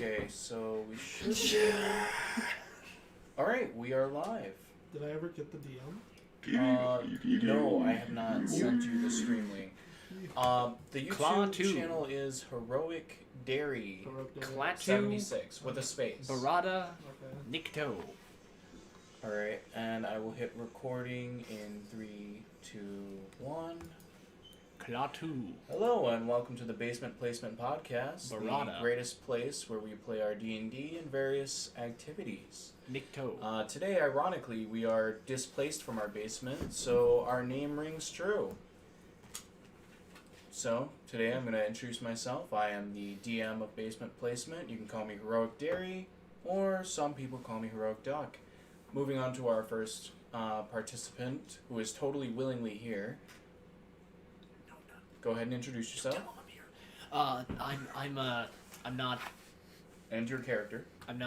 Okay, so we should. Alright, we are live. Did I ever get the DM? No, I have not sent you the stream link. The YouTube channel is Heroic Dairy Heroic 76 with a space. Barada Nikto. Alright, and I will hit recording in 3, 2, 1. Klaatu. Hello and welcome to the Basement Placement Podcast, Barada. the greatest place where we play our D&D and various activities. Nikto. Today, ironically, we are displaced from our basement, so our name rings true. So, today I'm going to introduce myself. I am the DM of Basement Placement. You can call me Heroic Dairy, or some people call me Heroic Duck. Moving on to our first participant, who is totally willingly here. Go ahead and introduce yourself. I'm not. And your character. I'm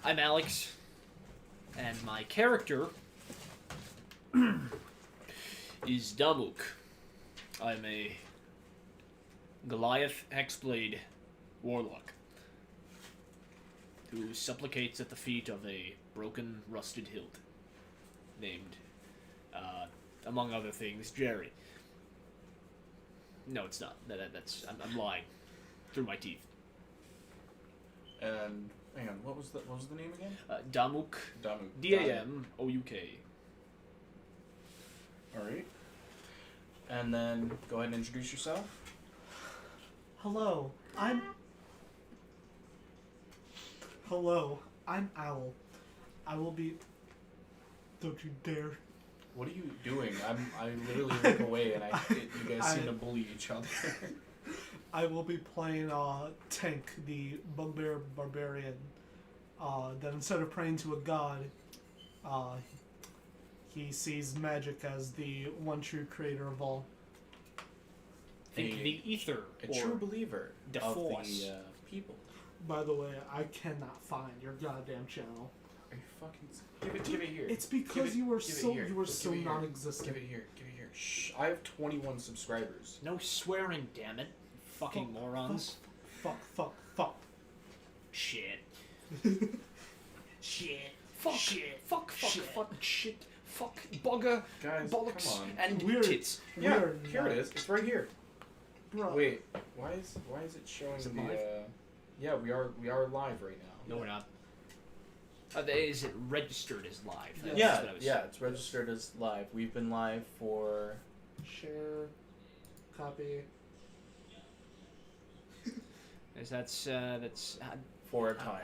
Alex, and my character is Damuk. I'm a Goliath Hexblade warlock who supplicates at the feet of a broken, rusted hilt named, among other things, Jerry. No, it's not. I'm lying through my teeth. And hang on, what was the name again? Damuk. Damuk. Damouk. All right. And then go ahead and introduce yourself. Hello, I'm Owl. I will be... Don't you dare. What are you doing? I literally look away and you guys seem to bully each other. I will be playing Tank, the bugbear barbarian. That instead of praying to a god, he sees magic as the one true creator of all. Think the ether, a true believer the of force. the people. By the way, I cannot find your goddamn channel. Are you fucking... Give it here. It's because you were so non-existent. Give it here. Shh. I have 21 subscribers. No swearing, damn it. Fucking morons. Fuck. Shit. Shit. Fuck. Shit. Fuck. Shit. Fuck. Bugger. Guys, bollocks. come on. And Weird. tits. Yeah, here it is. It's right here. Bro. Wait, why is it showing Is it the... live? Yeah, we are live right now. No, we're not. Is it registered as live? That's Yeah, what I was... it's registered as live. We've been live for... Share. Copy. That's for a time.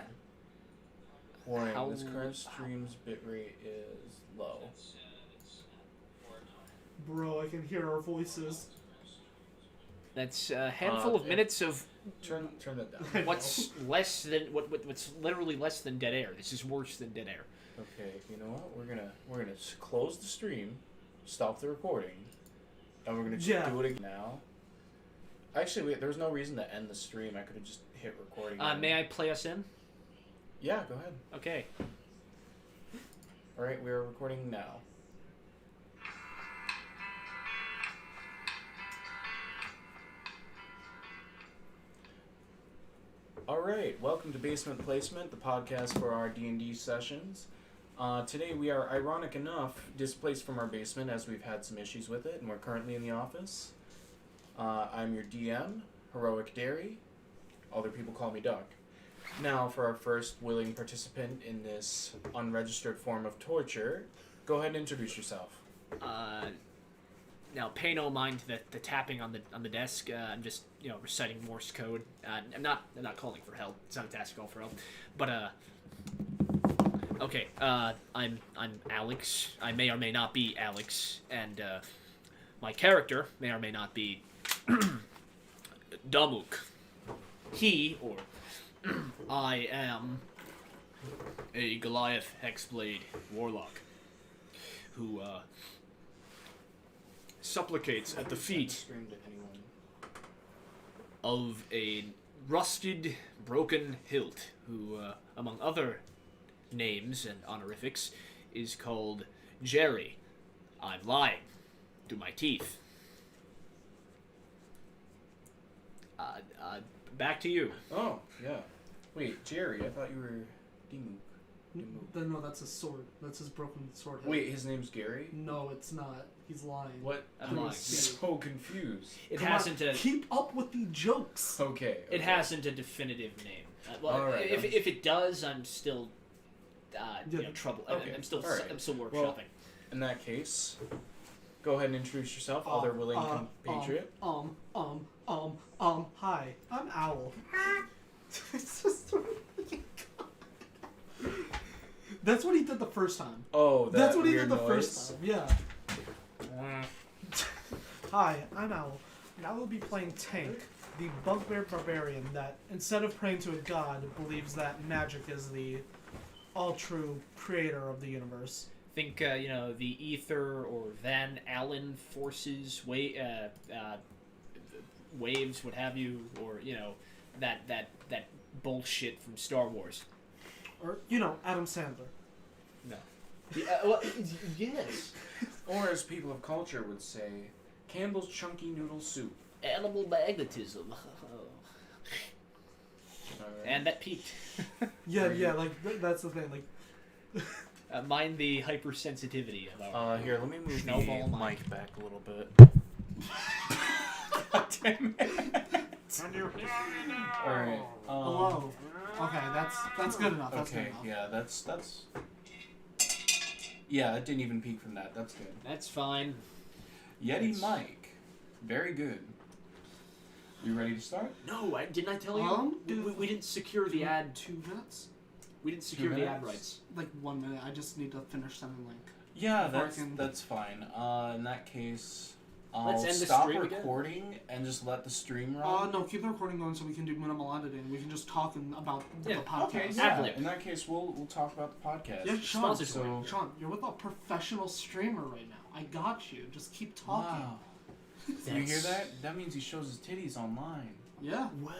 Warning, How- this current stream's bitrate is low. Bro, I can hear our voices. That's a handful of minutes of Turn that down. what's less than what's literally less than dead air. This is worse than dead air. Okay, you know what? We're gonna close the stream, stop the recording, and we're gonna just do it again now. Actually, wait, there was no reason to end the stream. I could have just hit recording. May I play us in? Yeah, go ahead. Okay. All right, we are recording now. All right, welcome to Basement Placement, the podcast for our D&D sessions. Today we are, ironic enough, displaced from our basement as we've had some issues with it, and we're currently in the office. I'm your DM, Heroic Dairy. Other people call me Duck. Now, for our first willing participant in this unregistered form of torture, go ahead and introduce yourself. Now, pay no mind to the tapping on the desk. I'm just reciting Morse code. I'm not calling for help. It's not a task to call for help. But okay. I'm Alex. I may or may not be Alex, and my character may or may not be Damuk. He or I am a Goliath Hexblade warlock who supplicates at the feet of a rusted, broken hilt, who, among other names and honorifics, is called Jerry. I'm lying through my teeth. Back to you. Oh, yeah. Wait, Jerry, I thought you were Dimuk. No, that's his sword. That's his broken sword. Wait, his name's Gary? No, it's not. He's lying. What? I'm lying. So confused. It Come hasn't on, a. keep up with the jokes. Okay. It hasn't a definitive name. Well, All right, if it does, I'm still, trouble. Okay, I'm still all right. I'm still workshopping. Well, in that case, go ahead and introduce yourself, other willing compatriot. Hi, I'm Owl. That's what he did the first time. Oh, That's what he weird did the noise? first time. Yeah. Hi, I'm Owl, and I will be playing Tank, the bugbear barbarian that, instead of praying to a god, believes that magic is the all-true creator of the universe. Think the ether or Van Allen forces, waves, what have you, or that bullshit from Star Wars. Or, Adam Sandler. No. Well, yes. Or as people of culture would say, Campbell's Chunky Noodle Soup. Animal magnetism. Alright. And that peaked. Yeah, that's the thing, Mind the hypersensitivity of our. Here, let me move Snowball the mic. mic back a little bit. God damn it. Alright. Hello. Okay, that's good enough. That's good Okay, enough. yeah, that's... Yeah, it didn't even peak from that. That's good. That's fine. Yeti mic. Very good. You ready to start? No, didn't I tell you? We didn't secure the ad. 2 minutes? We didn't secure the ad minutes? rights. Like 1 minute. I just need to finish sending link. Yeah, Before I that's fine. In that case, Let's I'll end the stop stream again? recording and just let the stream run. No, keep the recording going so we can do minimal editing. We can just talk about the podcast. Okay, Yeah. yeah. In that case, we'll talk about the podcast. Yeah, Sean, Sponsored. Sean, you're with a professional streamer right now. I got you. Just keep talking. Wow. You hear that? That means he shows his titties online. Yeah. Wow.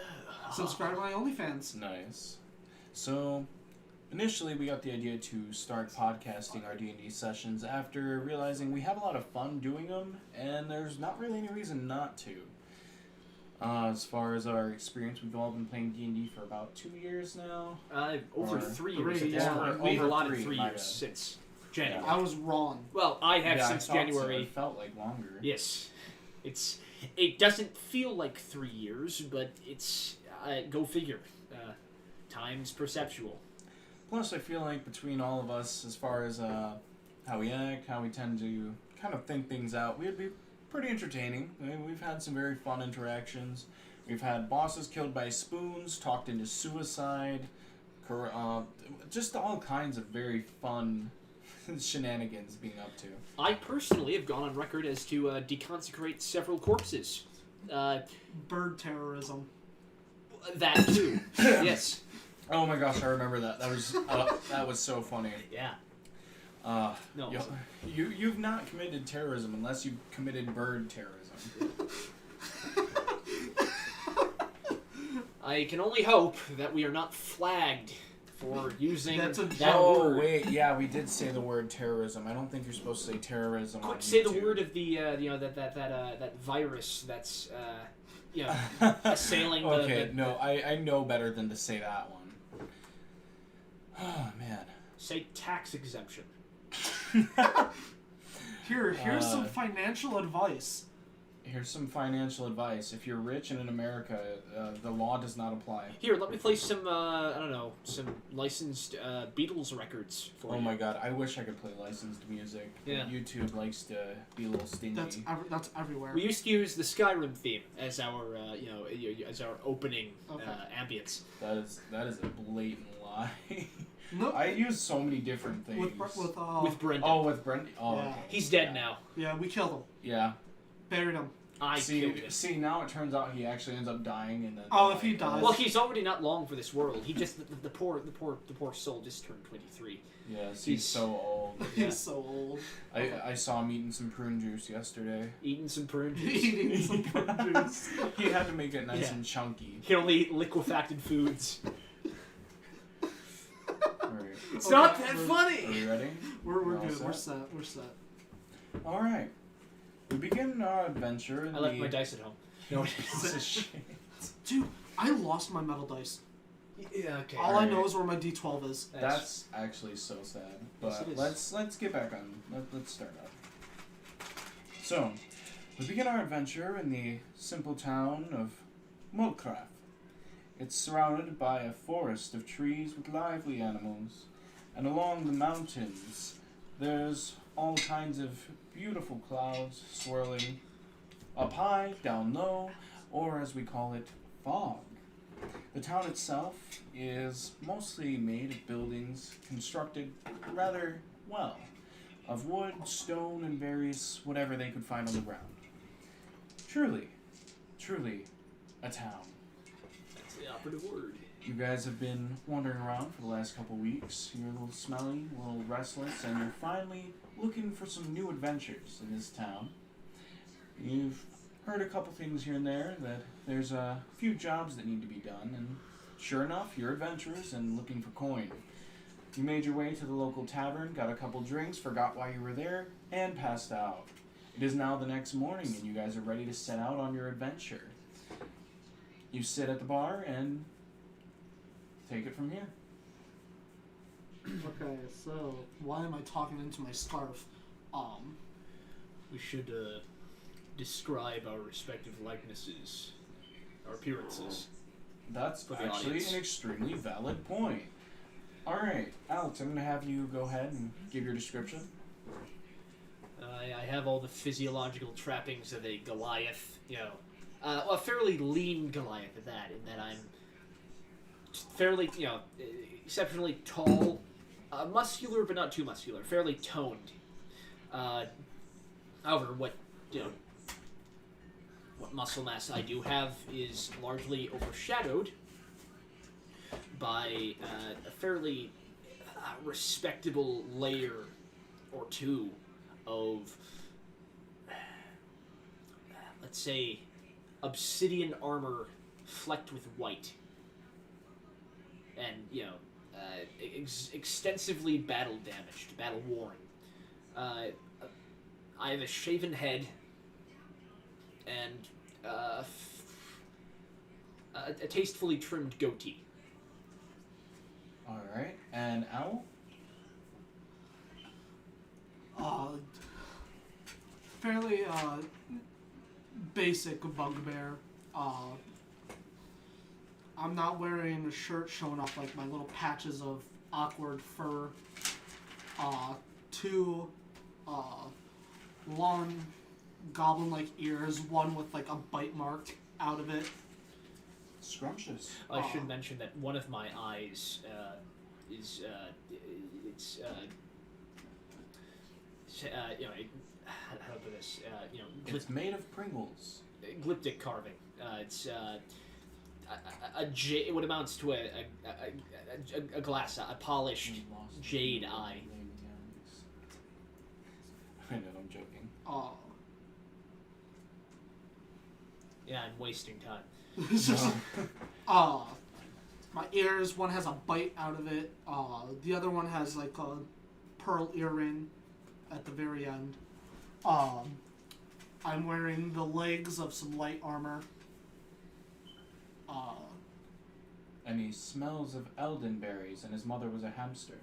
Subscribe to my OnlyFans. Nice. So, initially we got the idea to start podcasting our D&D sessions after realizing we have a lot of fun doing them, and there's not really any reason not to. As far as our experience, we've all been playing D&D for about 2 years now. Over Or 3 years. three, at this yeah. point. Over We've allotted 3, 3 my years bad. since January. I was wrong. Well, I have Yeah, since I thought so. January. It felt like longer. Yes, it doesn't feel like 3 years, but it's go figure. Time's perceptual. Plus, I feel like between all of us, as far as how we act, how we tend to kind of think things out, we'd be pretty entertaining. I mean, we've had some very fun interactions. We've had bosses killed by spoons, talked into suicide, just all kinds of very fun shenanigans being up to. I personally have gone on record as to deconsecrate several corpses. Bird terrorism. That too. Yes. Oh my gosh, I remember that. That was so funny. Yeah. No. You've not committed terrorism unless you committed bird terrorism. I can only hope that we are not flagged for using That's a that Oh word. wait, yeah, we did say the word terrorism. I don't think you're supposed to say terrorism. on Quick, say the YouTube. word of the that virus that's assailing Okay, no, I know better than to say that one. Oh man. say tax exemption. Here's some financial advice. Here's some financial advice. If you're rich and in America, the law does not apply. Here, let me play some some licensed Beatles records for you. Oh my god, I wish I could play licensed music. Yeah. YouTube likes to be a little stingy. That's everywhere. We used to use the Skyrim theme as our as our opening ambience. That is a blatant lie. No, I use so many different things. With Brenda. Oh, with Brenda. Oh, Yeah. okay. He's dead now. yeah, we killed him, Yeah. buried him. I killed him. See, now it turns out he actually ends up dying, and then. Oh, if he dies. Well, he's already not long for this world. He just the poor soul just turned 23. Yes, he's so old. He's so old. I saw him eating some prune juice yesterday. Eating some prune juice. Eating some prune juice. He had to make it nice Yeah. and chunky. He can only eat liquefacted foods. Alright. It's Okay, not that Are funny. we ready? We're all good. set? We're set. Alright. We begin our adventure in I left my dice at home. No, piece of shit. Dude, I lost my metal dice. Yeah, okay. All I know is where my D12 is. That's actually so sad. Yes, But it is. let's get back on. Let's start up. So, we begin our adventure in the simple town of Mulcraft. It's surrounded by a forest of trees with lively animals, and along the mountains there's all kinds of beautiful clouds swirling up high, down low, or as we call it, fog. The town itself is mostly made of buildings constructed rather well, of wood, stone, and various whatever they could find on the ground. Truly a town. That's the operative word. You guys have been wandering around for the last couple weeks. You're a little smelly, a little restless, and you're finally looking for some new adventures in this town. You've heard a couple things here and there that there's a few jobs that need to be done, and sure enough, you're adventurous and looking for coin. You made your way to the local tavern, got a couple drinks, forgot why you were there, and passed out. It is now the next morning, and you guys are ready to set out on your adventure. You sit at the bar and take it from here. Okay, so why am I talking into my scarf? We should describe our respective likenesses, our appearances. That's For the actually audience. an extremely valid point. Alright, Alex, I'm going to have you go ahead and give your description. I have all the physiological trappings of a Goliath, a fairly lean Goliath at that, in that I'm fairly, exceptionally tall, muscular but not too muscular, fairly toned. However, what muscle mass I do have is largely overshadowed by a fairly respectable layer or two of, let's say, obsidian armor flecked with white, and extensively battle damaged, battle worn. I have a shaven head and a tastefully trimmed goatee. Alright, and Owl? Fairly basic bugbear. I'm not wearing a shirt showing off like my little patches of awkward fur. Two long goblin-like ears, one with like a bite mark out of it. Scrumptious. I should mention that one of my eyes is how to put this? It's made of Pringles. Glyptic carving. It's what amounts to a glass eye, a polished jade eye. I know, I'm joking. Yeah, I'm wasting time. It's just, my ears, one has a bite out of it. The other one has like a pearl earring at the very end. I'm wearing the legs of some light armor. And he smells of eldenberries, and his mother was a hamster.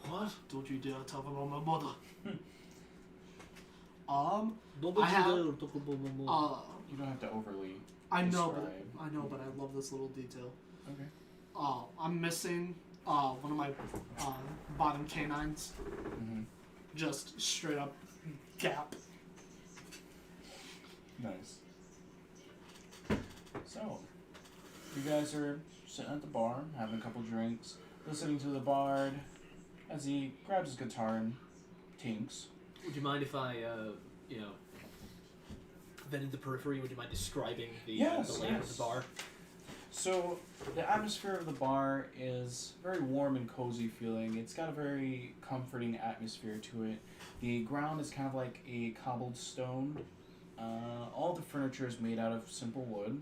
What? Don't you dare tell them about my mother. I have, You don't have to overly I know, describe. but I love this little detail. Okay. I'm missing one of my bottom canines. Mm-hmm. Just straight up gap. Nice. So, you guys are sitting at the bar, having a couple drinks, listening to the bard as he grabs his guitar and tinks. Would you mind if I, then in the periphery, would you mind describing the layout of the bar? So, the atmosphere of the bar is very warm and cozy feeling. It's got a very comforting atmosphere to it. The ground is kind of like a cobbled stone. All the furniture is made out of simple wood,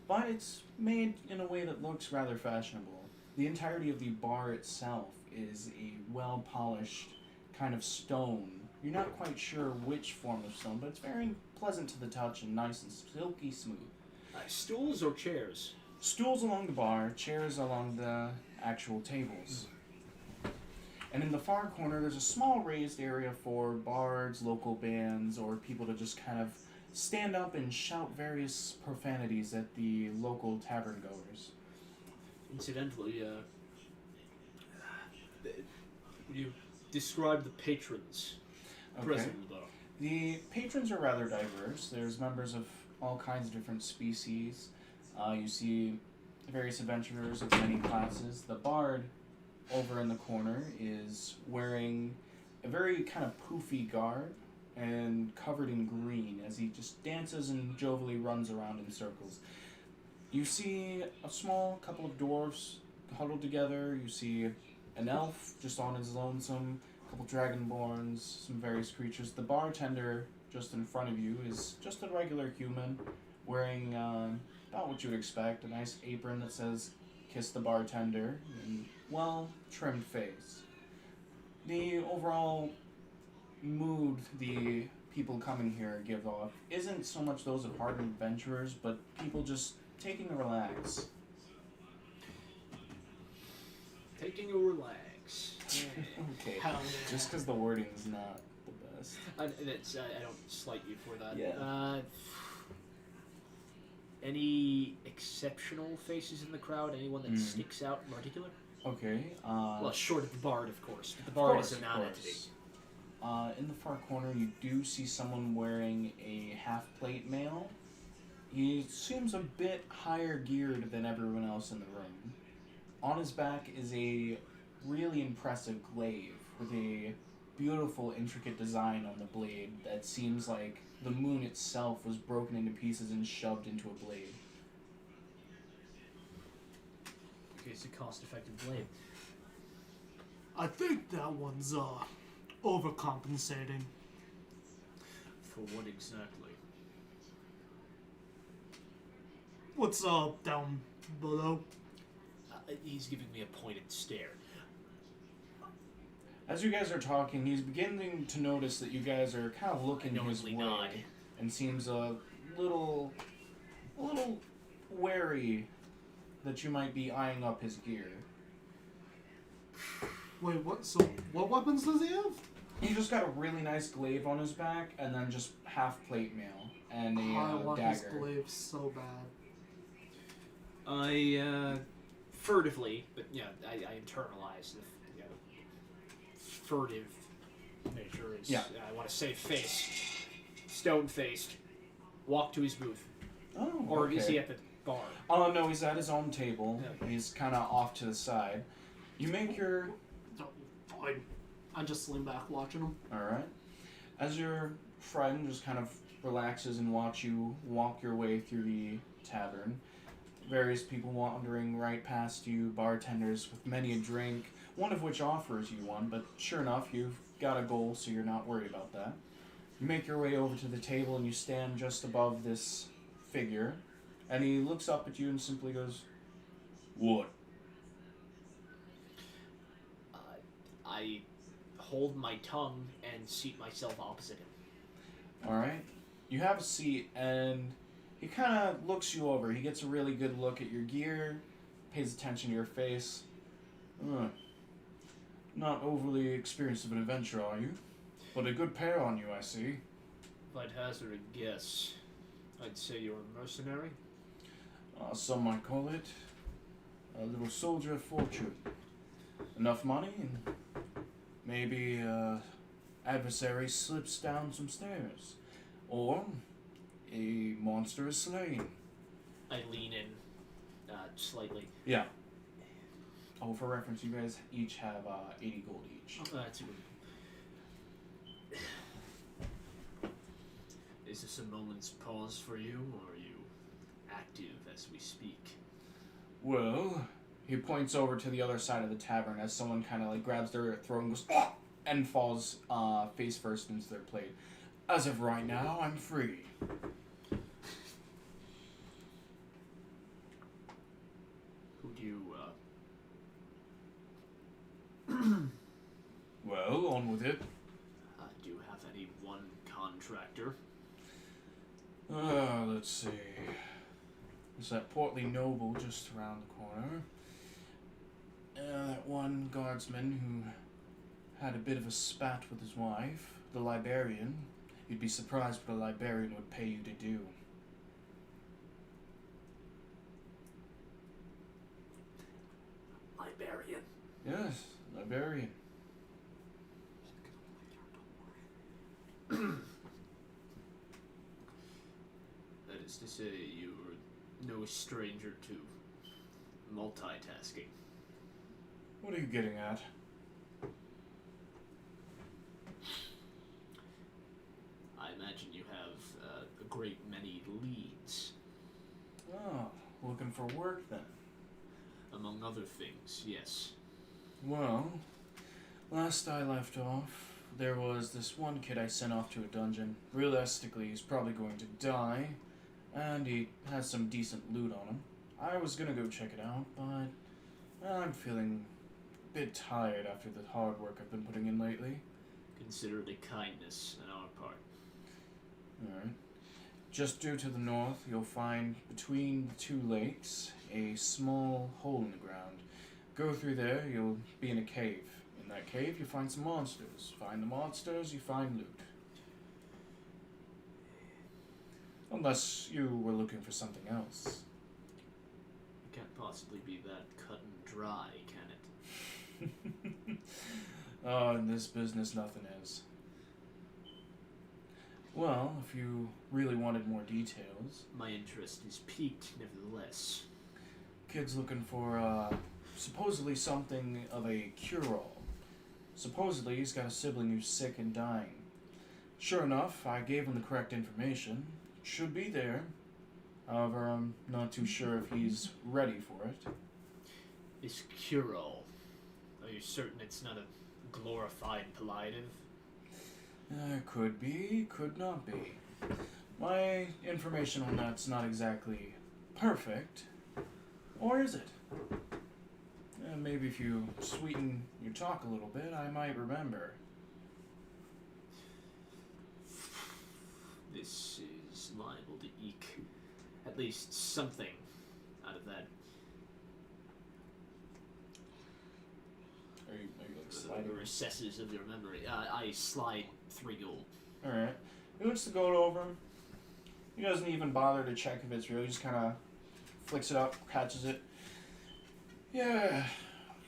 but it's made in a way that looks rather fashionable. The entirety of the bar itself is a well-polished kind of stone. You're not quite sure which form of stone, but it's very pleasant to the touch and nice and silky smooth. Stools or chairs? Stools along the bar, chairs along the actual tables. And in the far corner, there's a small raised area for bards, local bands, or people to just kind of stand up and shout various profanities at the local tavern goers. Incidentally, would you describe the patrons present in the bar? The patrons are rather diverse. There's members of all kinds of different species. You see various adventurers of many classes. The bard over in the corner is wearing a very kind of poofy garb and covered in green as he just dances and jovially runs around in circles. You see a small couple of dwarves huddled together. You see an elf just on his lonesome, a couple dragonborns, some various creatures. The bartender just in front of you is just a regular human wearing about what you would expect, a nice apron that says "Kiss the Bartender" and well-trimmed face. The overall mood the people coming here give off isn't so much those of hardened adventurers, but people just taking a relax. Taking a relax. Okay, Hell yeah. just because the wording is not the best. I don't slight you for that. Yeah. Any exceptional faces in the crowd? Anyone that sticks out in particular? Okay. Well, short of the bard, of course. But the bard is a non-entity. In the far corner, you do see someone wearing a half-plate mail. He seems a bit higher geared than everyone else in the room. On his back is a really impressive glaive with a beautiful, intricate design on the blade that seems like the moon itself was broken into pieces and shoved into a blade. Okay, it's a cost-effective blade. I think that one's overcompensating. For what exactly? What's down below? He's giving me a pointed stare. As you guys are talking, he's beginning to notice that you guys are kind of looking his way nod. and seems a little wary that you might be eyeing up his gear. Wait, what? So, what weapons does he have? He just got a really nice glaive on his back, and then just half plate mail and I a want his dagger. glaive so bad. I furtively, but I internalize the furtive nature. Is, Yeah. I want to say face, stone-faced, walk to his booth, Oh, or okay. is he at the bar? Oh no, he's at his own table. Yeah. He's kind of off to the side. You make your Fine. I just lean back watching him. all right. As your friend just kind of relaxes and watch you walk your way through the tavern. Various people wandering right past you, bartenders with many a drink, one of which offers you one, but sure enough, you've got a goal, so you're not worried about that. You make your way over to the table and you stand just above this figure, and he looks up at you and simply goes, "What?" I hold my tongue and seat myself opposite him. Alright. You have a seat, and he kind of looks you over. He gets a really good look at your gear, pays attention to your face. Not overly experienced of an adventurer, are you? But a good pair on you, I see. If I'd hazard a guess, I'd say you're a mercenary. Some might call it a little soldier of fortune. Enough money, and maybe adversary slips down some stairs. Or a monster is slain. I lean in slightly. Yeah. Oh, for reference, you guys each have 80 gold each. That's a good. Is this a moment's pause for you, or are you active as we speak? Well, he points over to the other side of the tavern as someone kind of like grabs their throat and goes, "Ah!" and falls face first into their plate. As of right now, I'm free. Who do you, Well, on with it. do you have any one contractor? Let's see. There's that portly noble just around the corner. That one guardsman who had a bit of a spat with his wife, the librarian. You'd be surprised what a librarian would pay you to do. Librarian. Yes, librarian. That is to say, you're no stranger to multitasking. What are you getting at? I imagine you have a great many leads. Oh, looking for work then? Among other things, yes. Well, last I left off, there was this one kid I sent off to a dungeon. Realistically, he's probably going to die, and he has some decent loot on him. I was gonna go check it out, but I'm feeling a bit tired after the hard work I've been putting in lately. Consider it a kindness on our part. Alright. Just due to the north, you'll find between the two lakes a small hole in the ground. Go through there, you'll be in a cave. In that cave, you find some monsters. Find the monsters, you find loot. Unless you were looking for something else. It can't possibly be that cut and dry, can it? Oh, in this business, nothing is. Well, if you really wanted more details, My interest is piqued, nevertheless. kid's looking for, supposedly something of a cure-all. Supposedly, he's got a sibling who's sick and dying. Sure enough, I gave him the correct information. It should be there. However, I'm not too sure if he's ready for it. This cure-all. Are you certain it's not a glorified palliative? Could be, could not be. My information on that's not exactly perfect. Or is it? Maybe if you sweeten your talk a little bit, I might remember. This is liable to eke at least something out of that. Are you like The sliding? recesses of your memory. I slide 3 gold. Alright. He looks the gold over him. He doesn't even bother to check if it's real. He just kind of flicks it up, catches it. Yeah,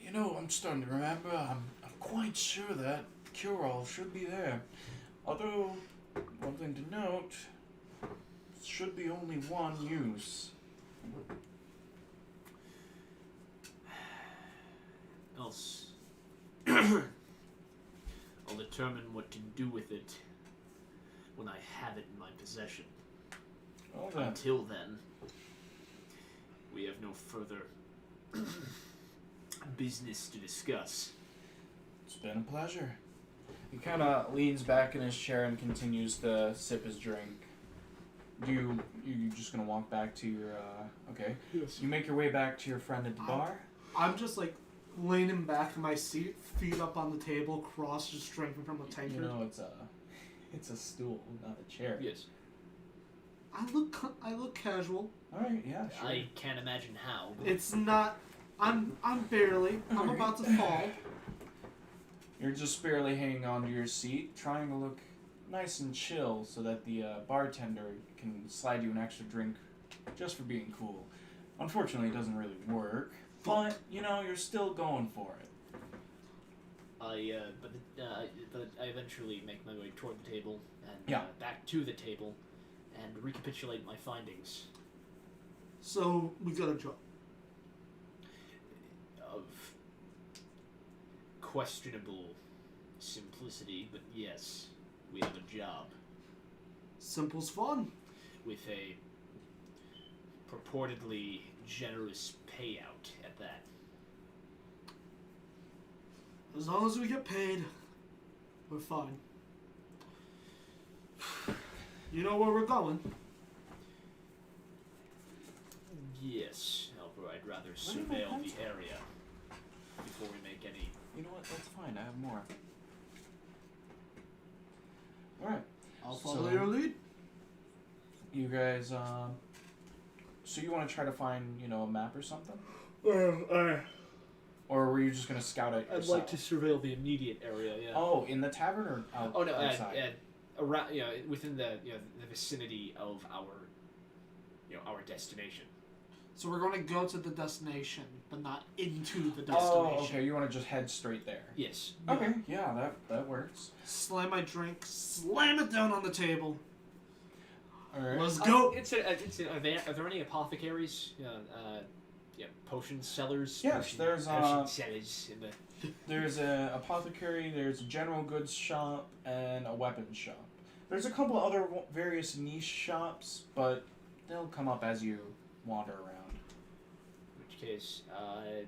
you know, I'm starting to remember. I'm quite sure that cure-all should be there. Although, one thing to note, it should be only one use. Else, I'll determine what to do with it when I have it in my possession. Well then, Until then, we have no further business to discuss. it's been a pleasure. He kind of leans back in his chair and continues to sip his drink. You just gonna walk back to your, okay. Yes. You make your way back to your friend at the bar? I'm just like leaning back in my seat, feet up on the table, crossed, just drinking from the tankard. You know, it's a stool, not a chair. Yes. I look casual. Alright, yeah, sure. I can't imagine how. But It's not. I'm barely. I'm about to fall. You're just barely hanging on to your seat, trying to look nice and chill so that the bartender can slide you an extra drink just for being cool. Unfortunately, it doesn't really work, but, you know, you're still going for it. but I eventually make my way toward the table and Yeah. back to the table and recapitulate my findings So we got a job. of questionable simplicity, but yes, we have a job Simple's fun. with a purportedly generous payout at that. As long as we get paid, we're fine. You know where we're going. Yes, however, I'd rather surveil the area before we make any. You know what? That's fine. I have more. Alright. I'll follow So- your lead. You guys, as So you want to try to find, a map or something? Well, Or were you just going to scout it yourself? I'd like to surveil the immediate area. Yeah. Oh, in the tavern or out, Oh no, outside? around within the the vicinity of our destination. So we're going to go to the destination, but not into the destination. Oh, okay. You want to just head straight there? Yes. Okay, yeah, that works. Slam my drink, slam it down on the table. All right. Let's go. Are there any apothecaries? Potion sellers. Yes, there's potion sellers in the. There's a apothecary, there's a general goods shop, and a weapons shop. There's a couple other various niche shops, but they'll come up as you wander around. In which case, I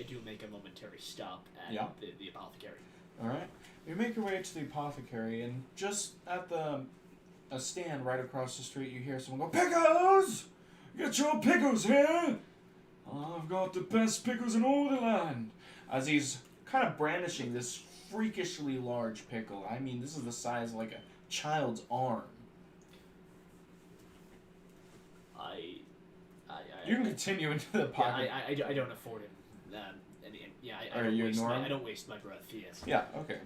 do make a momentary stop at the apothecary. All right, you make your way to the apothecary, and just at a stand right across the street, you hear someone go, "Pickles! Get your pickles here! I've got the best pickles in all the land." As he's kind of brandishing this freakishly large pickle. I mean, this is the size of like a child's arm. You can continue into the pocket. Yeah, I don't afford it. I Are you ignoring? I don't waste my breath. Yes. Yeah. Okay.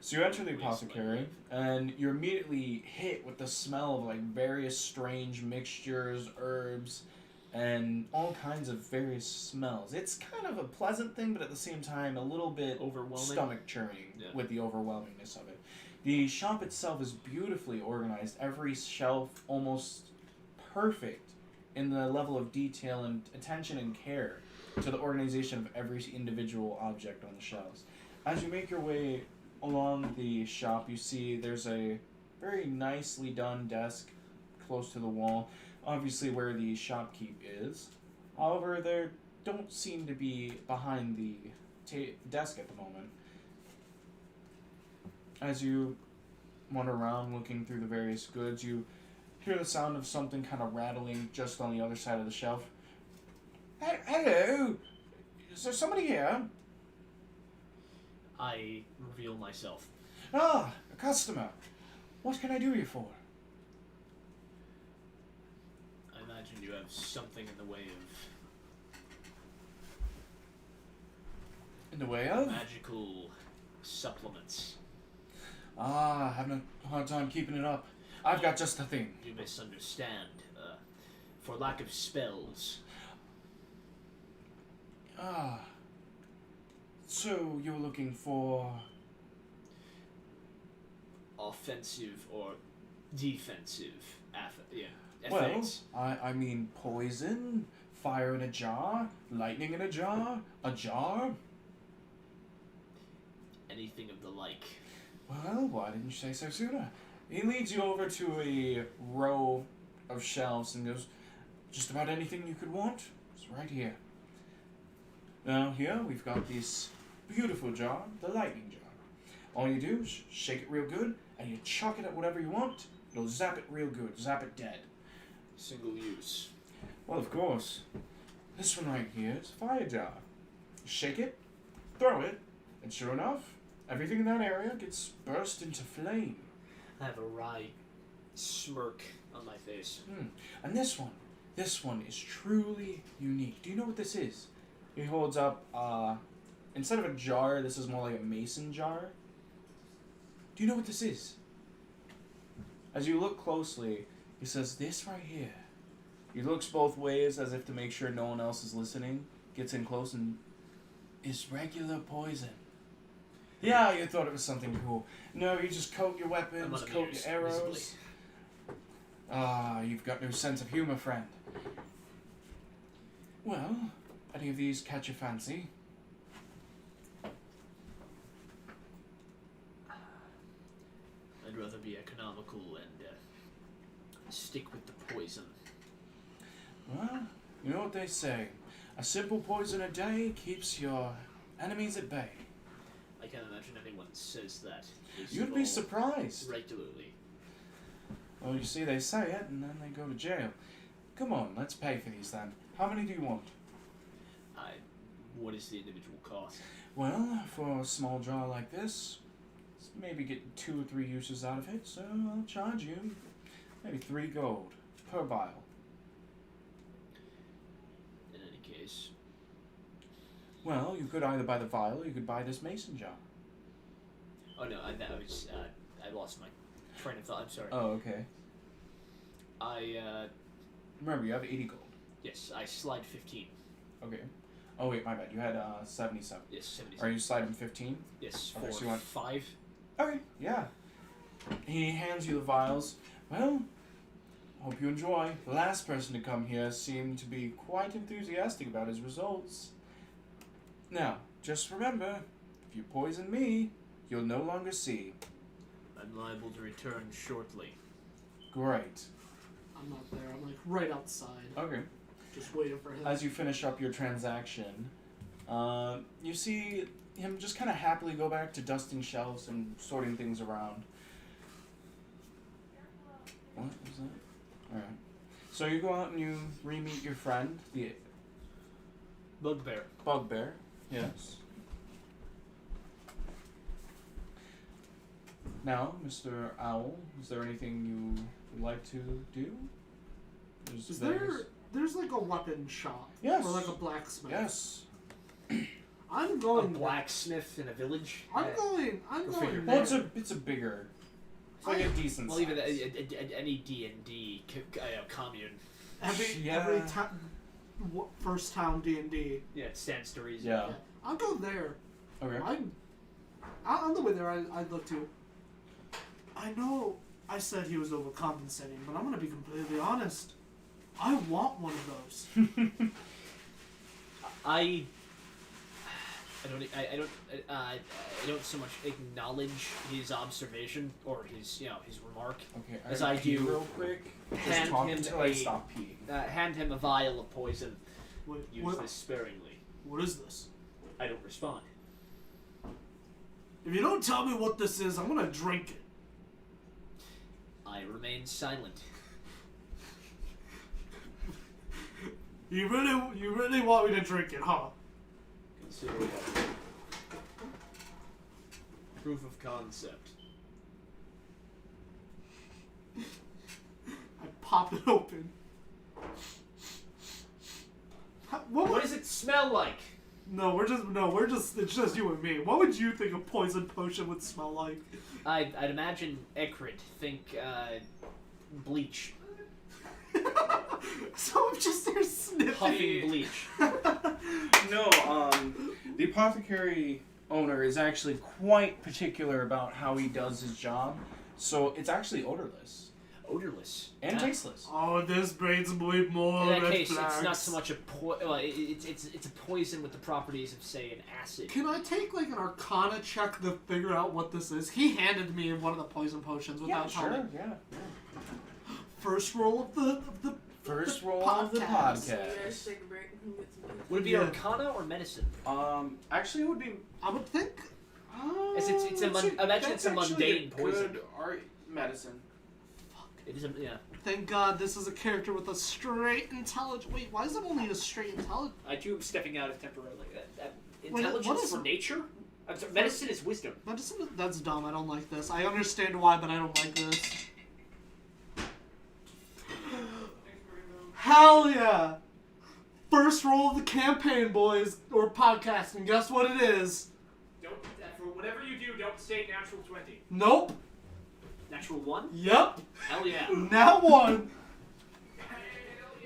So you enter the apothecary, and you're immediately hit with the smell of like various strange mixtures, herbs, and all kinds of various smells. It's kind of a pleasant thing, but at the same time, a little bit overwhelming, stomach churning with the overwhelmingness of it. The shop itself is beautifully organized. Every shelf almost perfect in the level of detail and attention and care to the organization of every individual object on the shelves. As you make your way along the shop, you see there's a very nicely done desk close to the wall, obviously where the shopkeep is. However, there don't seem to be behind the desk at the moment. As you wander around looking through the various goods, you hear the sound of something kind of rattling just on the other side of the shelf. Hello? Is there somebody here? I reveal myself. Ah, a customer. What can I do you for? I imagine you have something in the way In the way of? magical supplements. Ah, having a hard time keeping it up. I've got just the thing. You misunderstand. For lack of spells. Ah. So you're looking for... offensive or defensive Well, effects. I mean poison, fire in a jar, lightning in a jar, Anything of the like. Well, why didn't you say so sooner? He leads you over to a row of shelves and goes, just about anything you could want, it's right here. Now here we've got this beautiful jar, the lightning jar. All you do is shake it real good, and you chuck it at whatever you want. It'll zap it real good, zap it dead. Single use. Well, of course. This one right here is a fire jar. You shake it, throw it, and sure enough, everything in that area gets burst into flame. I have a wry smirk on my face. And this one is truly unique. Do you know what this is? He holds up, instead of a jar, this is more like a mason jar. Do you know what this is? As you look closely, he says, this right here. He looks both ways as if to make sure no one else is listening, gets in close, and is regular poison. Yeah, you thought it was something cool. No, you just coat your weapons, coat your arrows. Visibly. Ah, you've got no sense of humor, friend. Well, any of these catch your fancy? I'd rather be economical and stick with the poison. Well, you know what they say. A simple poison a day keeps your enemies at bay. I can't imagine anyone says that. You'd be surprised. Regularly. Well, you see, they say it, and then they go to jail. Come on, let's pay for these then. How many do you want? What is the individual cost? Well, for a small jar like this, maybe get 2 or 3 uses out of it, so I'll charge you maybe 3 gold per vial. ways. Well, you could either buy the vial or you could buy this mason jar. Oh no, I lost my train of thought. I'm sorry. Oh, okay. Remember, you have 80 gold. Yes, I slide 15. Okay. Oh, wait, my bad. You had 77. Yes, 77. Are you sliding 15? Yes, Okay, for so you want 5. Okay, yeah. He hands you the vials. Well, hope you enjoy. The last person to come here seemed to be quite enthusiastic about his results. Now, just remember, if you poison me, you'll no longer see. I'm liable to return shortly. Great. I'm not there. I'm like right outside, Okay. just waiting for him. As you finish up your transaction, you see him just kind of happily go back to dusting shelves and sorting things around. What was that? Alright. So you go out and you re-meet your friend, the Bugbear. bugbear. Yes. Now, Mr. Owl, is there anything you would like to do? There's like a weapon shop? Yes. Or like a blacksmith? Yes. I'm A going. blacksmith in a village. I'm going figure. there. Well, it's a bigger. It's like a decent Well, even size. any DnD commune. Every first town D&D. Yeah, it stands to reason. Yeah. I'll go there. Okay. On the way there, I'd look to. I know I said he was overcompensating, but I'm gonna be completely honest. I want one of those. I don't so much acknowledge his observation or his remark. Okay. As gotta I pee do, real quick. Just hand talk him until a- I stop peeing. Hand him a vial of poison. Wait, Use this sparingly. what is this? I don't respond. If you don't tell me what this is, I'm gonna drink it. I remain silent. You really want me to drink it, huh? Consider it proof of concept. I pop it open. What does it smell like? It's just you and me. What would you think a poison potion would smell like? I'd imagine Ekrit. Think bleach. So I'm just there sniffing. Puffing bleach. No, the apothecary owner is actually quite particular about how he does his job, so it's actually odorless Odorless. and Ah. tasteless. Oh, this brings me more In that red case, flags. it's not so much a it's a poison with the properties of, say, an acid. Can I take like an Arcana check to figure out what this is? He handed me one of the poison potions without telling me. Yeah. First roll of the First roll of the podcast. So you guys podcast. take a break and get some Would it be Yeah. Arcana or medicine? Actually, it would be. I would think. It's a mun- imagine it's a that's actually mundane poison. Good art medicine. It is a yeah. Thank God this is a character with a straight intelligence. Wait, why is it only a straight intelligence? I do stepping out of temporarily. Wait, Intelligence what is- for nature. I'm sorry, medicine is wisdom. That's dumb. I don't like this. I understand why, but I don't like this. Hell yeah! First roll of the campaign, boys, or podcast, and guess what it is? Don't for whatever you do, don't say natural 20. Nope. Natural 1? Yep. Hell yeah. Now one.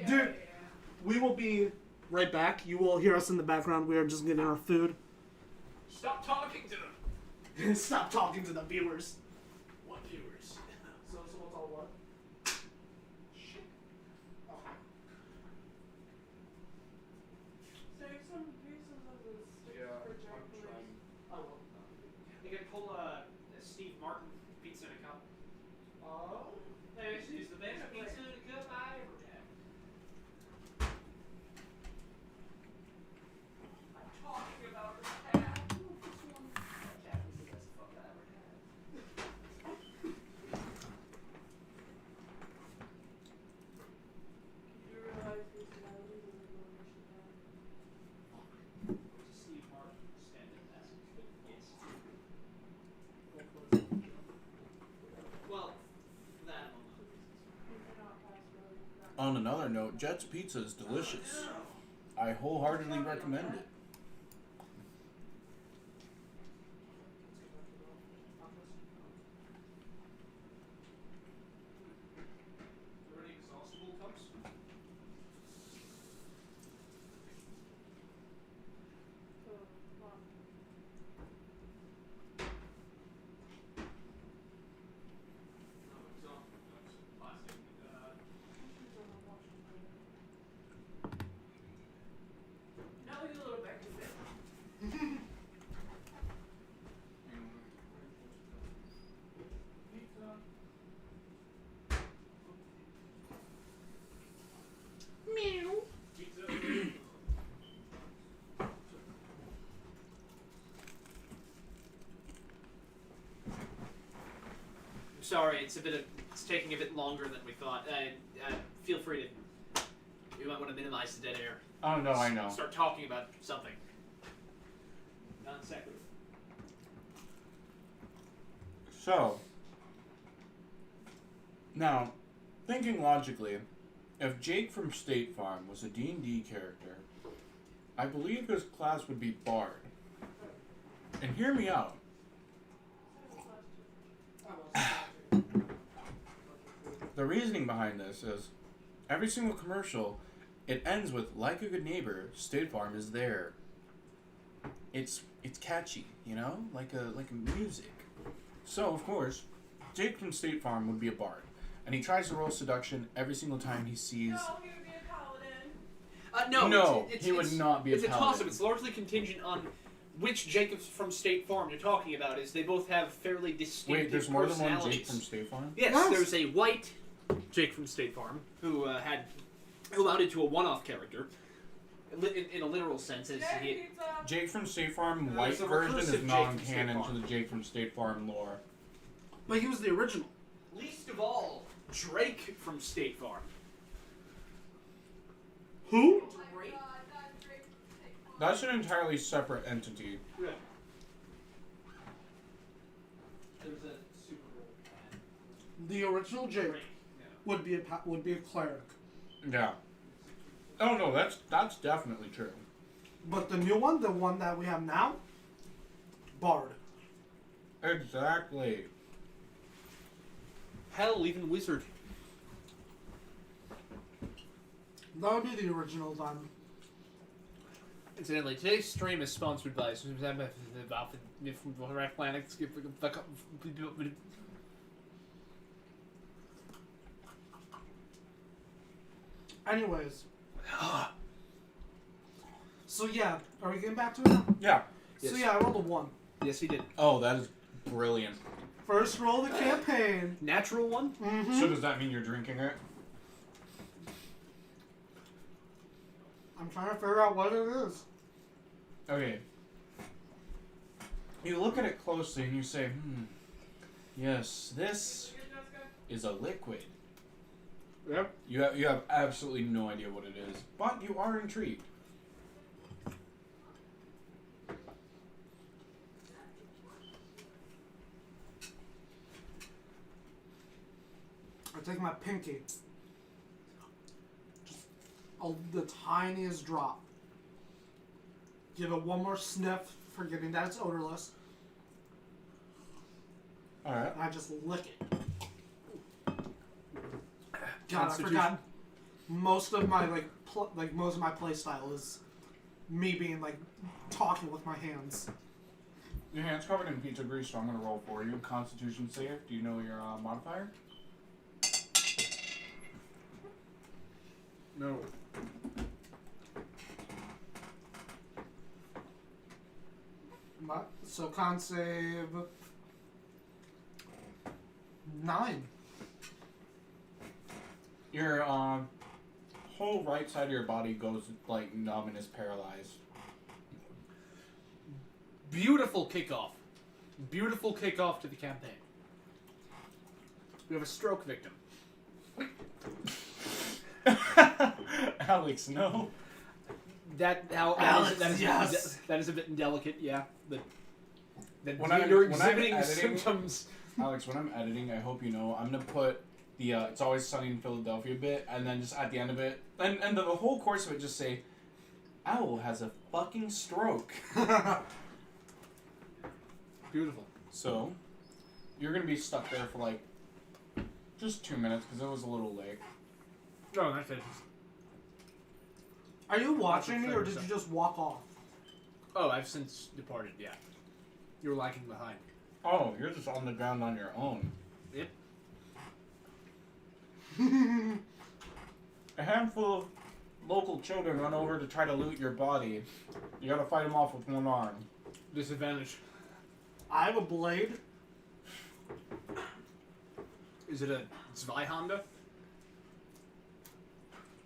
Dude, we will be right back. You will hear us in the background. We are just getting our food. Stop talking to them. Stop talking to the viewers. What viewers? So what's all what? Shit. Okay. Save some pieces of the stick for Jack, please. I will. You can pull a Steve Martin pizza in a cup. Oh. Hey, it's the best pizza in a cup I ever had. I'm talking about the cat. That cat was the best fuck I ever had. You realize these melodies are the one we should have. Steve Martin standing as yes. Well, that among other reasons. You cannot pass melodies. On another note, Jet's pizza is delicious. I wholeheartedly recommend it. Sorry, it's taking a bit longer than we thought. Feel free to. You might want to minimize the dead air. Oh no, I know. Start talking about something. Non sequitur. So, now, thinking logically, if Jake from State Farm was a D&D character, I believe his class would be Bard. And hear me out. The reasoning behind this is, every single commercial, it ends with, like a good neighbor, State Farm is there. It's catchy, you know? Like a music. So, of course, Jake from State Farm would be a bard. And he tries to roll seduction every single time he sees... No, he would be a paladin. No, he would not be a paladin. It's a toss-up. It's largely contingent on which Jacob from State Farm you're talking about. Is they both have fairly distinctive Wait, there's more than one personalities. Jake from State Farm? Yes, there's a white Jake from State Farm who amounted to a one-off character. In a literal sense, as he... Jake from State Farm, white There's a version reclusive is Jake from State non-canon to Farm. the Jake from State Farm lore. But he was the original. Least of all, Drake from State Farm. Who? Drake? That's an entirely separate entity. Yeah. There's a Super Bowl fan. The original Jake Drake. Yeah. would be a cleric. Yeah. Oh no, that's definitely true. But the new one, the one that we have now, Bard. Exactly. Hell, even Wizard. That would be the original then. Incidentally, today's stream is sponsored by Anyways. So yeah, are we getting back to it now? Yeah. So Yes. yeah, I rolled a 1. Yes, he did. Oh, that is brilliant. First roll of the campaign. Natural one? Mm-hmm. So does that mean you're drinking it? I'm trying to figure out what it is. Okay. You look at it closely and you say, yes, this is a liquid. Yep. You have absolutely no idea what it is, but you are intrigued. I take my pinky. Just the tiniest drop. Give it one more sniff, forgetting that it's odorless. Alright. And I just lick it. God, I forgot. Most of my most of my play style is me being talking with my hands. Your hand's covered in pizza grease, so I'm gonna roll for you. Constitution save. Do you know your modifier? No. So con save 9. Your whole right side of your body goes numb and is paralyzed. Beautiful kickoff. Beautiful kickoff to the campaign. We have a stroke victim. Alex, no. That is a bit indelicate, yeah. But you're exhibiting symptoms. Alex, when I'm editing, I hope you know, I'm gonna put the "It's Always Sunny in Philadelphia" bit, and then just at the end of it, and the whole course of it, just say, Owl has a fucking stroke. Beautiful. So, you're gonna be stuck there for like just 2 minutes because it was a little late. No, that's it. Are you watching me, or That's did a you just walk off? Oh, I've since departed, yeah. You were lagging behind. Oh, you're just on the ground on your own. Yep. A handful of local children run over to try to loot your body. You gotta fight them off with one arm. Disadvantage. I have a blade. Is it a Zweihanda?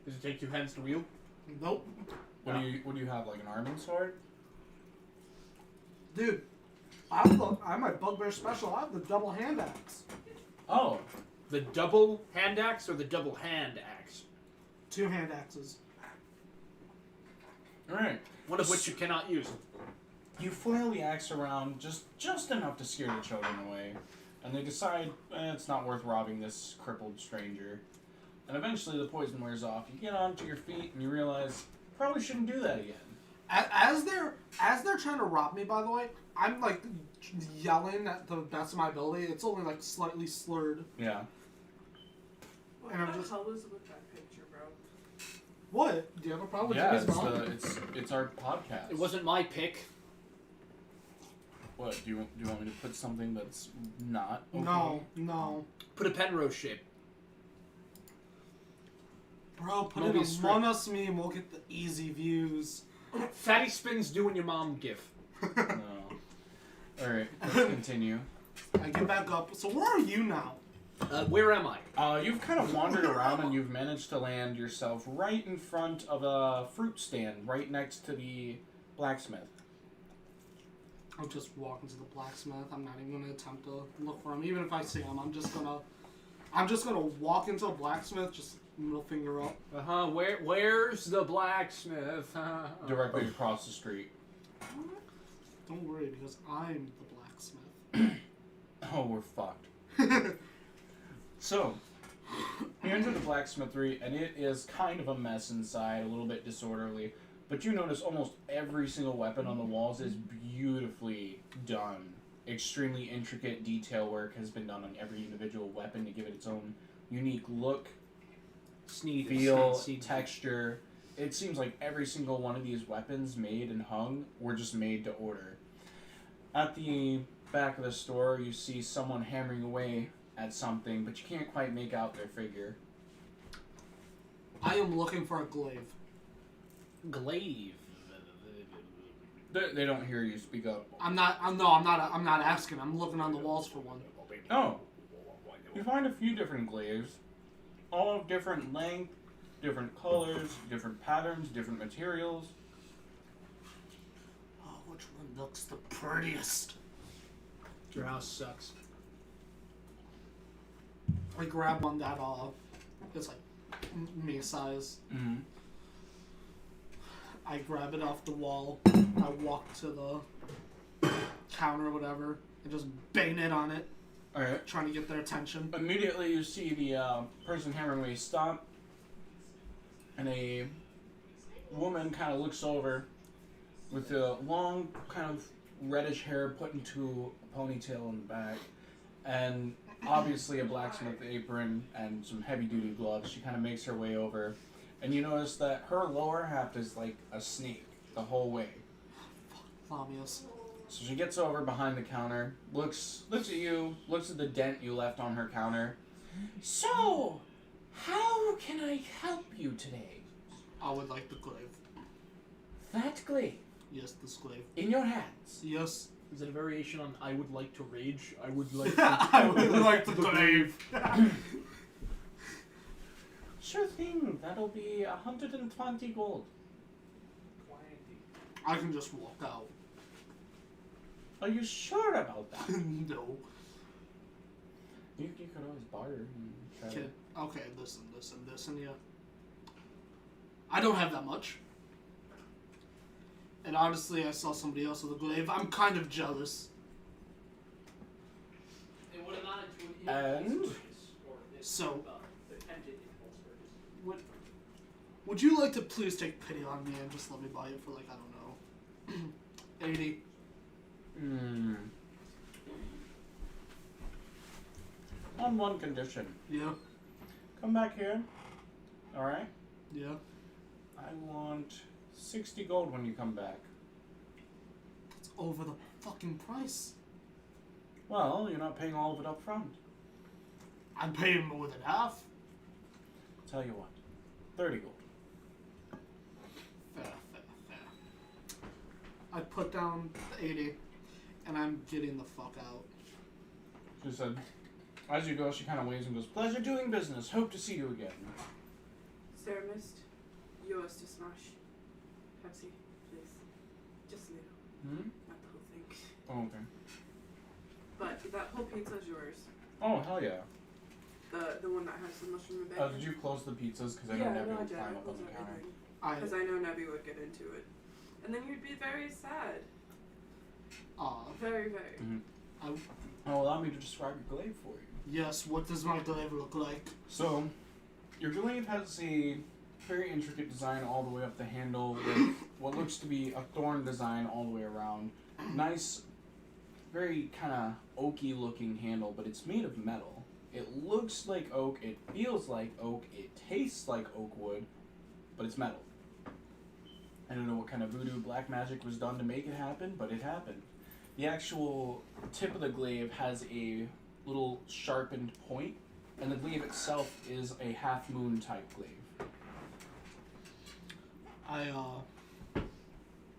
Does it take 2 hands to wield? Nope. What do you have, like an arming sword? Dude, I have my bugbear special. I have the double hand axe. Oh, The double hand axe or the double hand axe? 2 hand axes. alright. One of which you cannot use. You flail the axe around just enough to scare the children away, and they decide it's not worth robbing this crippled stranger. And eventually the poison wears off. You get onto your feet and you realize probably shouldn't do that again. As they're trying to rob me, by the way, I'm like yelling at the best of my ability. It's only like slightly slurred, Yeah. What And I'm the just- hell is with that picture, bro? What? Do you have a problem with Yeah, Jimmy's mom? it's our podcast. It wasn't my pick. What, do you want me to put something that's not okay? No. Put a Penrose shape. Bro, put Don't be in strict. Among Us meme, we'll get the easy views. Fatty spins doing your mom gif. No. Alright, let's continue. I get back up. So where are you now? Where am I? You've kind of wandered around and you've managed to land yourself right in front of a fruit stand, right next to the blacksmith. I'll just walk into the blacksmith. I'm not even gonna attempt to look for him. Even if I see him, I'm just gonna walk into a blacksmith, just middle finger up. Where's the blacksmith? Directly across the street. Don't worry, because I'm the blacksmith. Oh, we're fucked. So, you enter the blacksmithery, and it is kind of a mess inside, a little bit disorderly. But you notice almost every single weapon on the walls is beautifully done. Extremely intricate detail work has been done on every individual weapon to give it its own unique look, Sneed. feel, Sneed. texture. It seems like every single one of these weapons made and hung were just made to order. At the back of the store, you see someone hammering away at something, but you can't quite make out their figure. I am looking for a glaive. Glaive. They don't hear you speak up. I'm not asking. I'm looking on the walls for one. Oh. You find a few different glaives, all of different length, different colors, different patterns, different materials. Oh, which one looks the prettiest? Your house sucks. I grab one that it's like me size. Mm-hmm. I grab it off the wall. I walk to the counter or whatever and just bang it on it, Alright. trying to get their attention. Immediately you see the person hammering away stop, and a woman kind of looks over with a long kind of reddish hair put into a ponytail in the back, and obviously a blacksmith apron and some heavy-duty gloves. She kind of makes her way over, and you notice that her lower half is like a snake the whole way. Lamias. So she gets over behind the counter, looks at you, looks at the dent you left on her counter. So, how can I help you today? I would like the glaive. That glaive Yes, this glaive. in your hands. Yes. Is it a variation on I would like to rage? I would like I would like the glaive. Sure thing. That'll be 120 gold. I can just walk out. Are you sure about that? No. You could always barter. And try to- Kid. Okay, listen, yeah. I don't have that much. And honestly, I saw somebody else with a glaive. I'm kind of jealous. It would amount to an And? So, the pendant impulse purchase. what? Would you like to please take pity on me and just let me buy it for, like, I don't know, 80? On one condition. Yeah. Come back here. Alright? Yeah. I want 60 gold when you come back. It's over the fucking price. Well, you're not paying all of it up front. I'm paying more than half. Tell you what. 30 gold. Fair. I put down the 80, and I'm getting the fuck out. She said, as you go, she kind of waves and goes, pleasure doing business. Hope to see you again. Sir Mist, yours to smash. Pepsi, please. Just a little. Not the whole thing. Oh, okay. But that whole pizza's yours. Oh, hell yeah. The one that has the mushroom and bacon. Did you close the pizzas? Because I yeah, know Nebby no, I would did. climb I up on closed the counter. everything. Because I know Nebby would get into it. And then you'd be very sad. Very, very. Oh, allow me to describe your glaive for you. Yes, what does my glaive look like? So, your glaive has a very intricate design all the way up the handle with what looks to be a thorn design all the way around. Nice, very kind of oaky looking handle, but it's made of metal. It looks like oak, it feels like oak, it tastes like oak wood, but it's metal. I don't know what kind of voodoo black magic was done to make it happen, but it happened. The actual tip of the glaive has a little sharpened point, and the glaive itself is a half moon type glaive.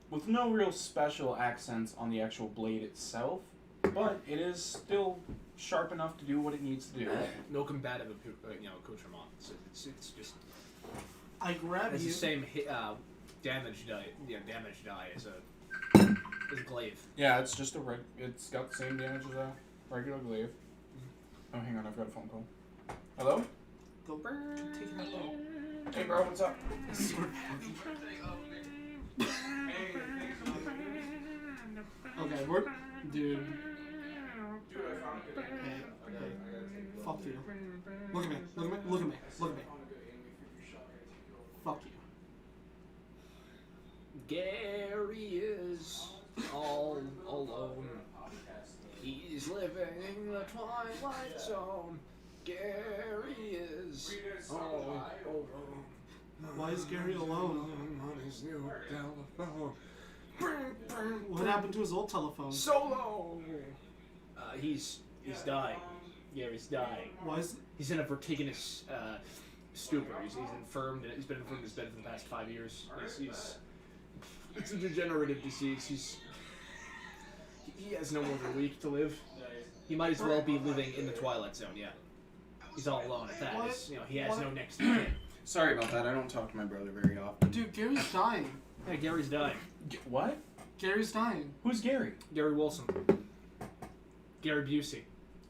With no real special accents on the actual blade itself, but it is still sharp enough to do what it needs to do. No combative, accoutrement. So it's just. I grab It's you. the same damage die. Yeah, damage die as a glaive. Yeah, it's just it's got the same damage as a regular glaive. Oh, hang on, I've got a phone call. Hello? Go take it out. Hey, bro, what's up? Okay, we're... Dude. Dude, I found a good Hey, fuck you. Look at me. Look at me. Fuck you. Gary is all alone. He's living in the Twilight Zone. Gary is all alone. Why is Gary alone? On his new telephone. What happened to his old telephone? Solo! He's dying. Gary's dying. Why is... He's in a vertiginous stupor. He's infirmed. He's been infirmed in his bed for the past 5 years. It's a degenerative disease. He has no more than a week to live. He might as well be living in the Twilight Zone. Yeah, he's all alone at that. He has no next of kin. Sorry about that, I don't talk to my brother very often. Dude, Gary's dying. Yeah, Gary's dying. What? Gary's dying. Who's Gary? Gary Wilson. Gary Busey.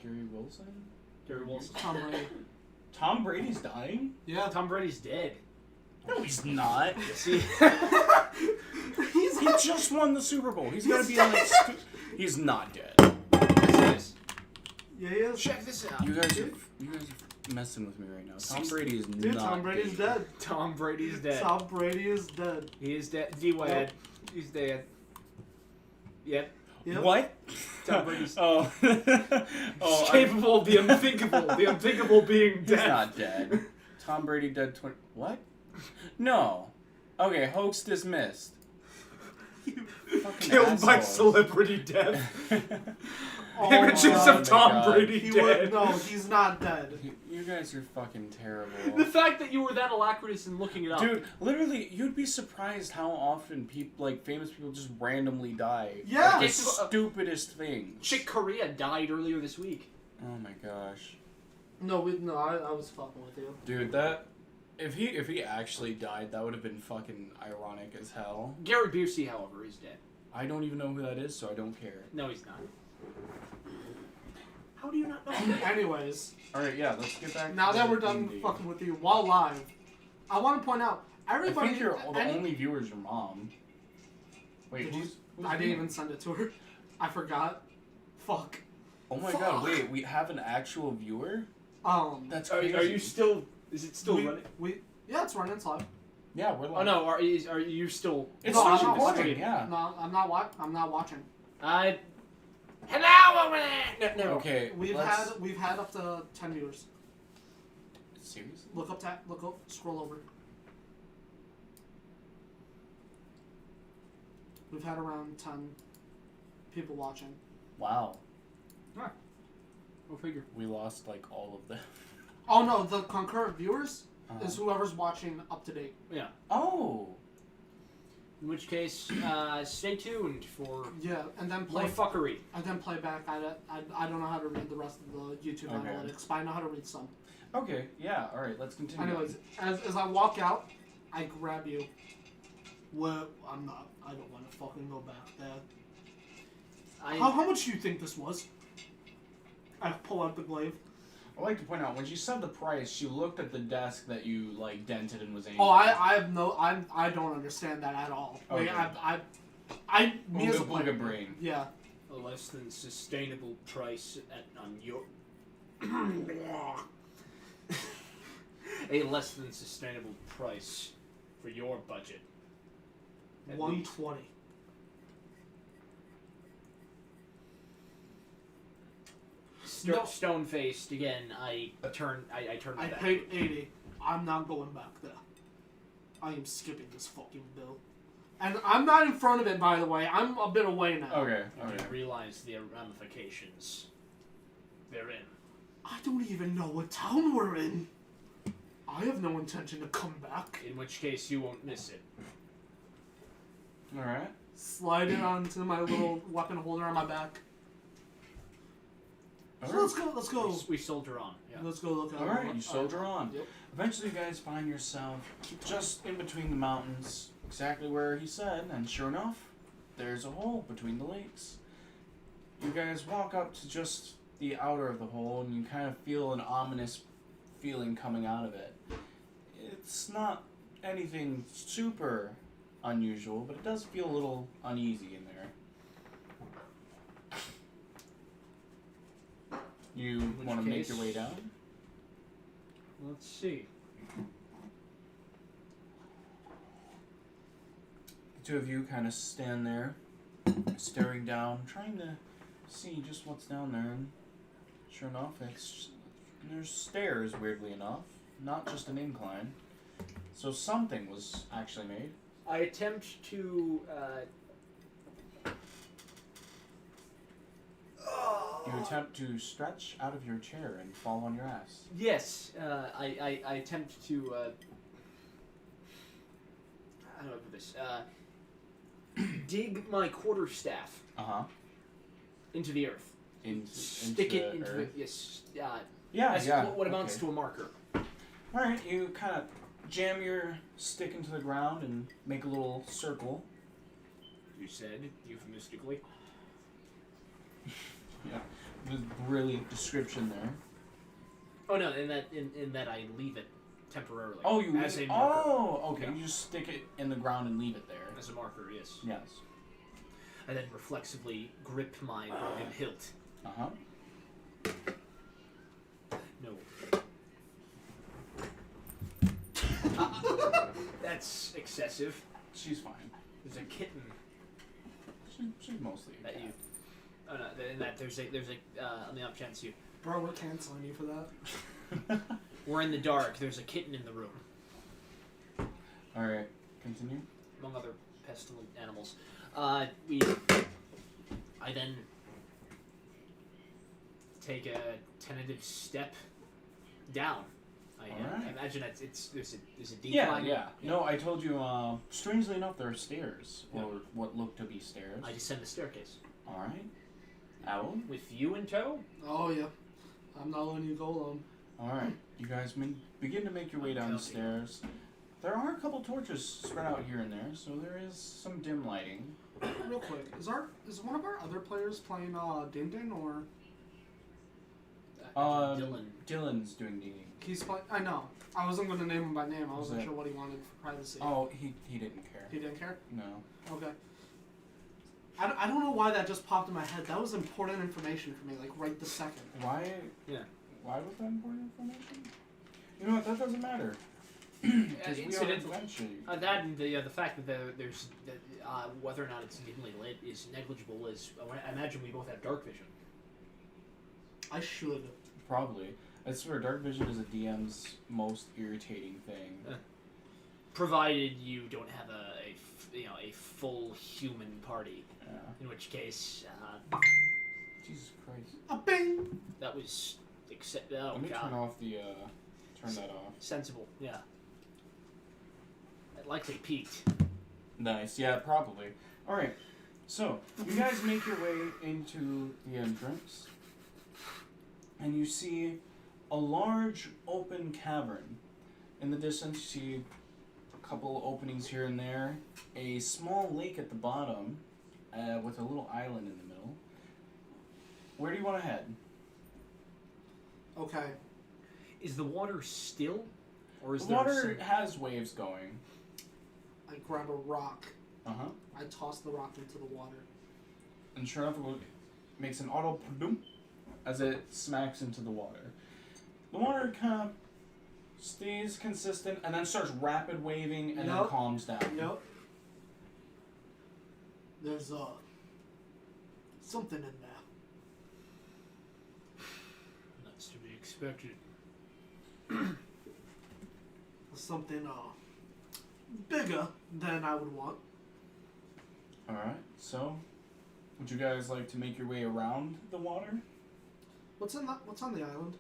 Gary Wilson? Gary Wilson. Tom Brady. Tom Brady's dying? Yeah. Tom Brady's dead. No, he's not. See? He just won the Super Bowl. He's gotta be like... He's not dead. Yes. Yeah, he is. Check this out. You guys are messing with me right now. Tom Brady is Dude, not Tom Brady's dead. Tom Brady's dead. Tom Brady is dead. He is dead. D-Wad. He's dead. Yep. What? Tom Brady's oh. He's capable of the unthinkable. The unthinkable being dead. He's not dead. Tom Brady dead 20... What? No. Okay, hoax dismissed. Killed by celebrity death. Images oh of Tom God. Brady He dead. would, no, he's not dead. You guys are fucking terrible. The fact that you were that alacritous in looking it up. Dude, literally, you'd be surprised how often people, like, famous people just randomly die. Yeah. Like, the It's stupidest things. Chick Corea died earlier this week. Oh my gosh. No, I was fucking with you. Dude, that... If he actually died, that would have been fucking ironic as hell. Gary Busey, however, is dead. I don't even know who that is, so I don't care. No, he's not. How do you not know? Anyways, Alright, yeah, let's get back now to that the we're done D&D. fucking with you while live, I want to point out, everybody... I think the only viewer is your mom. Wait, Did you- who's I didn't viewing? even send it to her. I forgot. Fuck. Oh my Fuck. god, wait, we have an actual viewer? That's Are crazy. you still... Is it still running? Yeah, it's running. It's live. Yeah, we're live. Oh no, are you still? It's No, I'm still not watching. recording, yeah. No, I'm not watching. Hello. No. Okay, We've had up to 10 viewers. Seriously? Look up, scroll over. We've had around 10 people watching. Wow. Go figure. We lost like all of them. Oh no, the concurrent viewers is whoever's watching up to date. Yeah. Oh. In which case, stay tuned for Yeah, and then more fuckery. and then play back. I don't know how to read the rest of the YouTube Okay. analytics, but I know how to read some. Okay, yeah, alright, let's continue. Anyways, as I walk out, I grab you. Well, I'm not. I don't want to fucking go back there. How much do you think this was? I pull out the glaive. I'd like to point out, when she said the price, she looked at the desk that you, like, dented and was aiming Oh, I have no. I don't understand that at all. Okay. Me as a like player. a brain. Yeah. A less than sustainable price on your. A less than sustainable price for your budget. At 120. No. Stone faced again. I turn my I back. paid 80. I'm not going back there. I am skipping this fucking bill. And I'm not in front of it, by the way. I'm a bit away now. Okay, You okay. didn't realize the ramifications therein. I don't even know what town we're in. I have no intention to come back. In which case, you won't miss it. Alright. Slide it onto my little weapon holder on my back. So let's go. We soldier on. Yeah. Let's go look at it. Alright, you soldier on. Yep. Eventually you guys find yourself just in between the mountains, exactly where he said, and sure enough, there's a hole between the lakes. You guys walk up to just the outer of the hole, and you kind of feel an ominous feeling coming out of it. It's not anything super unusual, but it does feel a little uneasy in there. You which want to make case- your way down? Let's see. The two of you kind of stand there, staring down, trying to see just what's down there. And sure enough, there's stairs. Weirdly enough, not just an incline. So something was actually made. I attempt to. You attempt to stretch out of your chair and fall on your ass. Yes, I attempt to. How do I put this? Dig my quarterstaff into the earth. Stick it into earth. the yes. Yeah, What amounts okay. to a marker. All right, you kind of jam your stick into the ground and make a little circle. You said euphemistically. Yeah, with brilliant description there. Oh no, in that I leave it temporarily. Oh, you as leave a it. marker. Oh, okay. Yeah. You just stick it in the ground and leave it there. As a marker, yes. Yes. I then reflexively grip my broken hilt. No. That's excessive. She's fine. There's a kitten She's mostly a that cat. you. Oh no, in that there's a on the off chance you. Bro, we're canceling you for that. We're in the dark. There's a kitten in the room, All right, continue. among other pestilent animals. I then take a tentative step down. I Alright. imagine there's a Yeah, decline. yeah. No, I told you. Strangely enough, there are stairs, Yeah. or what look to be stairs. I descend the staircase All right. Owl. with you in tow. Oh yeah. I'm not letting you go alone. All right. You guys begin to make your way down the stairs. There are a couple torches spread out here and there, so there is some dim lighting. Real quick, is one of our other players playing DnD or Dylan. Dylan's doing D&D. he's playing? I know. I wasn't going to name him by name. I Was wasn't it- sure what he wanted for privacy. Oh, he didn't care. He didn't care. No. Okay. I don't know why that just popped in my head. That was important information for me, like right this second. Why? Yeah. Why was that important information? You know what? That doesn't matter. Because we are Incidentally, adventuring. that and the fact that there's whether or not it's dimly lit is negligible. Is I imagine we both have dark vision. I should. Probably. I swear, dark vision is a DM's most irritating thing. Provided you don't have a full human party, Yeah. in which case Jesus Christ. A bing. that was oh Let me god, turn off the, turn that off. sensible, yeah. It likely peaked. Nice, yeah, probably. Alright, so, you guys make your way into the entrance, and you see a large open cavern. In the distance, you see a couple openings here and there, a small lake at the bottom, with a little island in the middle. Where do you want to head? Okay. Is the water still, or is The there water some... has waves going. I grab a rock. Uh-huh. I toss the rock into the water. And sure enough, it makes an auto ploom as it smacks into the water. The water kind of stays consistent and then starts rapid waving and then Yep. calms down. Yep. There's something in there. That's to be expected. Something bigger than I would want. Alright, so would you guys like to make your way around the water? What's on the island?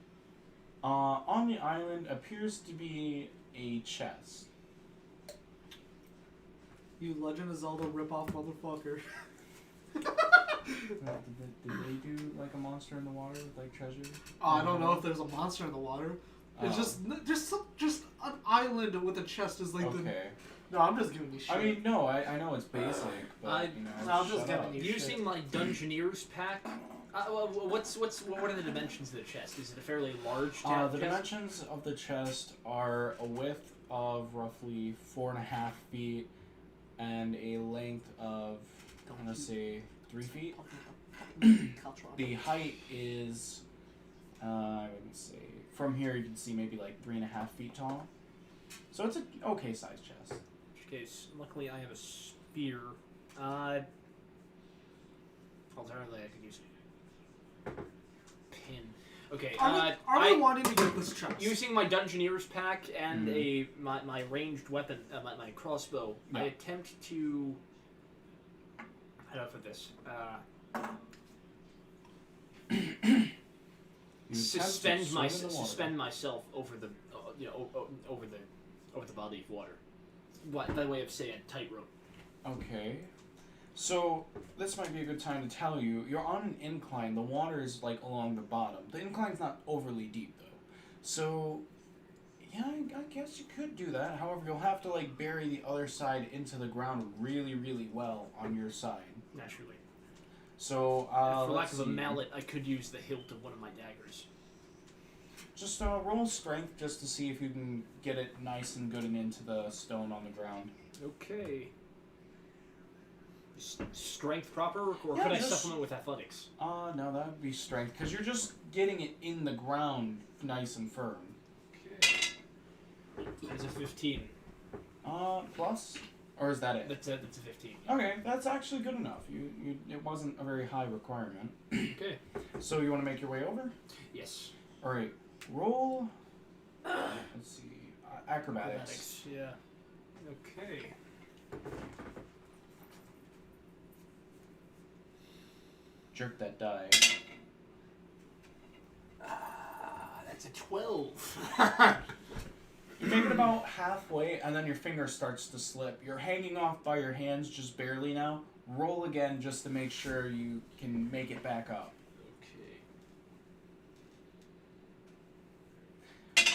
On the island appears to be a chest. You Legend of Zelda ripoff motherfucker. Did they do like a monster in the water with like treasure? I don't know if there's a monster in the water. It's just an island with a chest is like the. Okay. No, I'm just giving you shit. I mean, no, I know it's basic, but you know, I'm just shut getting up. you Using shit. my Dungeoneer's pack. What are the dimensions of the chest? Is it a fairly large The chest? dimensions of the chest are a width of roughly 4.5 feet and a length of, I'm gonna say, 3 feet. The height is, I would say, from here you can see maybe like 3.5 feet tall. So it's an okay sized chest. In which case, luckily I have a spear. Alternatively, I could use a pin. Okay. Are we wanting to get this chest? Using my Dungeoneer's pack and my ranged weapon, my crossbow, Yeah. I attempt to. How do I put this? Suspend myself over the over the body of water. By way of saying tightrope. Okay. So, this might be a good time to tell you, you're on an incline. The water is, like, along the bottom. The incline's not overly deep, though. So, yeah, I guess you could do that. However, you'll have to, like, bury the other side into the ground really, really well on your side. Naturally. So, For lack let's of a see. mallet, I could use the hilt of one of my daggers. Just roll strength just to see if you can get it nice and good and into the stone on the ground. Okay. Strength proper, or Yeah, could I just- supplement with athletics? No, that would be strength, because you're just getting it in the ground nice and firm. Okay. That's a 15. Plus? Or is that it? That's a 15. Okay, that's actually good enough. It wasn't a very high requirement. Okay. So you want to make your way over? Yes. Alright, roll... let's see... acrobatics. Yeah. Okay. Jerk that die. That's a 12. You make it about halfway, and then your finger starts to slip. You're hanging off by your hands just barely now. Roll again just to make sure you can make it back up. Okay.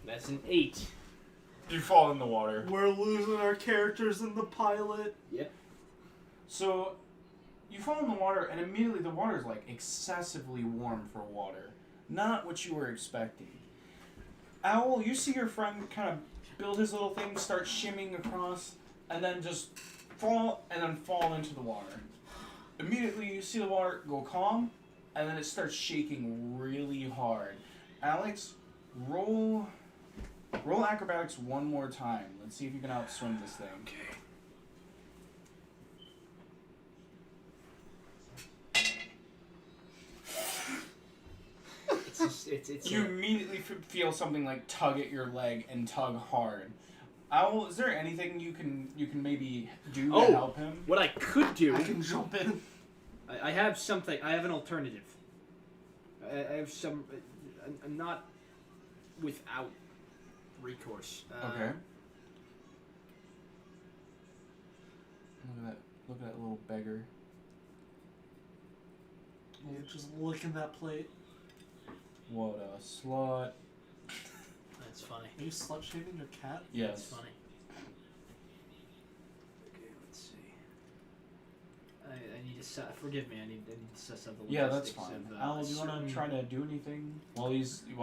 That's an 8. You fall in the water. We're losing our characters in the pilot. Yep. So, you fall in the water, and immediately the water is like excessively warm for water. Not what you were expecting. Owl, you see your friend kind of build his little thing, start shimmying across, and then just fall into the water. Immediately you see the water go calm, and then it starts shaking really hard. Alex, roll Roll acrobatics one more time. Let's see if you can outswim this thing. Okay. It's You immediately feel something like tug at your leg and tug hard. Owl, is there anything you can maybe do to help him? What I could do. I can jump in. I have something. I have an alternative. I have some. I'm not without recourse. Okay. Look at that little beggar. You're just licking that plate. What a slut. That's funny. Are you slut shaming your cat? Yes. That's funny. Okay, let's see. I need to forgive me. I need to set up the Yeah, that's logistics fine. of, Al, do you want to try to do anything while he's The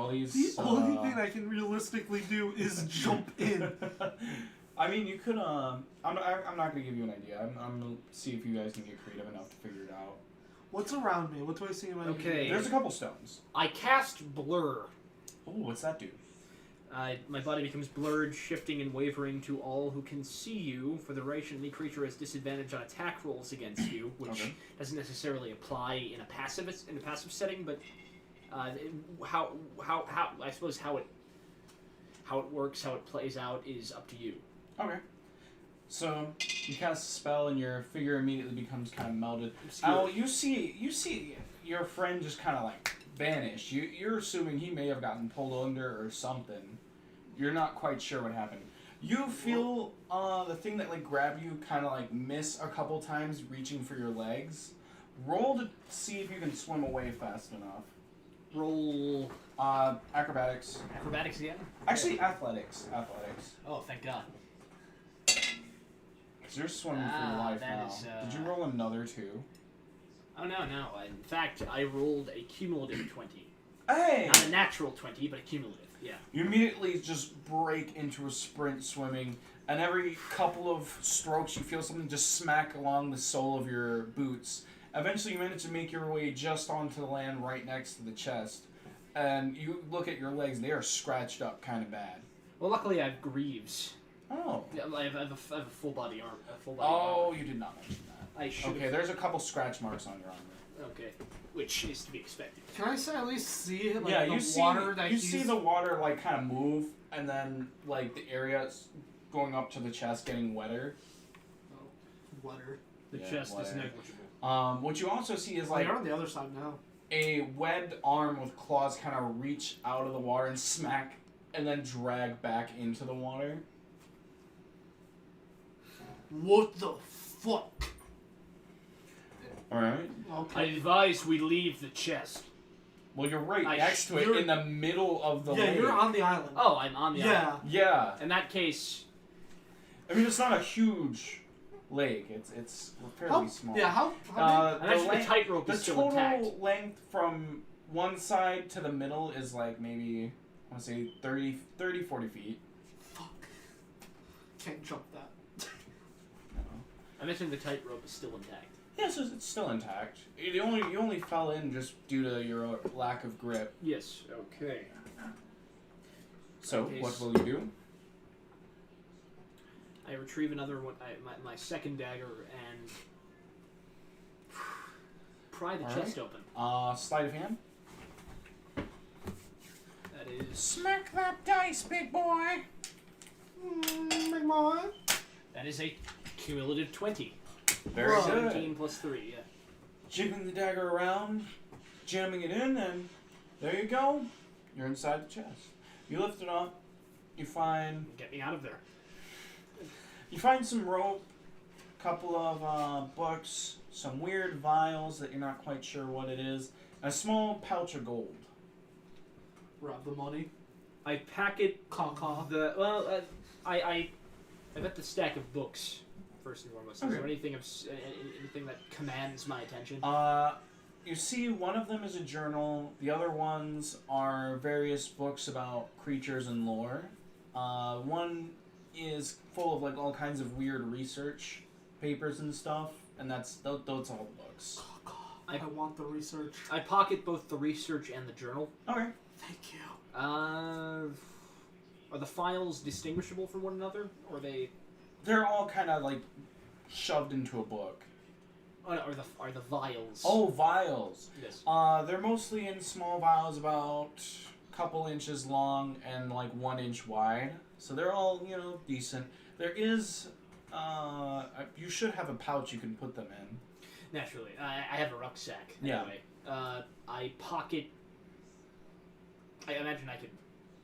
only thing I can realistically do is jump in. I mean, you could. I'm not gonna give you an idea. I'm gonna see if you guys can get creative enough to figure it out. What's around me? What do I see in my Okay. There's a couple stones. I cast Blur. Oh, what's that do? My body becomes blurred, shifting and wavering to all who can see you. For the duration, any creature has disadvantage on attack rolls against you, which doesn't necessarily apply in a passive setting. But how I suppose how it works, how it plays out, is up to you. Okay. So you cast a spell, and your figure immediately becomes kind of melted. Obscure. Al, you see your friend just kind of like vanish. You're assuming he may have gotten pulled under or something. You're not quite sure what happened. You feel the thing that like grabbed you kind of like miss a couple times, reaching for your legs. Roll to see if you can swim away fast enough. Roll Acrobatics. acrobatics again. Actually, athletics. Athletics. Oh, thank God. Because you're swimming for your life that now. is, Did you roll another 2? Oh no. In fact, I rolled a cumulative 20. Hey! Not a natural 20, but a cumulative. Yeah. You immediately just break into a sprint swimming, and every couple of strokes you feel something just smack along the sole of your boots. Eventually you manage to make your way just onto the land right next to the chest, and you look at your legs, they are scratched up kind of bad. Well, luckily I have greaves. Oh. Yeah, I have a full body arm. Oh, you did not mention that. I should. Okay, there's a couple scratch marks on your armor. Okay, which is to be expected. Can I say at least see like Yeah, the you see, water that you he's... see the water like kind of move, and then like the area going up to the chest getting wetter. Oh, water. The Yeah, chest is whatever. negligible. What you also see is Oh, like you're on the other side now. a webbed arm with claws kind of reach out of the water and smack, and then drag back into the water. What the fuck? All right. I Okay. advise we leave the chest. Well, you're right I next to it, you're- in the middle of the Yeah, lake. you're on the island. Oh, I'm on the island. Yeah. Yeah. In that case, I mean, it's not a huge lake. It's fairly small. Yeah, how I the imagine the length, tightrope the is still total intact. length from one side to the middle is like maybe, I want to say 30, 40 feet. fuck. Can't jump that. I mentioned the tightrope is still intact. Yeah, so it's still intact. You only fell in just due to your lack of grip. Yes. Okay. So, Okay, what so- will you do? I retrieve another one, my second dagger, and pry the All chest right. open. Sleight of hand. That is Smack that dice, big boy. Big boy. that is a cumulative 20. Very Whoa. good. 17 plus 3. Yeah. Jiggling the dagger around, jamming it in, and there you go. You're inside the chest. You lift it up. You find Get me out of there. some rope, couple of books, some weird vials that you're not quite sure what it is, and a small pouch of gold. Rob the money. I pack it. Caw-caw. I got the stack of books first and foremost. Is Okay. there anything that commands my attention? You see one of them is a journal, the other ones are various books about creatures and lore. One is full of like all kinds of weird research papers and stuff, and that's all the books. I want the research. I pocket both the research and the journal. Okay. Thank you. Are the files distinguishable from one another, or are they? They're all kind of like shoved into a book. Oh, no, are the vials? Oh, vials. Yes. They're mostly in small vials, about a couple inches long and like 1 inch wide. So they're all, decent. There is, you should have a pouch you can put them in. Naturally, I have a rucksack. Yeah. Anyway, I pocket. I imagine I could.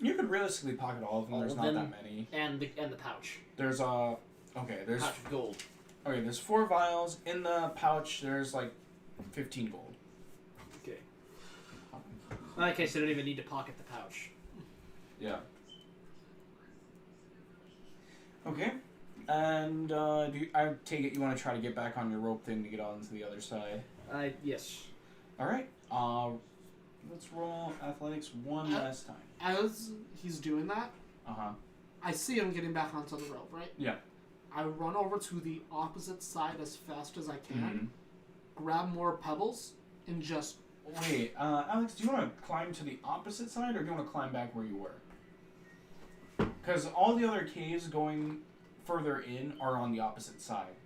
You could realistically pocket all of them. There's not that many. And the pouch. There's there's Pouch of gold. okay. There's 4 vials in the pouch. There's like 15 gold. Okay. Okay, so I don't even need to pocket the pouch. Yeah. Okay. And I take it you want to try to get back on your rope thing to get on to the other side. Yes. All right. Let's roll athletics one last time. As he's doing that, I see him getting back onto the rope, right? Yeah. I run over to the opposite side as fast as I can, grab more pebbles, and just... Wait, Alex, do you want to climb to the opposite side, or do you want to climb back where you were? Because all the other caves going further in are on the opposite side.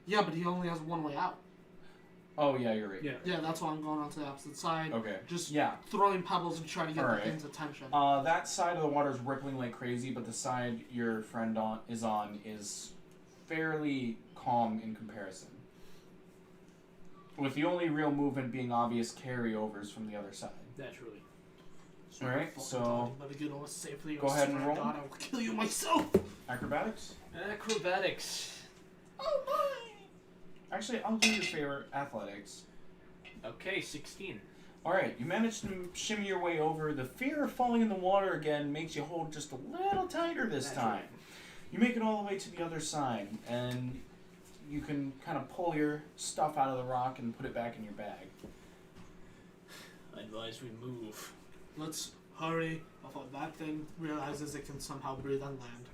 Yeah, but he only has one way out. Oh, yeah, you're right. Yeah, that's why I'm going on to the opposite side. Okay. Just yeah. throwing pebbles and trying to get all the right. thing's attention. That side of the water is rippling like crazy, but the side your friend is fairly calm in comparison. With the only real movement being obvious carryovers from the other side. Naturally. All right, so get over safely. Go ahead and roll. God, I will kill you myself. Acrobatics. Acrobatics. Oh my! Actually, I'll do your favor. Athletics. Okay, 16. All right, you managed to shimmy your way over. The fear of falling in the water again makes you hold just a little tighter this time. You make it all the way to the other side, and you can kind of pull your stuff out of the rock and put it back in your bag. I advise we move. Let's hurry before that thing realizes it can somehow breathe on land.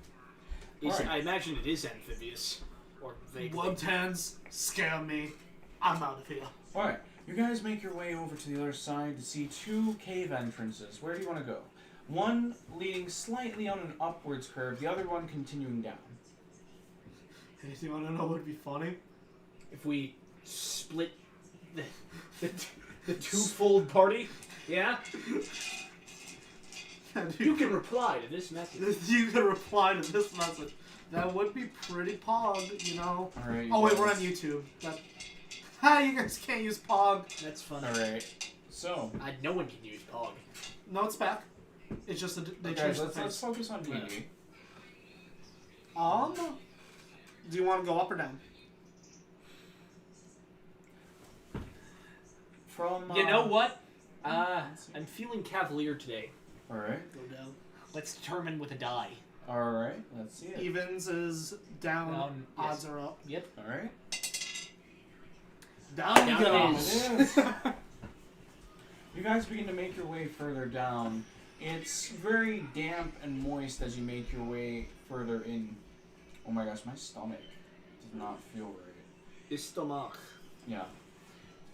Right. I imagine it is amphibious. Or vaguely. Webbed hands scare me. I'm out of here. All right, you guys make your way over to the other side to see 2 cave entrances. Where do you want to go? One leading slightly on an upwards curve, the other one continuing down. Hey, do you want to know what would be funny? If we split the twofold party, yeah? You can reply to this message. You can reply to this message. That would be pretty pog, you know. All right. Oh wait, we're on YouTube. You guys can't use pog. That's funny. All right. So. No one can use pog. No, it's back. It's just they Okay, changed the let's face. focus on D&D. Do you want to go up or down? From. You know what? I'm feeling cavalier today. All right. Go down. Let's determine with a die. All right. Let's see it. Evens is down. Odds yes. are up. Yep. All right. Down Down go. it is. It is. You guys begin to make your way further down. It's very damp and moist as you make your way further in. Oh my gosh, my stomach does not feel right. Stomach. Yeah.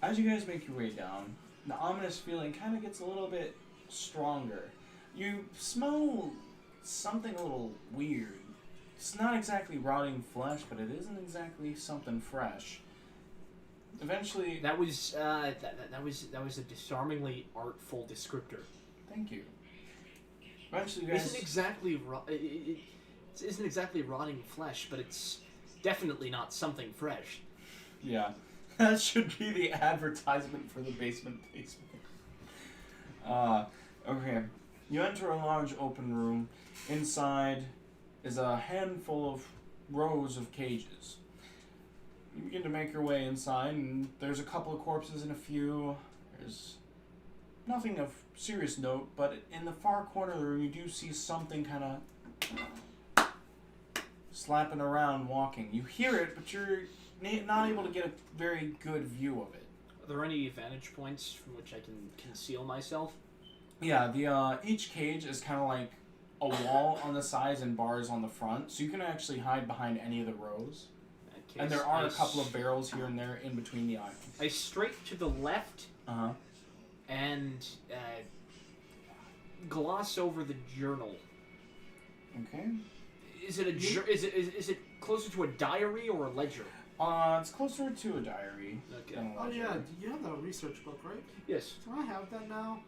As you guys make your way down, the ominous feeling kind of gets a little bit stronger. You smell something a little weird. It's not exactly rotting flesh, but it isn't exactly something fresh. Eventually, That was a disarmingly artful descriptor. thank you. Eventually, you It guys. isn't exactly rotting flesh, but it's definitely not something fresh. Yeah, that should be the advertisement for the basement placement. Okay. You enter a large open room. Inside is a handful of rows of cages. You begin to make your way inside, and there's a couple of corpses in a few. There's nothing of serious note, but in the far corner of the room, you do see something kind of slapping around, walking. You hear it, but you're not able to get a very good view of it. Are there any vantage points from which I can conceal myself? Yeah, the each cage is kind of like a wall on the sides and bars on the front, so you can actually hide behind any of the rows. And there are a couple of barrels here and there in between the aisles. I straight to the left And and gloss over the journal Okay. Is it is it closer to a diary or a ledger? It's closer to a diary Okay. than a Oh ledger. yeah, you have the research book, right? Yes. Do I have that now?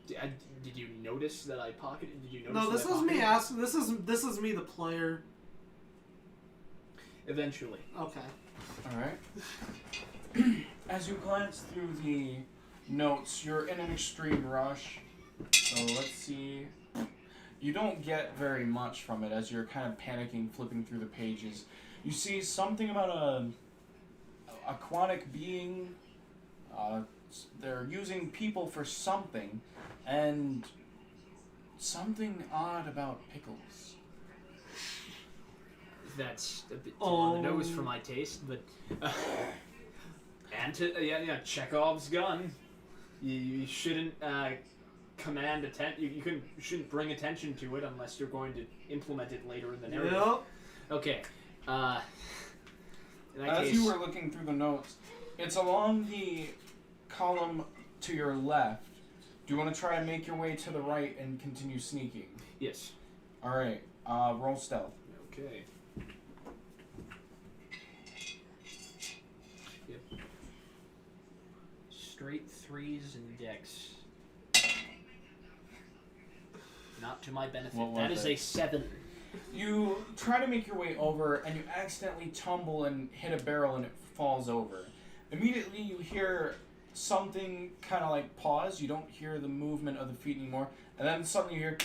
Did you notice that I pocketed? Did you notice? No, that this I is me pocketed? asking. This is me, the player. Eventually. Okay. All right. As you glance through the notes, you're in an extreme rush. So let's see. You don't get very much from it as you're kind of panicking, flipping through the pages. You see something about a aquatic being. They're using people for something, and something odd about pickles. That's a bit too on the nose for my taste, but yeah, Chekhov's gun. You shouldn't command attention. You shouldn't bring attention to it unless you're going to implement it later in the narrative. Yep. Okay. In that As case, you were looking through the notes, it's along the column to your left. Do you want to try and make your way to the right and continue sneaking? yes. All right. Roll stealth. Okay. Yep. Straight threes and dex. Not to my benefit. What was That is it? a 7. You try to make your way over, and you accidentally tumble and hit a barrel, and it falls over. Immediately, you hear something kind of like pause. You don't hear the movement of the feet anymore, and then suddenly you hear,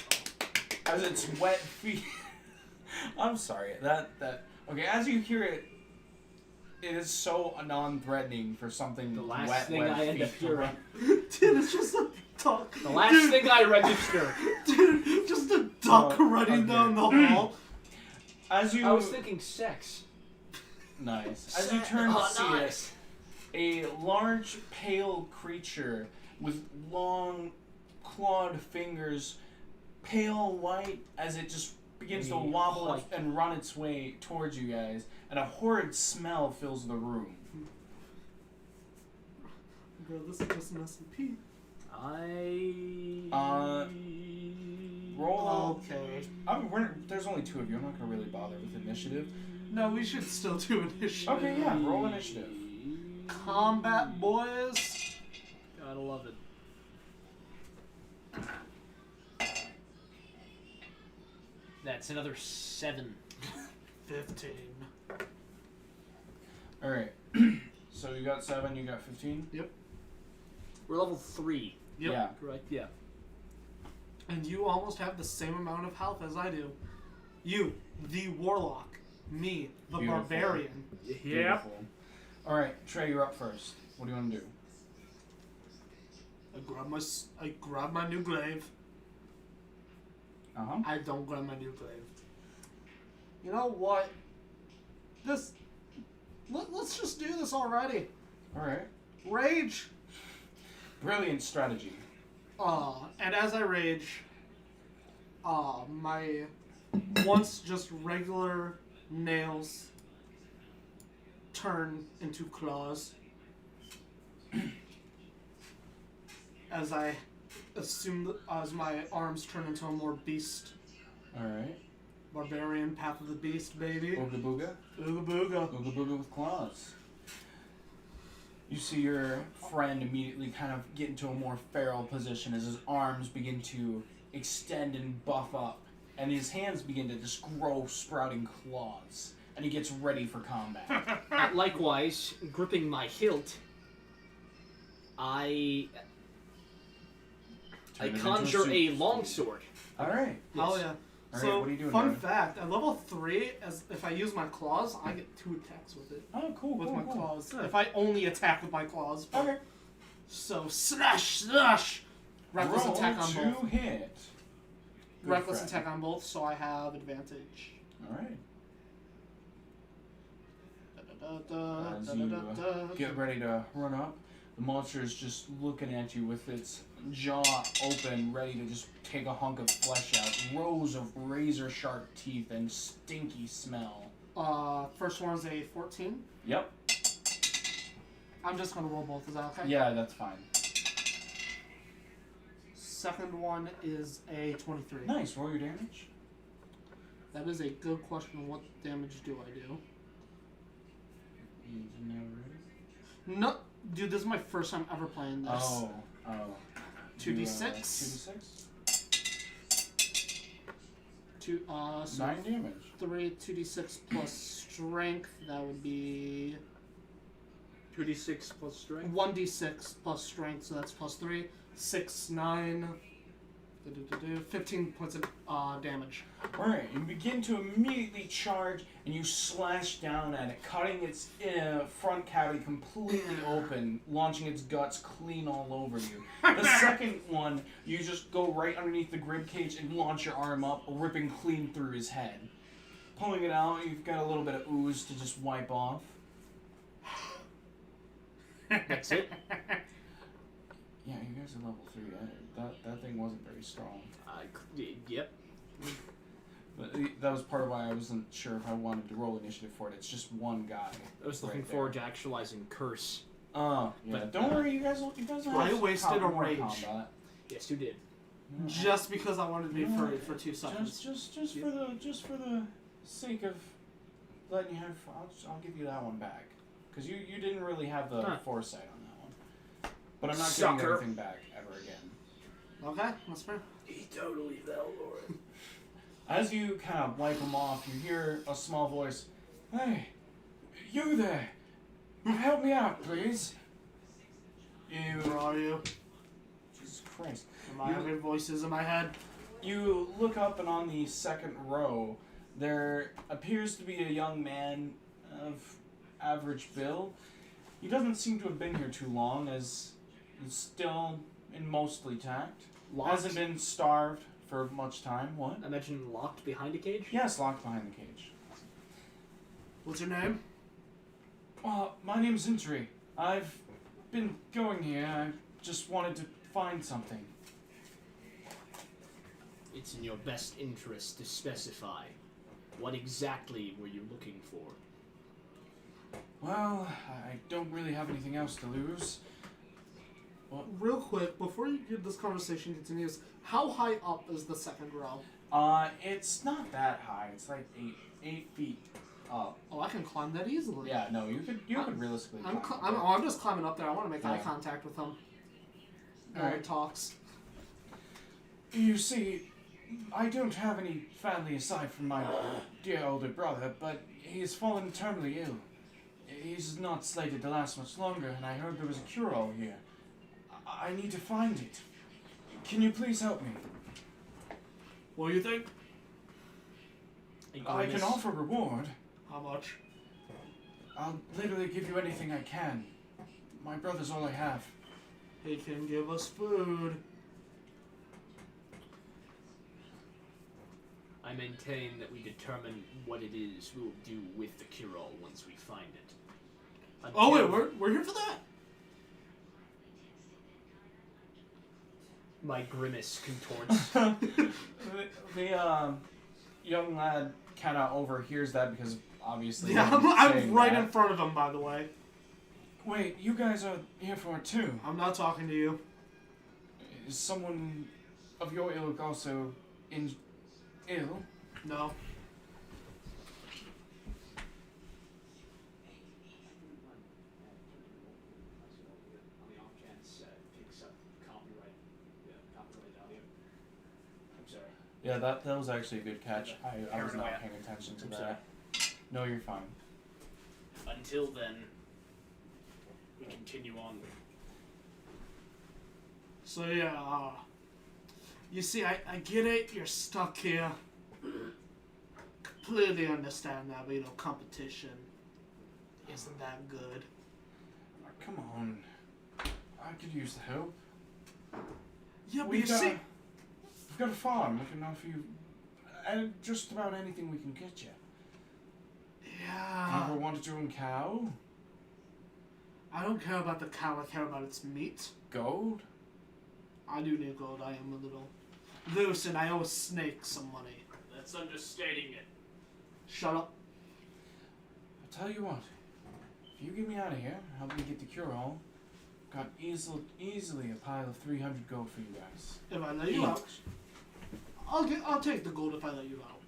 as its wet feet. I'm sorry. Okay. As you hear it, it is so non-threatening for something The last wet, thing wet I end feet up to hearing. run. Dude, it's just a duck. The last thing I register. Dude, just a duck Oh, running okay. down the hall. As you I was thinking sex. nice. As you turn to see nice. it, a large, pale creature with long, clawed fingers, pale white, as it just begins to wobble White. and run its way towards you guys, and a horrid smell fills the room. Bro, this is just an SCP. Roll. Okay. There's only 2 of you. I'm not gonna really bother with initiative. No, we should still do initiative. Okay, yeah. Roll initiative. Combat, boys. Gotta love it. That's another 7. 15. All right. So you got 7. You got 15. We're level 3. Yep. Yeah. Correct? Yeah. And you almost have the same amount of health as I do. You, the warlock. Me, the Beautiful. barbarian. Beautiful. All right, Trey, you're up first. What do you want to do? I grab my new glaive. Uh-huh. I don't grab my new glaive. You know what? Let's just do this already. All right. Rage. Brilliant strategy. And as I rage, my once just regular nails turn into claws. As I assume, as my arms turn into a more beast. All right. Barbarian, path of the beast, baby. Ooga booga. Ooga booga. Ooga booga with claws. You see your friend immediately kind of get into a more feral position as his arms begin to extend and buff up, and his hands begin to just grow sprouting claws, and he gets ready for combat. Likewise, gripping my hilt, I Turn it into conjure a super longsword. All right. Oh yeah. All right, So, what are you doing, fun Darren? fact, at level 3, as if I use my claws, I get 2 attacks with it. Oh, cool. With cool, my cool. claws. Huh. If I only attack with my claws. But- Okay. So, slash! Reckless Roll attack on to both. hit. Good Reckless friend. attack on both, so I have advantage. All right. Da-da-da-da, As you da-da-da-da. get ready to run up, the monster is just looking at you with its jaw open, ready to just take a hunk of flesh out. Rows of razor-sharp teeth and stinky smell. First one is a 14. Yep. I'm just gonna roll both, is that okay? Yeah, that's fine. second one is a 23. Nice. Roll your damage. That is a good question. What damage do I do? No, dude, this is my first time ever playing this. Oh. 2d6. 2d6. So 9 damage. 2d6 plus strength. That would be 2d6 plus strength. 1d6 plus strength, so that's plus 3. 6, 9. 15 points of damage. Alright, you begin to immediately charge and you slash down at it, cutting its front cavity completely open, launching its guts clean all over you. The second one, you just go right underneath the rib cage and launch your arm up, ripping clean through his head. Pulling it out, you've got a little bit of ooze to just wipe off. That's it. Yeah, you guys are level 3. That thing wasn't very strong. Yep. But that was part of why I wasn't sure if I wanted to roll initiative for it. It's just one guy. I was looking forward to actualizing curse. Yeah. But, don't worry, you guys I wasted a rage. Combat. Yes, you did. Just because I wanted to be furry for 2 seconds. Just for the sake of letting you have, I'll give you that one back, because you didn't really have the foresight on that one. But I'm not giving everything back ever again. Okay, that's fair. He totally fell for it. As you kind of wipe them off, you hear a small voice. Hey, you there! Help me out, please. Where are you? Jesus Christ. Am I having voices in my head? You look up, and on the second row, there appears to be a young man of average build. He doesn't seem to have been here too long, as he's still in mostly tact. Hasn't been starved for much time. What? I imagine locked behind a cage? Yes, locked behind the cage. What's your name? My name's Intri. I've been going here. I just wanted to find something. It's in your best interest to specify. What exactly were you looking for? Well, I don't really have anything else to lose. Real quick, before this conversation continues, how high up is the second row? It's not that high. It's like 8 feet up. Oh, I can climb that easily. Yeah, no, you could realistically. I'm just climbing up there. I want to make eye Yeah. contact with him. Alright. He talks. You see, I don't have any family aside from my dear older brother, but he's fallen terminally ill. He's not slated to last much longer, and I heard there was a cure-all here. I need to find it. Can you please help me? What do you think? I can offer reward. How much? I'll literally give you anything I can. My brother's all I have. He can give us food. I maintain that we determine what it is we will do with the cure-all once we find it. Oh wait, we're here for that? My grimace contorts. The young lad kind of overhears that because obviously. Yeah, I'm right in front of him, by the way. Wait, you guys are here for it too? I'm not talking to you. Is someone of your ilk also ill? No. Yeah, that was actually a good catch. I was not Paranoia. paying attention to I'm that. No, you're fine. Until then, we continue on. So yeah, you see, I get it. You're stuck here. Completely understand that, but you know, competition isn't that good. Come on. I could use the help. Yeah, but We've you see, we've got a farm. We can offer you just about anything we can get you. yeah, Ever wanted your own cow? I don't care about the cow. I care about its meat. Gold? I do need gold. I am a little loose, and I owe a snake some money. That's understating it. Shut up. I'll tell you what. If you get me out of here, help me get the cure-all, got easily a pile of 300 gold for you guys. If I let you out, I'll take the gold if I let you out.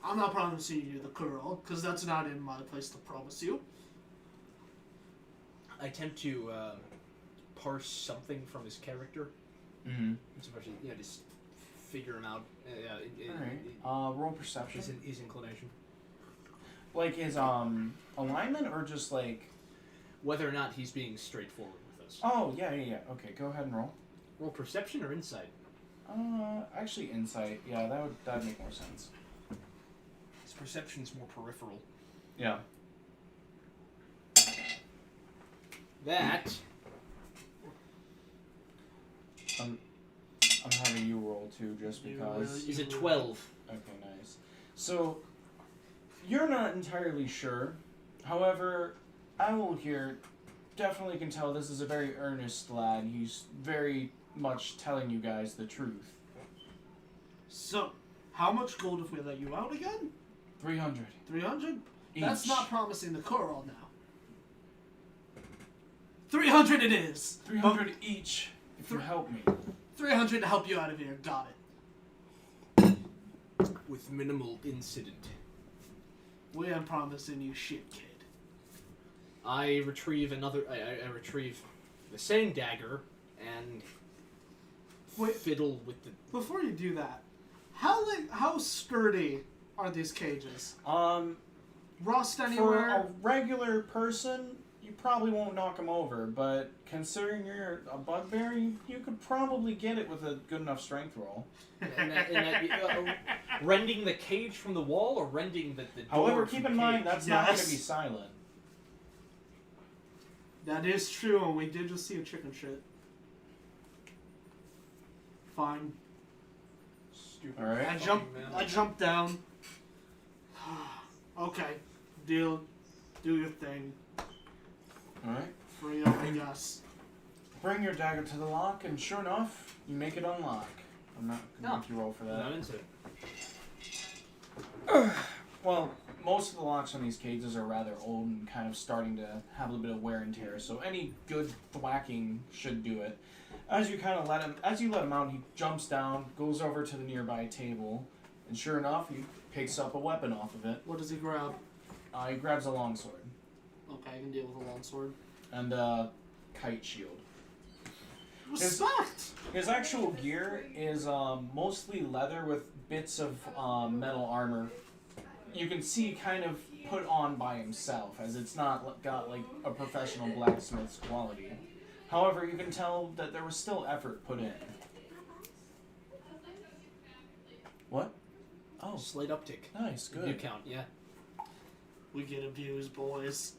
I'm not promising you the curl, because that's not in my place to promise you. I attempt to parse something from his character. Mm-hmm. Especially, just figure him out. Alright. Roll perception. His inclination. Like his alignment, or just like Whether or not he's being straightforward with us. Oh yeah. Okay, go ahead and roll. Roll perception or insight? Actually insight. Yeah, that'd make more sense. His perception's more peripheral. Yeah. That. I'm having you roll too, just because. Is a 12. Okay, nice. So, you're not entirely sure. However, Owl here definitely can tell this is a very earnest lad. He's very much telling you guys the truth. So, how much gold if we let you out again? 300. 300? Each. That's not promising the curl now. 300 it is! 300 each, if you help me. 300 to help you out of here. Got it. With minimal incident. We ain't promising you shit, kid. I retrieve I retrieve the same dagger and fiddle with the. Before you do that, how sturdy are these cages? Rust anywhere? For a regular person, you probably won't knock them over, but considering you're a bugbear, you could probably get it with a good enough strength roll. Rending the cage from the wall or rending the door. However, keep in mind that's not going to be Yes. silent. That is true, and we did just see a chicken shit. Fine. Stupid. Alright. I jumped down. Okay. Deal. Do your thing. Alright. Free up, I guess. Bring your dagger to the lock, and sure enough, you make it unlock. I'm not going to make you roll for that. Not into it. Well, most of the locks on these cages are rather old and kind of starting to have a little bit of wear and tear, so any good thwacking should do it. As you let him out, he jumps down, goes over to the nearby table, and sure enough, he picks up a weapon off of it. What does he grab? He grabs a longsword Okay, I can deal with a longsword. and a kite shield. Respect! His actual gear is mostly leather with bits of metal armor. You can see kind of put on by himself, as it's not got like a professional blacksmith's quality. However, you can tell that there was still effort put in. What? Oh, Slight uptick. nice, good. View count, yeah. We get abused, boys.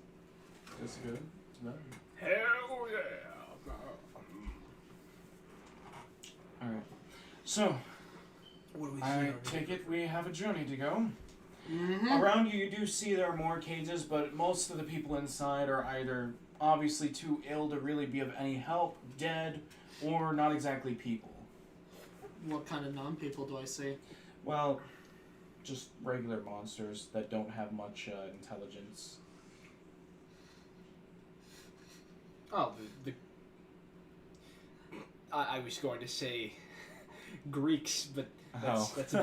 That's good. It's better. Hell yeah. Alright. So, What do we I take it we have a journey to go. Mm-hmm. Around you do see there are more cages, but most of the people inside are either obviously too ill to really be of any help, dead, or not exactly people. What kind of non-people do I see? Well, just regular monsters that don't have much intelligence. Oh, I was going to say Greeks, but that's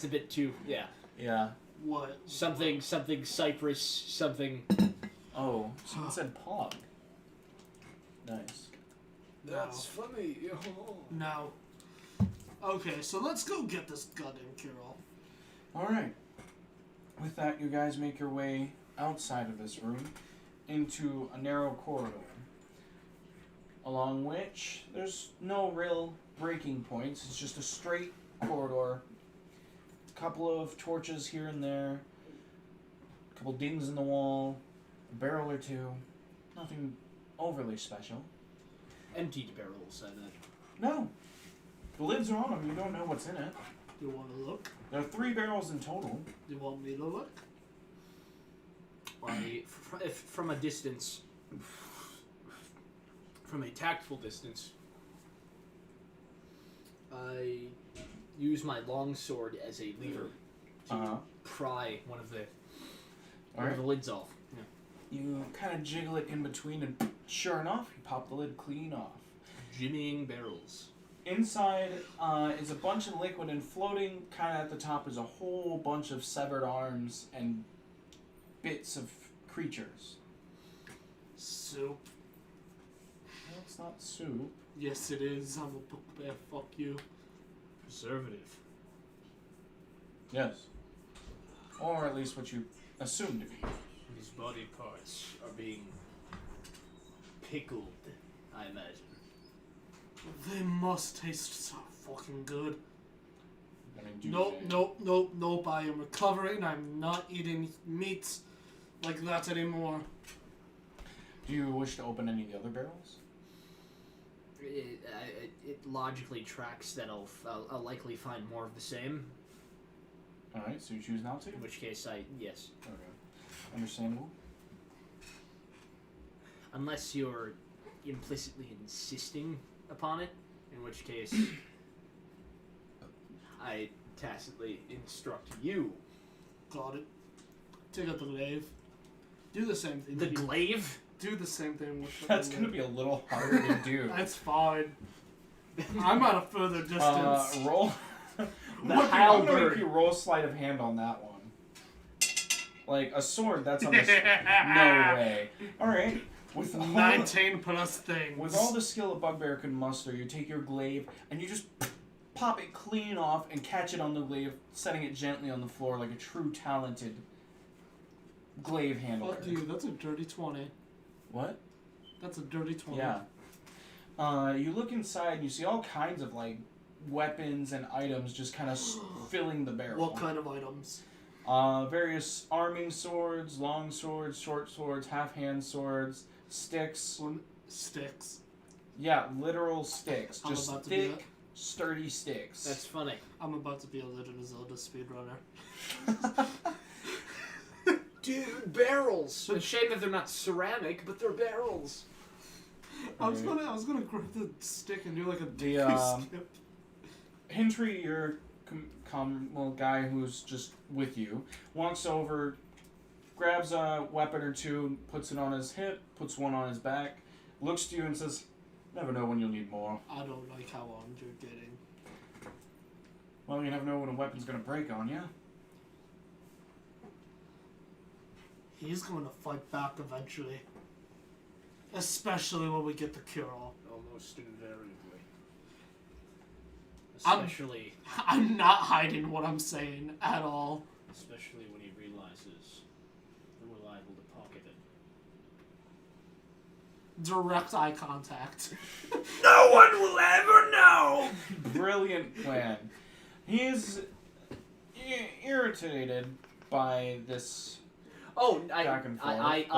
a bit too, yeah. Yeah. What? Something Cyprus, something. Oh, someone said Pog. Nice. That's funny. No. Okay, so let's go get this goddamn cure-all. Alright. With that, you guys make your way outside of this room into a narrow corridor, along which there's no real breaking points. It's just a straight corridor. A couple of torches here and there, a couple dings in the wall, a barrel or two. Nothing overly special. Emptied barrels, I bet. No. The lids are on them. You don't know what's in it. Do you want to look? There are 3 barrels in total. Do you want me to look? If from a distance, from a tactful distance, I use my longsword as a lever to pry one of the lids off. Yeah. You kind of jiggle it in between, and sure enough, you pop the lid clean off. Jimmying barrels. Inside is a bunch of liquid, and floating kind of at the top is a whole bunch of severed arms and bits of creatures. Soup. No, it's not soup. Yes, it is. I'm a bugbear. Fuck you. Preservative. Yes. Or at least what you assume to be. His body parts are being pickled, I imagine. They must taste so fucking good. I mean, do Nope. I am recovering. I'm not eating meats like that anymore. Do you wish to open any of the other barrels? It logically tracks that I'll likely find more of the same. Alright, so you choose not to? In which case, yes. Okay. Understandable. Unless you're implicitly insisting upon it, in which case I tacitly instruct you. Got it. Take out the glaive. Do the same thing. The glaive? Do the same thing with the That's going to be a little harder to do. That's fine. I'm at a further distance. Roll. The I'm going to halberd. make you roll sleight of hand on that one. Like, a sword, that's on the... No way. Alright. With all 19 plus things. With all the skill a bugbear can muster, you take your glaive and you just pop it clean off and catch it on the glaive, setting it gently on the floor like a true talented glaive handler. Fuck you, that's a dirty 20. What? That's a dirty 20. Yeah. You look inside and you see all kinds of like weapons and items just kind of filling the barrel. What kind of items? Various arming swords, long swords, short swords, half-hand swords, sticks. Sticks. Yeah, literal sticks. I'm Just about to be thick, sturdy sticks. That's funny. I'm about to be a Legend of Zelda speedrunner. Dude, barrels! It's a shame that they're not ceramic, but they're barrels. I was gonna grab the stick and do like a skip. Hintry, your guy who's just with you, walks over, grabs a weapon or two, puts it on his hip, puts one on his back, looks to you and says, "Never know when you'll need more." I don't like how armed you're getting. Well, you never know when a weapon's gonna break on you. He's going to fight back eventually. Especially when we get the cure-all. Almost invariably. Especially... I'm not hiding what I'm saying at all. Especially when he realizes that we're liable to pocket it. Direct eye contact. No one will ever know! Brilliant plan. He's irritated by this... Oh, back and forth, I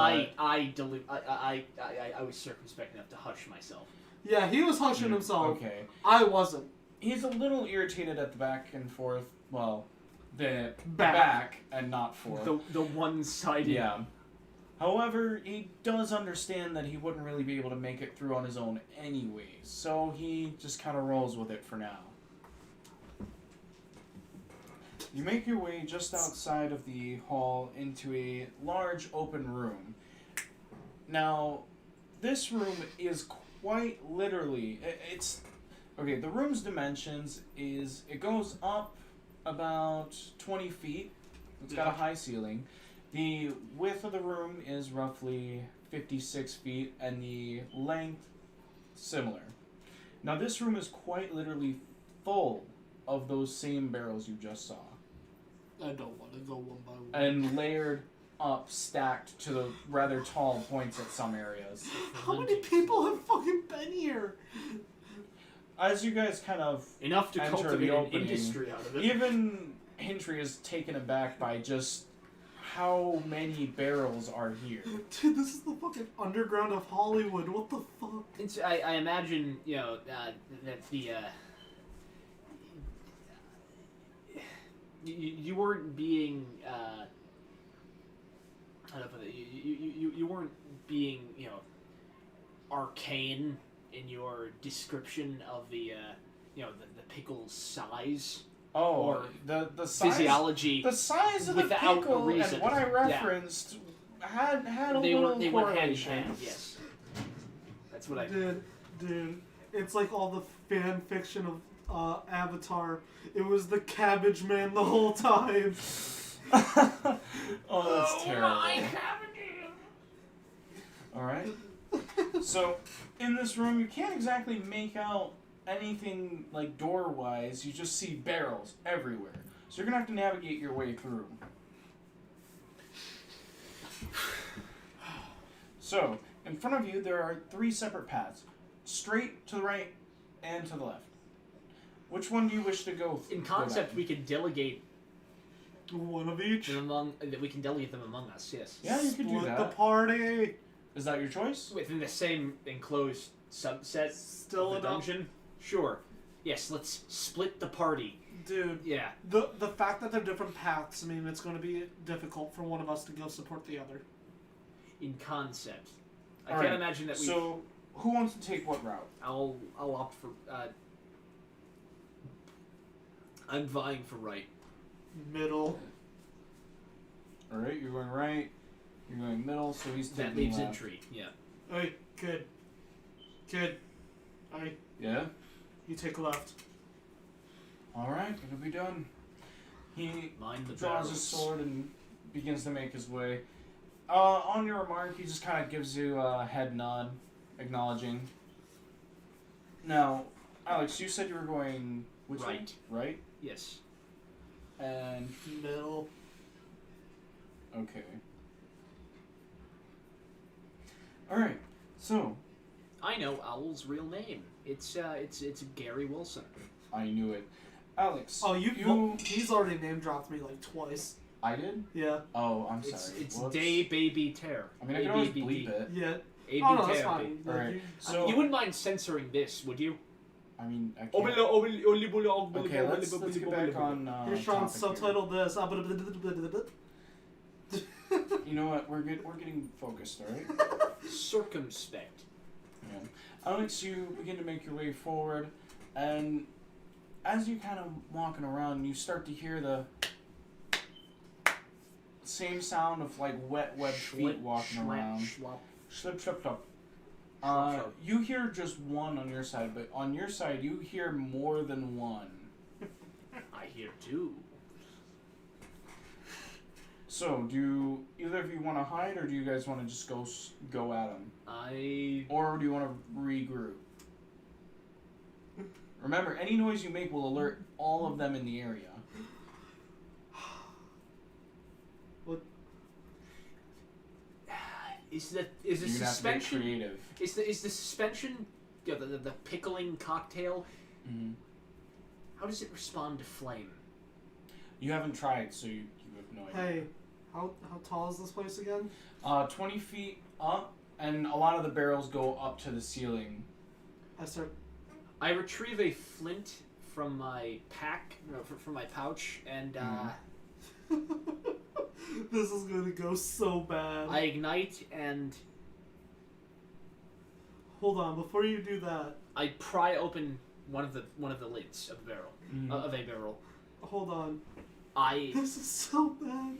was circumspect enough to hush myself. Yeah, he was hushing himself. Okay. I wasn't. He's a little irritated at the back and forth. Well, the Back. back and not forth. The one-sided. Yeah. However, he does understand that he wouldn't really be able to make it through on his own anyways, so he just kind of rolls with it for now. You make your way just outside of the hall into a large open room. Now, this room is quite literally... It's... Okay, the room's dimensions is... It goes up about 20 feet. It's got a high ceiling. The width of the room is roughly 56 feet, and the length similar. Now, this room is quite literally full of those same barrels you just saw. I don't want to go one by one. And layered up, stacked to the rather tall points at some areas. How many people have fucking been here? As you guys kind of Enough to enter cultivate the an opening, industry out of it. even Hintry is taken aback by just how many barrels are here. Dude, this is the fucking underground of Hollywood. What the fuck? It's, I imagine, you know, that the, you weren't being, I don't know, you weren't being, you know, arcane in your description of the, you know, the pickle's size. Oh, Or the size, physiology the size of the without pickle a reason. and what I referenced had a They little went hand in correlation. hand. Yes, that's what I. Dude, it's like all the fan fiction of Avatar. It was the Cabbage Man the whole time. Oh, that's terrible. All right. So, in this room, you can't exactly make out anything like door-wise. You just see barrels everywhere. So you're gonna have to navigate your way through. So, in front of you, there are 3 separate paths: straight, to the right, and to the left. Which one do you wish to go? In concept, we can delegate One of each. them we can delegate them among us. Yes. Yeah, you could do Split that. the party. Is that your choice? Within the same enclosed subset Still of the enough. dungeon. Sure. Yes. Let's split the party. Dude, Yeah. the fact that they're different paths, I mean, it's going to be difficult for one of us to go support the other. In concept, I All can't right, imagine that we. So, who wants to take what route? I'll opt for. I'm vying for right. Middle. All right, you're going right. You're going middle. So he's taking That leaves left. entry. Yeah. Hey, kid. Kid. Hey, Yeah. you take left. All right, it'll be done. He Mind the draws barrels. his sword and begins to make his way. On your remark, he just kind of gives you a head nod, acknowledging. Now, Alex, you said you were going which way? Right. Right? Yes. And Middle. okay. All right. So I know Owl's real name. It's Gary Wilson. I knew it, Alex. Oh, well, he's already name dropped me like twice. I did. Yeah. Oh, I'm It's sorry. it's Whoops. Day Baby Tear. I mean, I can always bleep it. Yeah. A-B Oh, no, that's Tear. fine. All right. You- So You wouldn't mind censoring this, would you? I mean, I can't. Okay, let's get back on. Here, Sean, topic here. subtitle this. You know what? We're getting focused, all right? Circumspect. Yeah. Alex, you begin to make your way forward, and as you're kind of walking around, you start to hear the same sound of like wet feet walking around. Schlap. Slip, slip, slip. Slip. You hear just one on your side, but on your side you hear more than one. I hear two. So, do either of you want to hide, or do you guys want to just go at them? Or do you want to regroup? Remember, any noise you make will alert all of them in the area. Is the You're gonna have to get suspension? creative. Is the suspension? Yeah, the pickling cocktail. Mm-hmm. How does it respond to flame? You haven't tried, so you have no idea. Hey, how tall is this place again? 20 feet up, and a lot of the barrels go up to the ceiling. I start. I retrieve a flint from my pack, from my pouch, and This is gonna go so bad. I ignite and Hold on, before you do that, I pry open one of the lids of the barrel of a barrel. hold on. I This is so bad.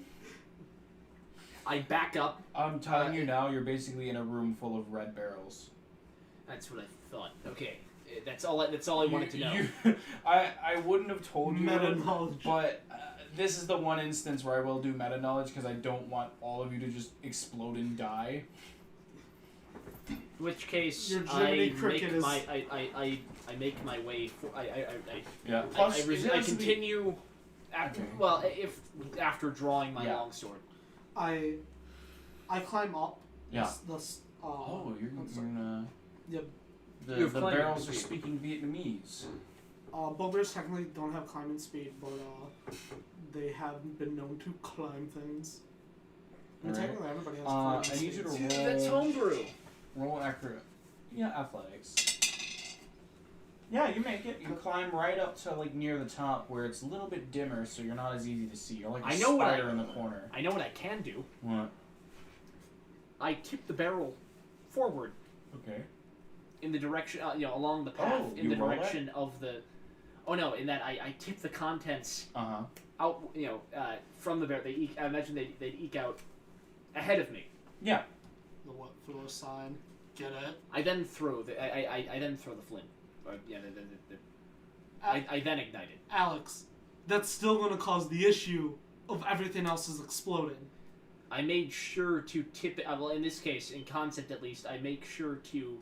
back up. I'm telling you now, you're basically in a room full of red barrels. That's what I thought. Okay, that's all I wanted to know. I wouldn't have told you, Meta knowledge. but this is the one instance where I will do meta knowledge because I don't want all of you to just explode and die. In which case, Your I Jiminy make Cricket is- I make my way. Yeah. Plus, I it has to be- continue. After, Okay. well, if after drawing my Yeah. longsword. I climb up. Yeah. Oh, you're I'm sorry. gonna. Yep. The You have climbing barrels are speed. speaking Vietnamese. Bugbears technically don't have climbing speed, but they have been known to climb things. I mean, Alright. technically, everybody has I climbing need you to speeds. roll. That's homebrew. Roll accurate. Yeah, athletics. Yeah, you make it. You climb right up to like near the top where it's a little bit dimmer, so you're not as easy to see. You're like a I know what spider in the corner. I know what I can do. What? I tip the barrel forward Okay. in the direction, along the path Oh, in you the roll direction of the. Oh no! In that I tip the contents Uh huh. out, from the barrel. I imagine they'd eke out ahead of me. Yeah. The what? Throw a sign. Get it? I then throw the I then throw the flint. Or, yeah, I then ignite it. Alex, that's still gonna cause the issue of everything else is exploding. I made sure to tip it. Well, in this case, in concept at least, I make sure to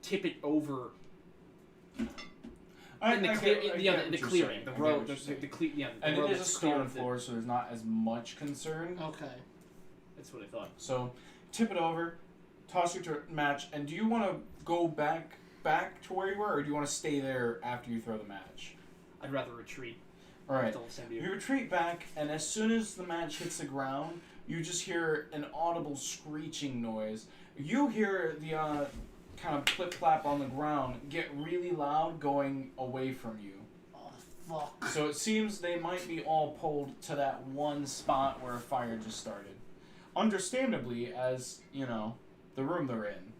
tip it over. In the clearing, the road, and road it is a stone clear floor, so there's not as much concern. Okay. That's what I thought. So, tip it over, toss your match, and do you want to go back to where you were, or do you want to stay there after you throw the match? I'd rather retreat. All right. You retreat back, and as soon as the match hits the ground, you just hear an audible screeching noise. You hear the kind of flip-flap on the ground get really loud going away from you. Oh, fuck. So it seems they might be all pulled to that one spot where a fire just started. Understandably, as, the room they're in.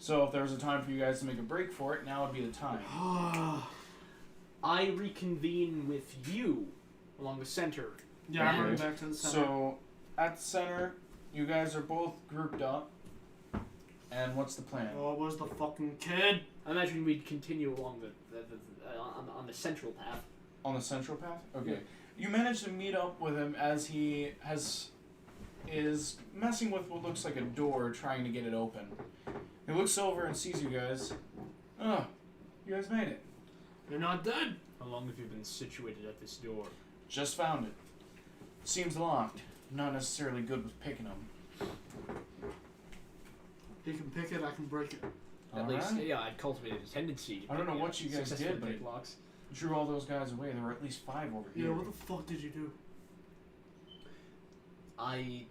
So if there was a time for you guys to make a break for it, now would be the time. I reconvene with you along the center. Yeah, I'm running back to the center. So, at the center, you guys are both grouped up. And what's the plan? Oh, where's the fucking kid? I imagine we'd continue along on the central path. On the central path? Okay. You manage to meet up with him as he is messing with what looks like a door, trying to get it open. He looks over and sees you guys. Oh, you guys made it. You're not dead. How long have you been situated at this door? Just found it. Seems locked. Not necessarily good with picking them. He can pick it, I can break it. At least, I'd cultivated a tendency to I don't know what you guys did, but pick locks. Drew all those guys away. There were at least 5 over here. Yeah, what the fuck did you do? I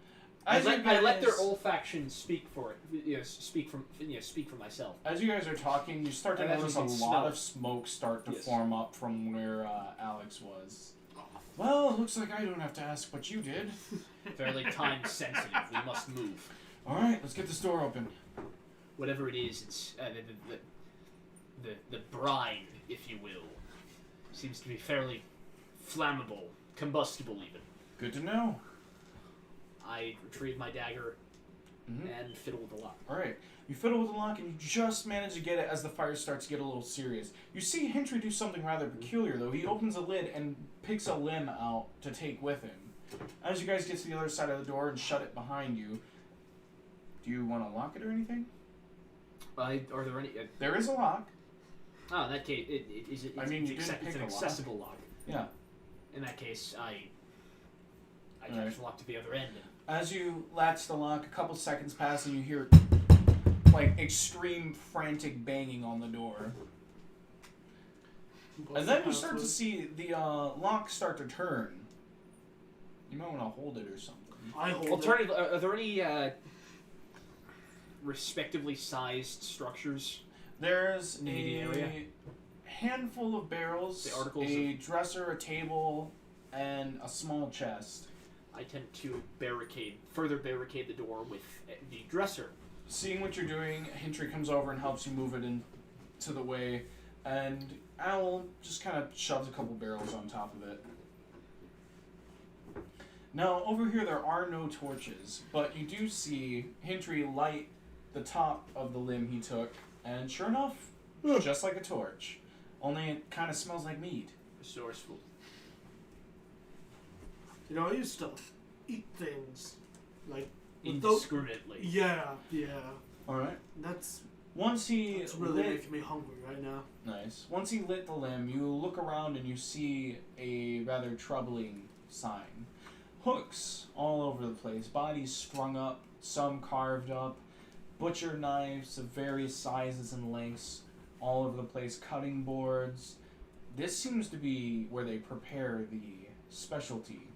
let their olfaction speak for it. Speak for myself. As you guys are talking, you start to notice a lot of smoke start to form up from where Alex was. Well, it looks like I don't have to ask what you did. Fairly time sensitive. We must move. All right, let's get this door open. Whatever it is, it's the brine, if you will, seems to be fairly flammable, combustible even. Good to know. I retrieve my dagger and fiddle with the lock. All right, you fiddle with the lock and you just manage to get it as the fire starts to get a little serious. You see Hintry do something rather peculiar though. He opens a lid and picks a limb out to take with him. As you guys get to the other side of the door and shut it behind you, do you want to lock it or anything? Are there any? There is a lock. Oh, in that case, it's an accessible lock. Yeah. In that case, I catch the lock to the other end. As you latch the lock, a couple seconds pass and you hear like extreme frantic banging on the door. And then you start to see the lock start to turn. You might want to hold it or something. I hold Alternative, are there any respectively sized structures? There's a area? handful of barrels, a dresser, a table, and a small chest. I tend to further barricade the door with the dresser. Seeing what you're doing, Hintry comes over and helps you move it into the way, and Owl just kind of shoves a couple barrels on top of it. Now, over here there are no torches, but you do see Hintry light the top of the limb he took, and sure enough, just like a torch. Only it kind of smells like meat. Resourceful. I used to eat things like indiscriminately. Yeah. Alright. That's really making me hungry right now. Nice. Once he lit the limb, you look around and you see a rather troubling sign. Hooks all over the place, bodies strung up, some carved up, butcher knives of various sizes and lengths all over the place, cutting boards. This seems to be where they prepare the specialty.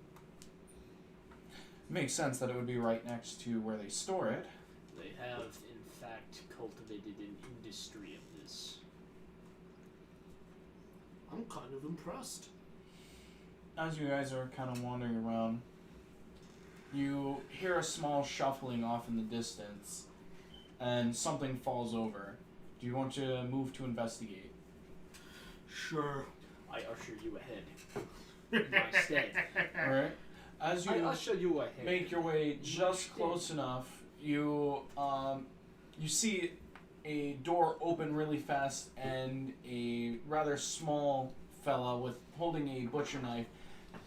Makes sense that it would be right next to where they store it. They have, in fact, cultivated an industry of this. I'm kind of impressed. As you guys are kind of wandering around, you hear a small shuffling off in the distance, and something falls over. Do you want to move to investigate? Sure. I usher you ahead. In my stead. Alright. As you I'll show you a hand. make your way just close enough, you see a door open really fast, and a rather small fella with holding a butcher knife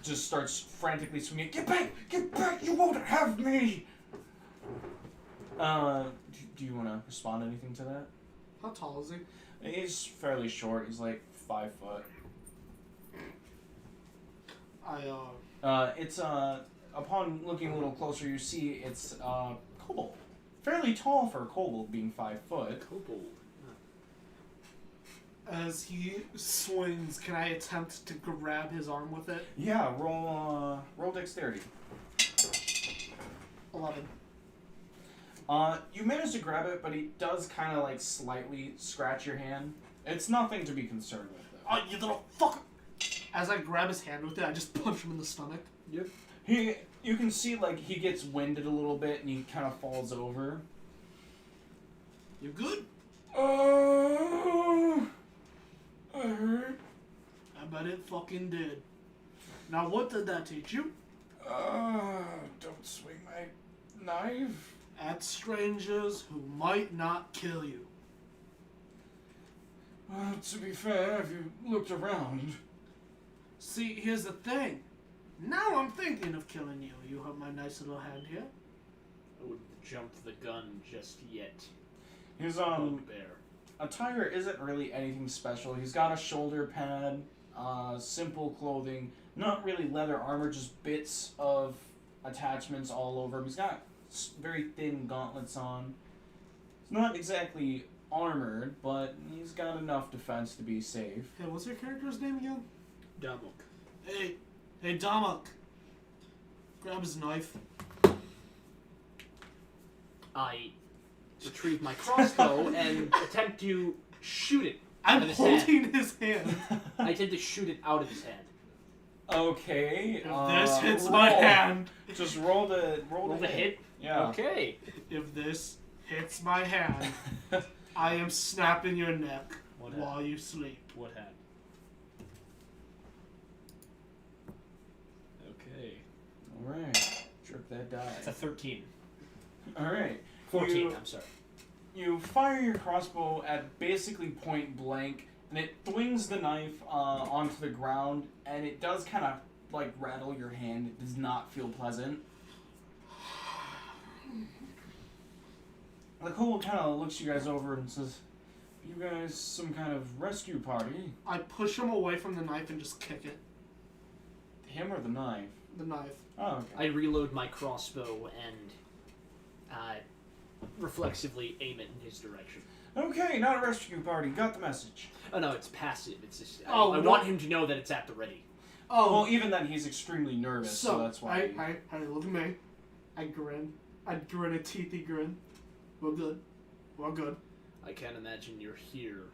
just starts frantically swinging. Get back! Get back! You won't have me! Do you want to respond to anything to that? How tall is he? He's fairly short. He's like 5 foot. It's upon looking a little closer, you see it's kobold. Fairly tall for a kobold, being 5 foot. Kobold. As he swings, can I attempt to grab his arm with it? Yeah, roll dexterity. 11. You manage to grab it, but he does kind of like slightly scratch your hand. It's nothing to be concerned with, though. Oh, you little fucker! As I grab his hand with it, I just punch him in the stomach. Yep. You can see like he gets winded a little bit, and he kind of falls over. You good? I hurt. I bet it fucking did. Now, what did that teach you? Don't swing my knife. At strangers who might not kill you. To be fair, if you looked around. See, here's the thing. Now I'm thinking of killing you. You have my nice little hand here. I wouldn't jump the gun just yet. His Bugbear. attire isn't really anything special. He's got a shoulder pad, simple clothing, not really leather armor, just bits of attachments all over him. He's got very thin gauntlets on. He's not exactly armored, but he's got enough defense to be safe. Hey, what's your character's name again? Damok. Hey, Damok. Grab his knife. I retrieve my crossbow and attempt to shoot it. I'm out of his holding hand. his hand. I attempt to shoot it out of his hand. Okay. If this hits roll. my hand. Just roll the hit. Yeah. Okay. If this hits my hand, I am snapping your neck What while happened? you sleep. What happened? Okay. All right. Jerk that die. It's a 13. All right. 14, I'm sorry. You fire your crossbow at basically point blank, and it flings the knife onto the ground, and it does kind of like rattle your hand. It does not feel pleasant. The kobold kind of looks you guys over and says, "You guys some kind of rescue party?" I push him away from the knife and just kick it. Him or the knife? The knife. Oh, okay. I reload my crossbow and reflexively aim it in his direction. Okay, not a rescue party. Got the message. Oh no, it's passive. It's just I Oh, want him to know that it's at the ready. Oh, Well, even then, he's extremely nervous, so that's why. I look at me. I grin. I grin a teethy grin. We're good. We're good. I can't imagine you're here.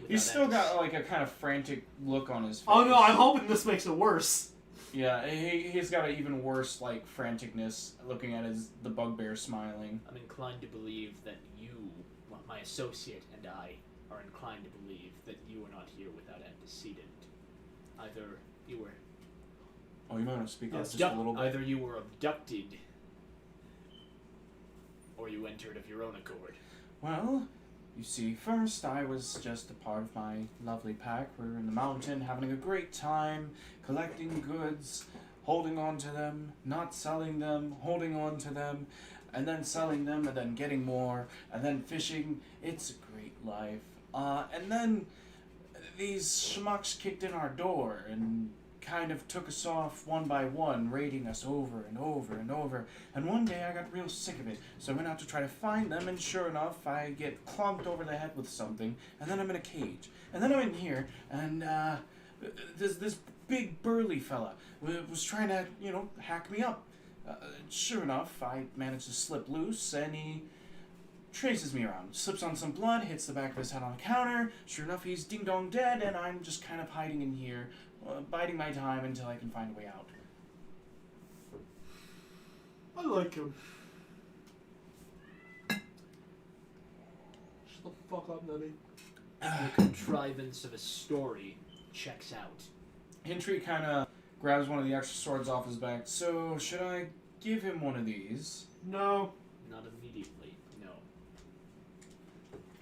He's still got like a kind of frantic look on his face. Oh no, I'm hoping this makes it worse. Yeah, he's got an even worse like franticness looking at the bugbear smiling. I'm inclined to believe that you, well, my associate and I, are inclined to believe that you are not here without antecedent. Either you were Oh, you might want to speak up just a little bit. either you were abducted, or you entered of your own accord. Well, you see, first I was just a part of my lovely pack. We were in the mountain having a great time, collecting goods, holding on to them, not selling them, holding on to them, and then selling them, and then getting more, and then fishing. It's a great life. And then these schmucks kicked in our door and kind of took us off one by one, raiding us over and over and over. And one day I got real sick of it, so I went out to try to find them, and sure enough, I get clonked over the head with something, and then I'm in a cage. And then I'm in here, and this big burly fella was trying to, hack me up. Sure enough, I managed to slip loose, and he traces me around, slips on some blood, hits the back of his head on the counter. Sure enough, he's ding-dong dead, and I'm just kind of hiding in here, biding my time until I can find a way out. I like him. Shut the fuck up, Nubby. The contrivance of a story checks out. Hintry kind of grabs one of the extra swords off his back. So, should I give him one of these? No. Not immediately, no.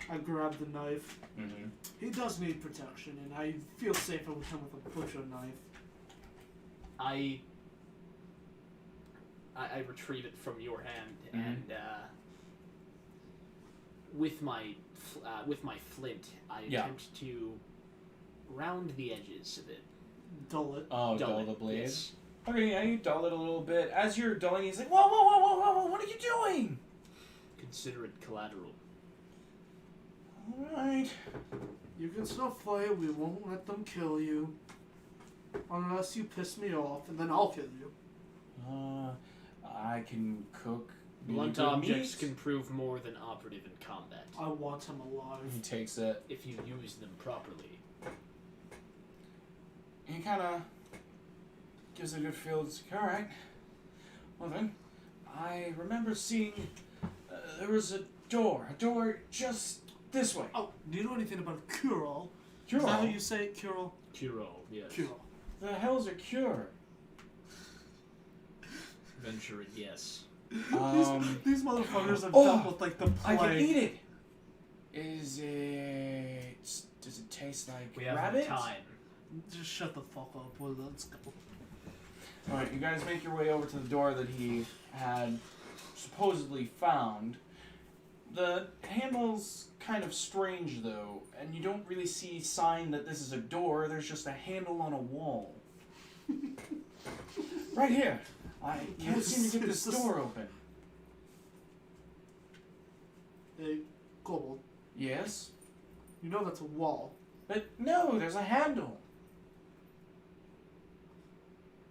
I grab the knife. Mm-hmm. He does need protection, and I feel safer with him with a butcher knife. I retrieve it from your hand, and with my flint, I attempt to round the edges of it. Dull it. Oh, dull the blade? Yes. Okay, yeah, you dull it a little bit. As you're dulling, he's like, whoa, whoa, whoa, whoa, whoa, whoa, what are you doing? Consider it collateral. Alright. You can still fight. We won't let them kill you. Unless you piss me off, and then I'll kill you. I can cook Blunt really good objects meat. can prove more than operative in combat, I want him alive. He takes it. if you use them properly. He kind of gives it a good feel. It's like, alright. Well then, I remember seeing there was a door just this way. Oh, do you know anything about a cure-all? Is Cure. that how you say it? Cure-all? Kuro, yes. Cure-all. The hell's a cure? Venture a guess. These motherfuckers have Oh, dealt with like the I plague. can eat it. Is it? Does it taste like We have rabbit? time. Just shut the fuck up. Well, let's go. All right, you guys make your way over to the door that he had supposedly found. The handle's kind of strange though, and you don't really see sign that this is a door. There's just a handle on a wall. Right here. I can't seem to get this door open. Hey, Kobold, Yes? you know that's a wall. But no, there's a handle.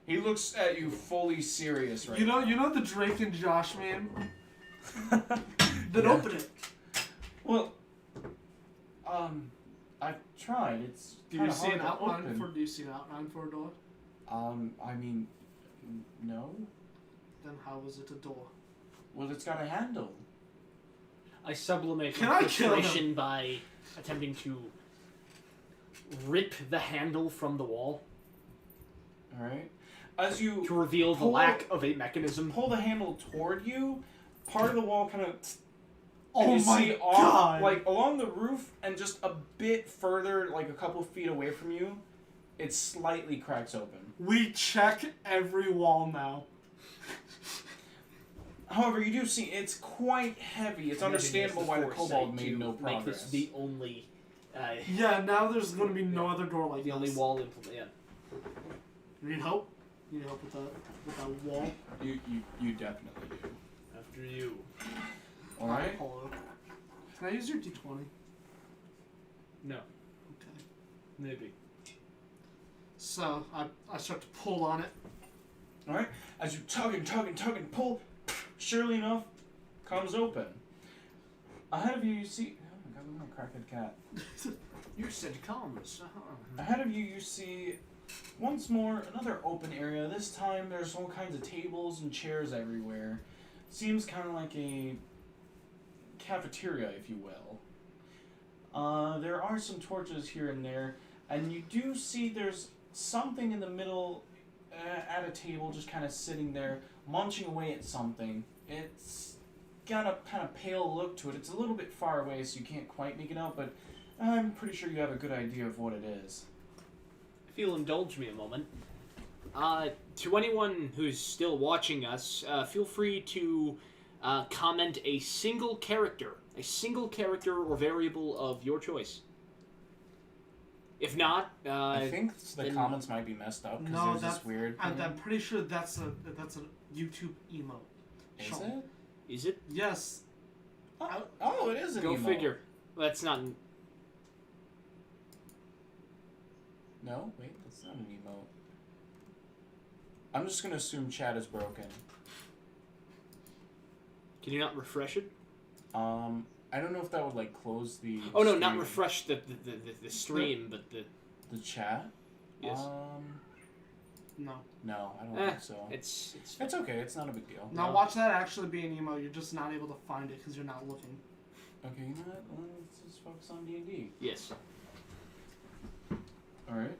He looks at you fully serious right You know the Drake and Josh meme? Then Yeah. open it. Well, I've tried. It's Do you kinda see hard an to outline open. for? Do you see an outline for a door? I mean, no. Then how is it a door? Well, it's got a handle. I sublimate Can my I kill him? frustration by attempting to rip the handle from the wall All right. As you to reveal the Pull- lack of a mechanism. pull the handle toward you, part of the wall kind of. Oh you my see god! like along the roof and just a bit further, like a couple feet away from you, it slightly cracks open. We check every wall now. However, you do see it's quite heavy. It's understandable why the kobold made no Make progress. this the only, Yeah, now there's going to be no other door like the only this. wall implement. Yeah. You need help? You need help with that wall? You definitely do. After you. All right. Apollo. Can I use your d20? No. Okay. Maybe. So, I start to pull on it. All right. As you tug and pull, surely enough, comes open. Ahead of you, you see. Oh my god, look at my crackhead cat. You said calmness. Ahead of you, you see once more another open area. This time, there's all kinds of tables and chairs everywhere. Seems kind of like a cafeteria, if you will. There are some torches here and there, and you do see there's something in the middle at a table just kind of sitting there, munching away at something. It's got a kind of pale look to it. It's a little bit far away, so you can't quite make it out, but I'm pretty sure you have a good idea of what it is. If you'll indulge me a moment. To anyone who's still watching us, feel free to comment a single character or variable of your choice. If not, I think the then- comments might be messed up because No, there's that's this weird I'm thing. pretty sure that's a YouTube emote. Is Sean. it? is it? Yes. Oh, it is an Go emote. figure. That's not. No, wait, that's not an emote. I'm just gonna assume chat is broken. Can you not refresh it? I don't know if that would like close the. Oh no, not stream. refresh the stream, but the. The chat. Yes. No. No, I don't Eh, think so. It's It's okay. It's not a big deal. Now No. watch that actually be an emote. You're just not able to find it because you're not looking. Okay, you know what? Let's just focus on D&D. yes. All right.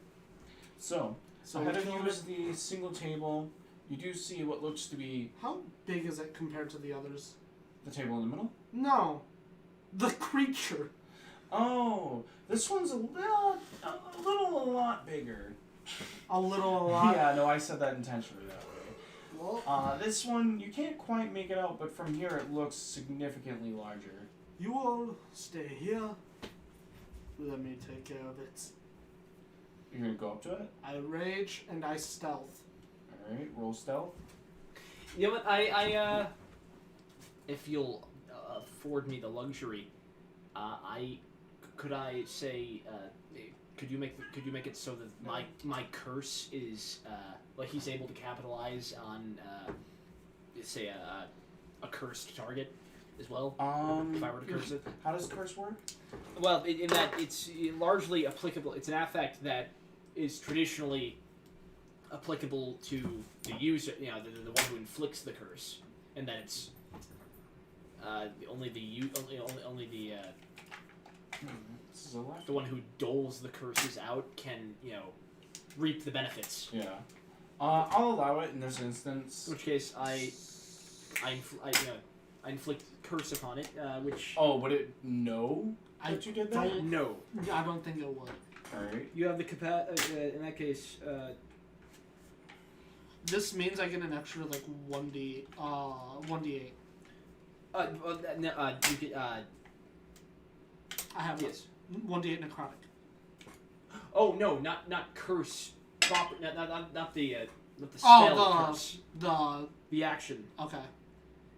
So So ahead of we're you killing is the single table. You do see what looks to be How big is it compared to the others? the table in the middle. No. The creature. Oh, this one's a lot bigger. A lot. Yeah, no, I said that intentionally that way. Well, This one, you can't quite make it out, but from here it looks significantly larger. you all stay here. Let me take care of it. You're gonna go up to it? I rage and I stealth. Alright, roll stealth. You know what? I if you'll afford me the luxury, could you make it so that my curse is like he's able to capitalize on say a cursed target as well? If I were to curse it. How does curse work? Well, in that it's largely applicable. It's an affect that is traditionally applicable to the user, the one who inflicts the curse, and that it's only the This is a left. the one who doles the curses out can reap the benefits. Yeah. I'll allow it in this instance. In which case, I inflict curse upon it, which Oh, would it know I that you did that? don't- no. I don't think it would. Alright. You have the capacity. In that case, This means I get an extra like 1d8. you could. I have Yes. 1d8 necrotic. Oh no, not curse. Proper. Not the spell Oh, curse. the The action. okay.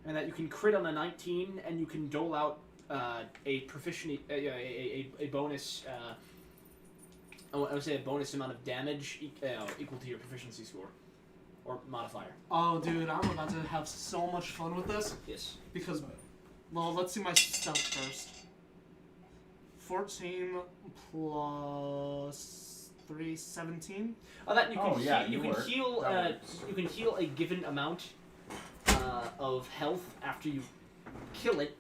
And that you can crit on a 19, and you can dole out a proficiency, a bonus. I would say a bonus amount of damage equal to your proficiency score, or modifier. Oh, dude, I'm about to have so much fun with this Yes. because, well, let's see my stealth first. 14 plus 3, 17. Oh, that you can Oh, yeah, you you can work. heal. That works. You can heal a given amount of health after you kill it,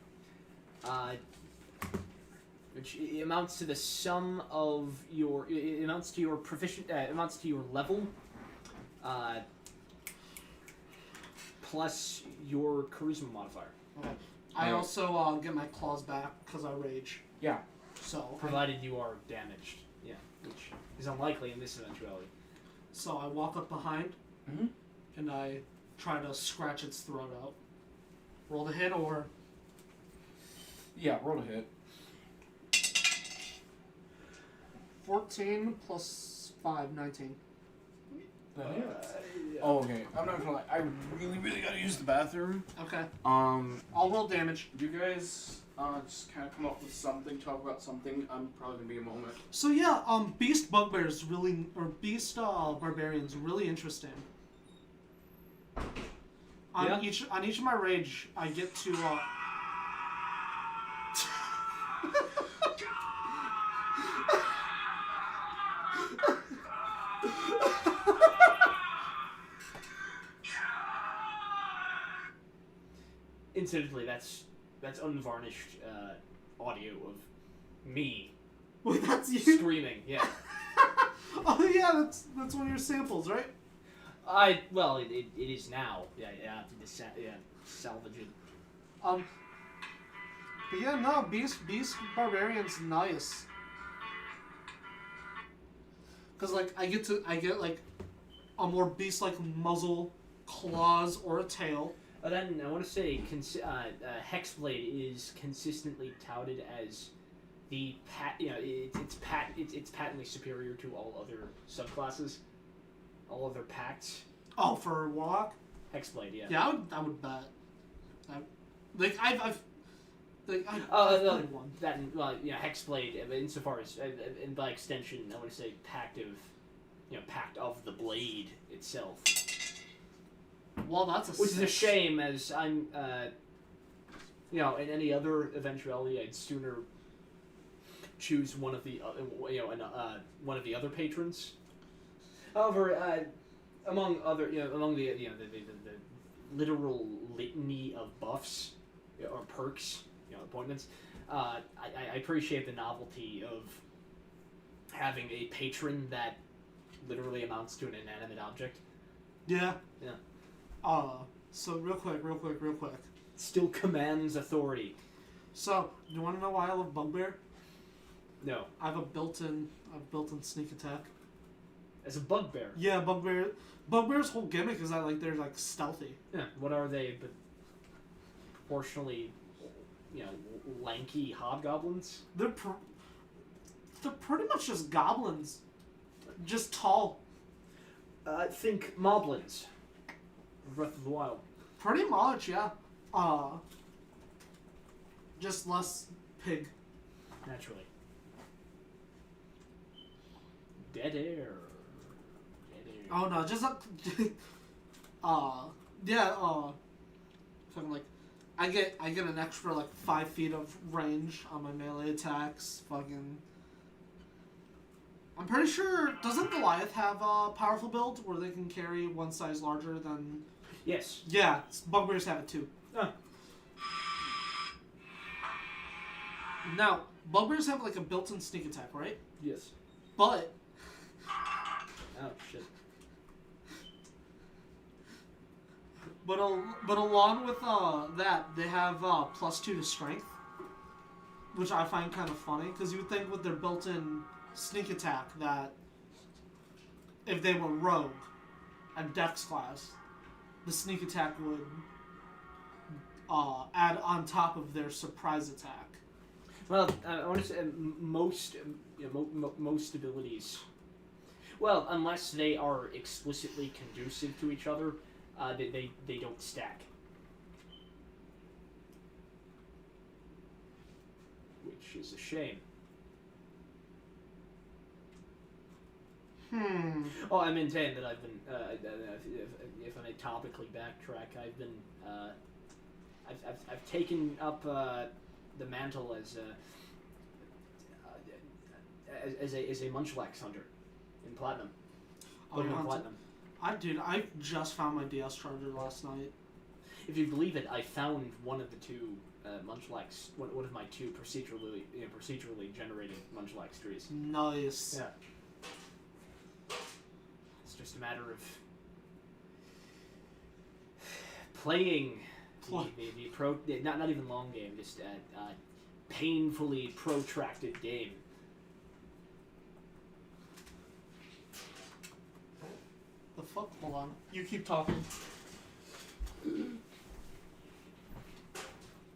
which amounts to the sum of your. It amounts to your proficient. Amounts to your level. Plus your charisma modifier, Okay. I Alright. also get my claws back because I rage. Yeah. So, provided you are damaged. Yeah, which is unlikely in this eventuality. so I walk up behind Mm-hmm. and I try to scratch its throat out. Roll the hit or Yeah, roll a hit. 14 plus 5, 19. That hits. Oh, okay. I'm not gonna lie. I really gotta use the bathroom. Okay. I'll roll damage. You guys just kind of come up with something, talk about something. I'm probably gonna be a moment. So yeah, beast bugbears really, or beast barbarians really interesting. On each of my rage, I get to Incidentally, that's unvarnished audio of me Wait, that's you? screaming. Yeah. Oh yeah, that's one of your samples, right? Well, it is now. Yeah, salvage it. But yeah, no, beast barbarian's nice. Cause like I get like a more beast-like muzzle, claws, or a tail. Then I want to say, Hexblade is consistently touted as the it's patently superior to all other subclasses, all other pacts. Oh, for Warlock? Hexblade, yeah. Yeah, I would bet. I've played one. That Hexblade. Insofar as, and by extension, I want to say pact of the blade itself. Well, that's Which is a shame, as I'm, in any other eventuality, I'd sooner choose one of the, one of the other patrons. However, among the literal litany of buffs or perks, appointments, I appreciate the novelty of having a patron that literally amounts to an inanimate object. Yeah. Yeah. So real quick. Still commands authority. So, do you want to know why I love Bugbear? No. I have a built-in sneak attack. As a bugbear. Yeah, Bugbear's whole gimmick is that like they're like stealthy. Yeah. What are they? But proportionally, lanky hobgoblins. They're pretty much just goblins, just tall. Think moblins. Breath of the Wild. Pretty much, yeah. Just less pig. Naturally. Dead air. Oh no, just up. Fucking like, I get an extra like 5 feet of range on my melee attacks. Fucking. I'm pretty sure, doesn't Goliath have a powerful build where they can carry one size larger than? Yes. Yeah, Bugbears have it too. Oh. Now, Bugbears have like a built-in sneak attack, right? Yes. But Oh shit. But along with that, they have +2 to strength, which I find kind of funny because you would think with their built-in sneak attack that if they were rogue and dex class, the sneak attack would add on top of their surprise attack. Well, I want to say most abilities. Well, unless they are explicitly conducive to each other, they don't stack. Which is a shame. Oh, I maintain that I've been, if I may topically backtrack, I've been, I've taken up the mantle as a Munchlax hunter in Platinum. Platinum. I just found my DS charger last night. If you believe it, I found one of the two Munchlax, one of my two procedurally generated Munchlax trees. Nice. Yeah. It's just a matter of playing not even long game, just a painfully protracted game. The fuck? Hold on. You keep talking.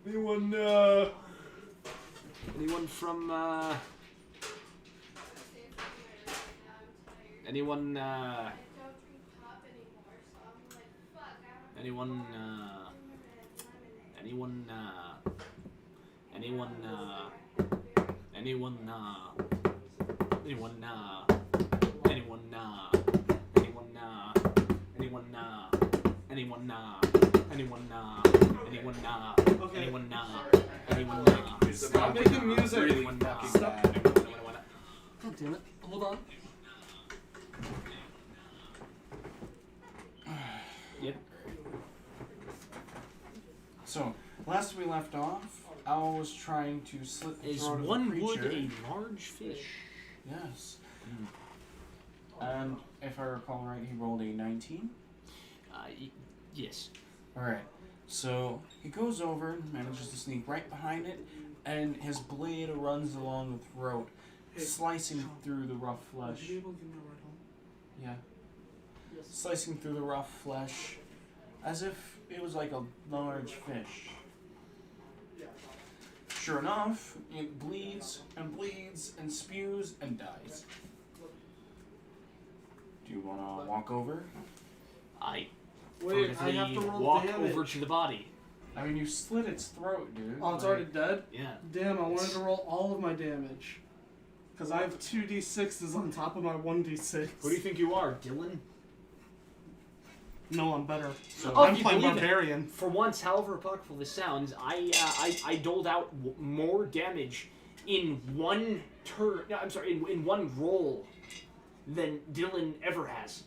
Anyone from anyone Stop making music. Really fucking Stop. bad. God damn it. Hold on. Yep. So, last we left off, Owl was trying to slit the Is throat of the one creature. wood a large fish? Yes. And if I recall right, he rolled a 19. Yes. Alright, so he goes over, manages to sneak right behind it, and his blade runs along the throat, slicing through the rough flesh. Would you be able to give me a ride home? Yeah. Yes. Slicing through the rough flesh, as if it was like a large fish. Sure enough, it bleeds and spews and dies. Do you want to walk over? I Wait, I have to roll walk damage. over to the body. I mean, you slit its throat, dude. Oh, it's Like, already dead? Yeah. Damn, I wanted to roll all of my damage. Because I have 2d6s on top of my 1d6. Who do you think you are, Dylan? No, I'm better. So Oh, I'm you playing believe it. Barbarian. For once, however apocryphal this sounds, I doled out more damage in one turn. No, I'm sorry, in one roll than Dylan ever has.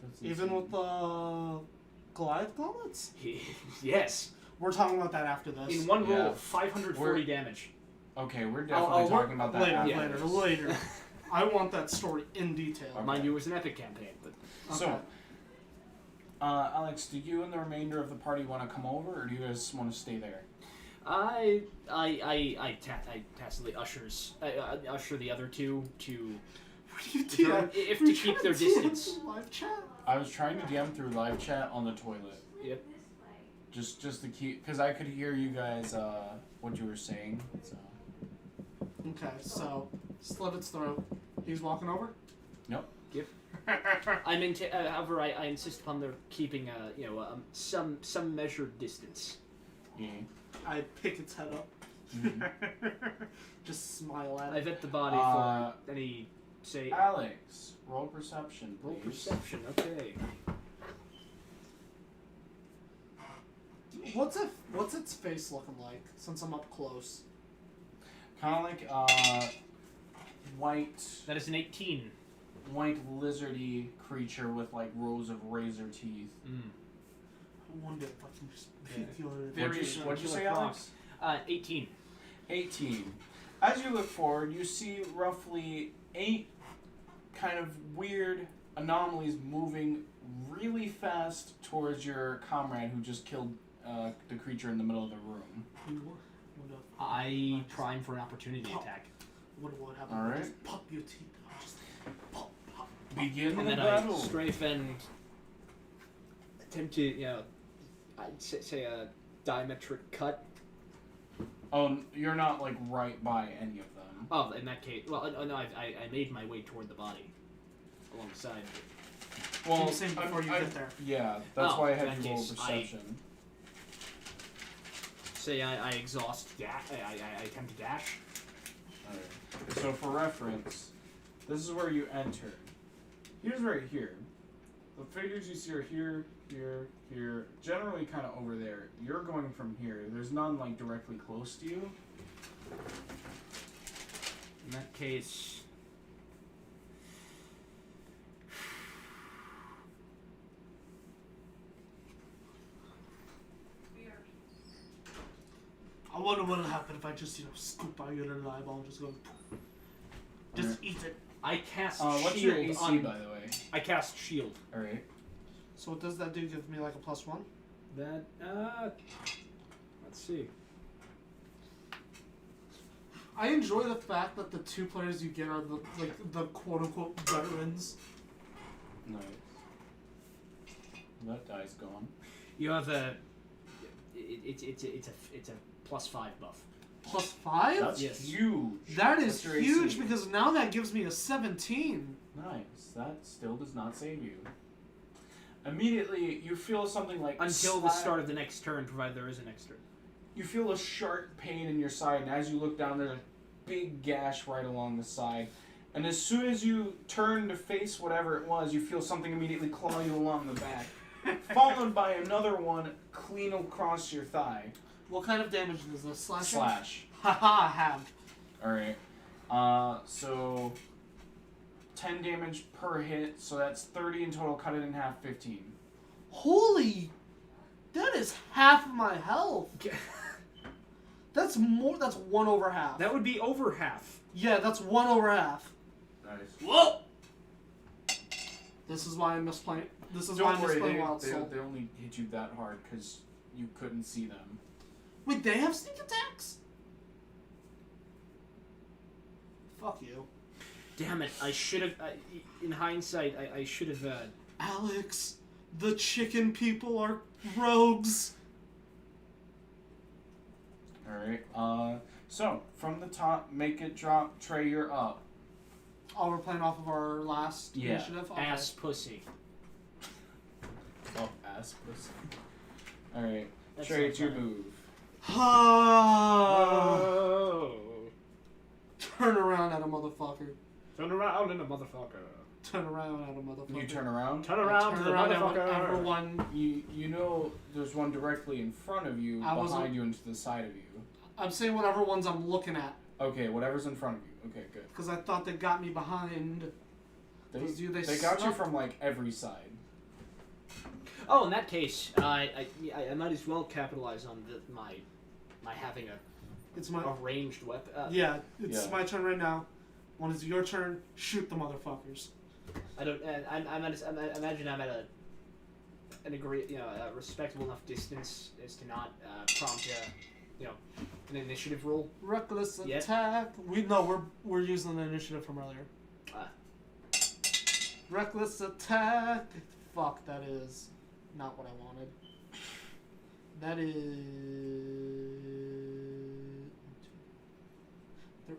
that's Even insane. with the Goliath gauntlets? Yes. We're talking about that after this. In one roll, Yeah. 540 damage. Okay, we're definitely I'll talking about that later, after later. I want that story in detail. Okay. Mind you, it was an epic campaign, but So, Okay. Alex, do you and the remainder of the party want to come over, or do you guys want to stay there? I tacitly usher the other two to What are you if Were to you keep trying their to DM distance. through live chat? I was trying to DM through live chat on the toilet. Yep. Just to keep, because I could hear you guys, what you were saying. So. Okay, so slit its throat. He's walking over. Nope. However, I insist upon their keeping some measured distance. Yeah. I pick its head up. Mhm. Just smile at I it. vet the body for any say. Alex, roll perception, please. Roll perception. Okay. What's its face looking like since I'm up close? Kind of like white That is an 18. lizardy creature with like rows of razor teeth. Mm. I wonder if I can just Yeah. feel it. Very What'd you say, circular Alex? 18. 18. As you look forward, you see roughly 8 kind of weird anomalies moving really fast towards your comrade who just killed the creature in the middle of the room. I prime for an opportunity attack. What happened? All right. Just pop your teeth. Just pop. Begin And the then I battle. strafe and attempt to, I'd say a diametric cut. Oh, you're not like right by any of them. Oh, in that case, well, no, I made my way toward the body alongside. You were saying before you get there. Yeah, that's Oh, why I in had that you roll case, perception. Say I exhaust, I attempt to dash. Alright. So for reference, this is where you enter. Here's right here. The figures you see are here, here, here, generally kind of over there. You're going from here. There's none like directly close to you. In that case, I wonder what'll happen if I just scoop out your little eyeball and just go. Just eat it. I cast What's your shield AC, on. by the way? I cast shield. Alright. So what does that do? Give me like a +1? That let's see. I enjoy the fact that the 2 players you get are the quote unquote veterans. Nice. That die's gone. You have a. It's a +5 buff. +5? That's Yes. huge. That is What's your huge AC? because now that gives me a 17. Nice. That still does not save you. Immediately, you feel something like Until the start of the next turn, provided there is a next turn. You feel a sharp pain in your side, and as you look down, there's a big gash right along the side. And as soon as you turn to face whatever it was, you feel something immediately claw you along the back, followed by another one clean across your thigh. What kind of damage is this? Slashing? Slash. Haha, have. Alright. So 10 damage per hit, so that's 30 in total, cut it in half, 15. Holy! That is half of my health. That's more. That's 1 over half. That would be over half. Yeah, that's 1 over half. Nice. Whoa! This is why I'm misplaying. This is why Don't I'm worry, misplaying Wild Soul. they only hit you that hard because you couldn't see them. Wait, they have sneak attacks? Fuck you. Damn it! I should have. In hindsight, I should have. Alex, the chicken people are rogues. Alright, so, from the top, make it drop, Trey, you're up. Oh, we're playing off of our last Yeah. initiative? Okay. Ass pussy. Oh, ass pussy. Alright, That's Trey, so it's your funny. move. Oh. Turn around at a motherfucker. Turn around in a motherfucker. Turn around at a motherfucker. You turn around. Turn around Turn to the around at motherfucker. everyone. You know there's one directly in front of you, I wasn't- behind you, and to the side of you. I'm saying whatever ones I'm looking at. Okay, whatever's in front of you. Okay, good. Because I thought they got me behind. They They got you snuck- from like every side. Oh, in that case, I might as well capitalize on my having It's my. a ranged weapon. Yeah, it's Yeah. my turn right now. When it's your turn, shoot the motherfuckers. I don't. I imagine I'm at a respectable enough distance as to not prompt an initiative roll. Reckless Yes. attack. We're using the initiative from earlier. Reckless attack. Fuck, that is not what I wanted. That is 13.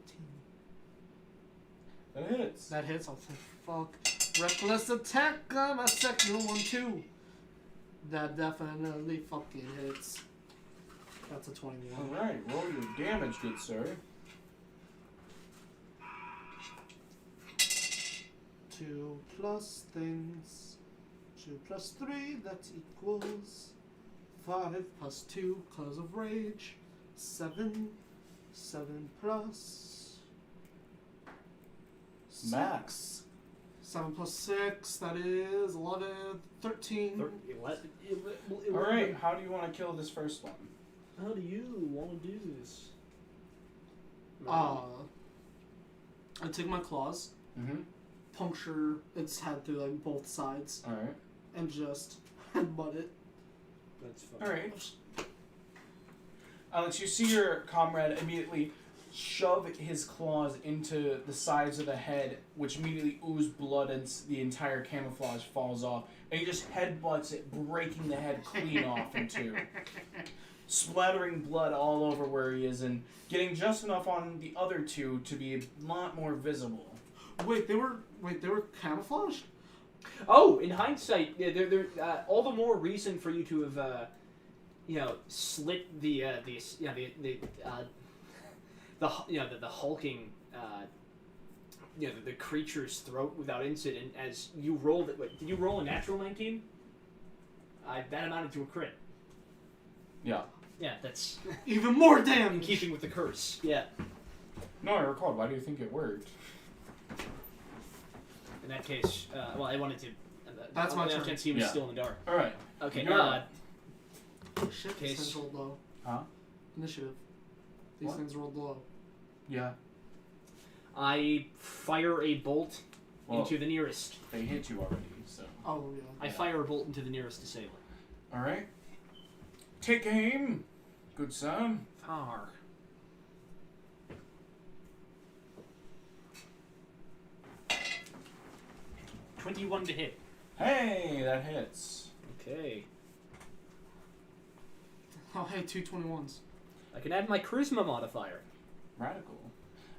That hits. That hits. I'll say fuck. Reckless attack on my second one too. That definitely fucking hits. That's a 21. Alright, roll your damage, good sir. 2 plus things. 2 plus 3, that equals 5 plus 2 because of rage. 7. 7 plus Max. 6. 7 plus 6, that is 11, 13. Alright, how do you want to kill this first one? How do you want to do this? I take my claws, Mm-hmm. puncture its head through like both sides, Alright. and just headbutt it. That's fine. Alright. Alex, you see your comrade immediately shove his claws into the sides of the head, which immediately ooze blood and the entire camouflage falls off. And he just headbutts it, breaking the head clean off in two. Splattering blood all over where he is and getting just enough on the other two to be a lot more visible. Wait, they were camouflaged? Oh, in hindsight, they're all the more reason for you to have, slit the hulking, the creature's throat without incident as you rolled it. Wait, did you roll a natural 19? That amounted to a crit. Yeah. Yeah, that's Even more in damage! keeping with the curse. Yeah. No, I recalled. Why do you think it worked? In that case, I wanted to. That's my on the off turn. chance he was Yeah. still in the dark. Alright. Okay. You're up. Shit, Case. these things rolled low. Huh? Initiative. These What? things rolled low. Yeah. I fire a bolt Well, into the nearest. they hit you already, so. Oh, yeah. I fire a bolt into the nearest assailant. Alright. Take aim, good son. Far. $21 to hit. Hey, that hits. Okay. Oh, hey, 2 21s. I can add my charisma modifier. Radical.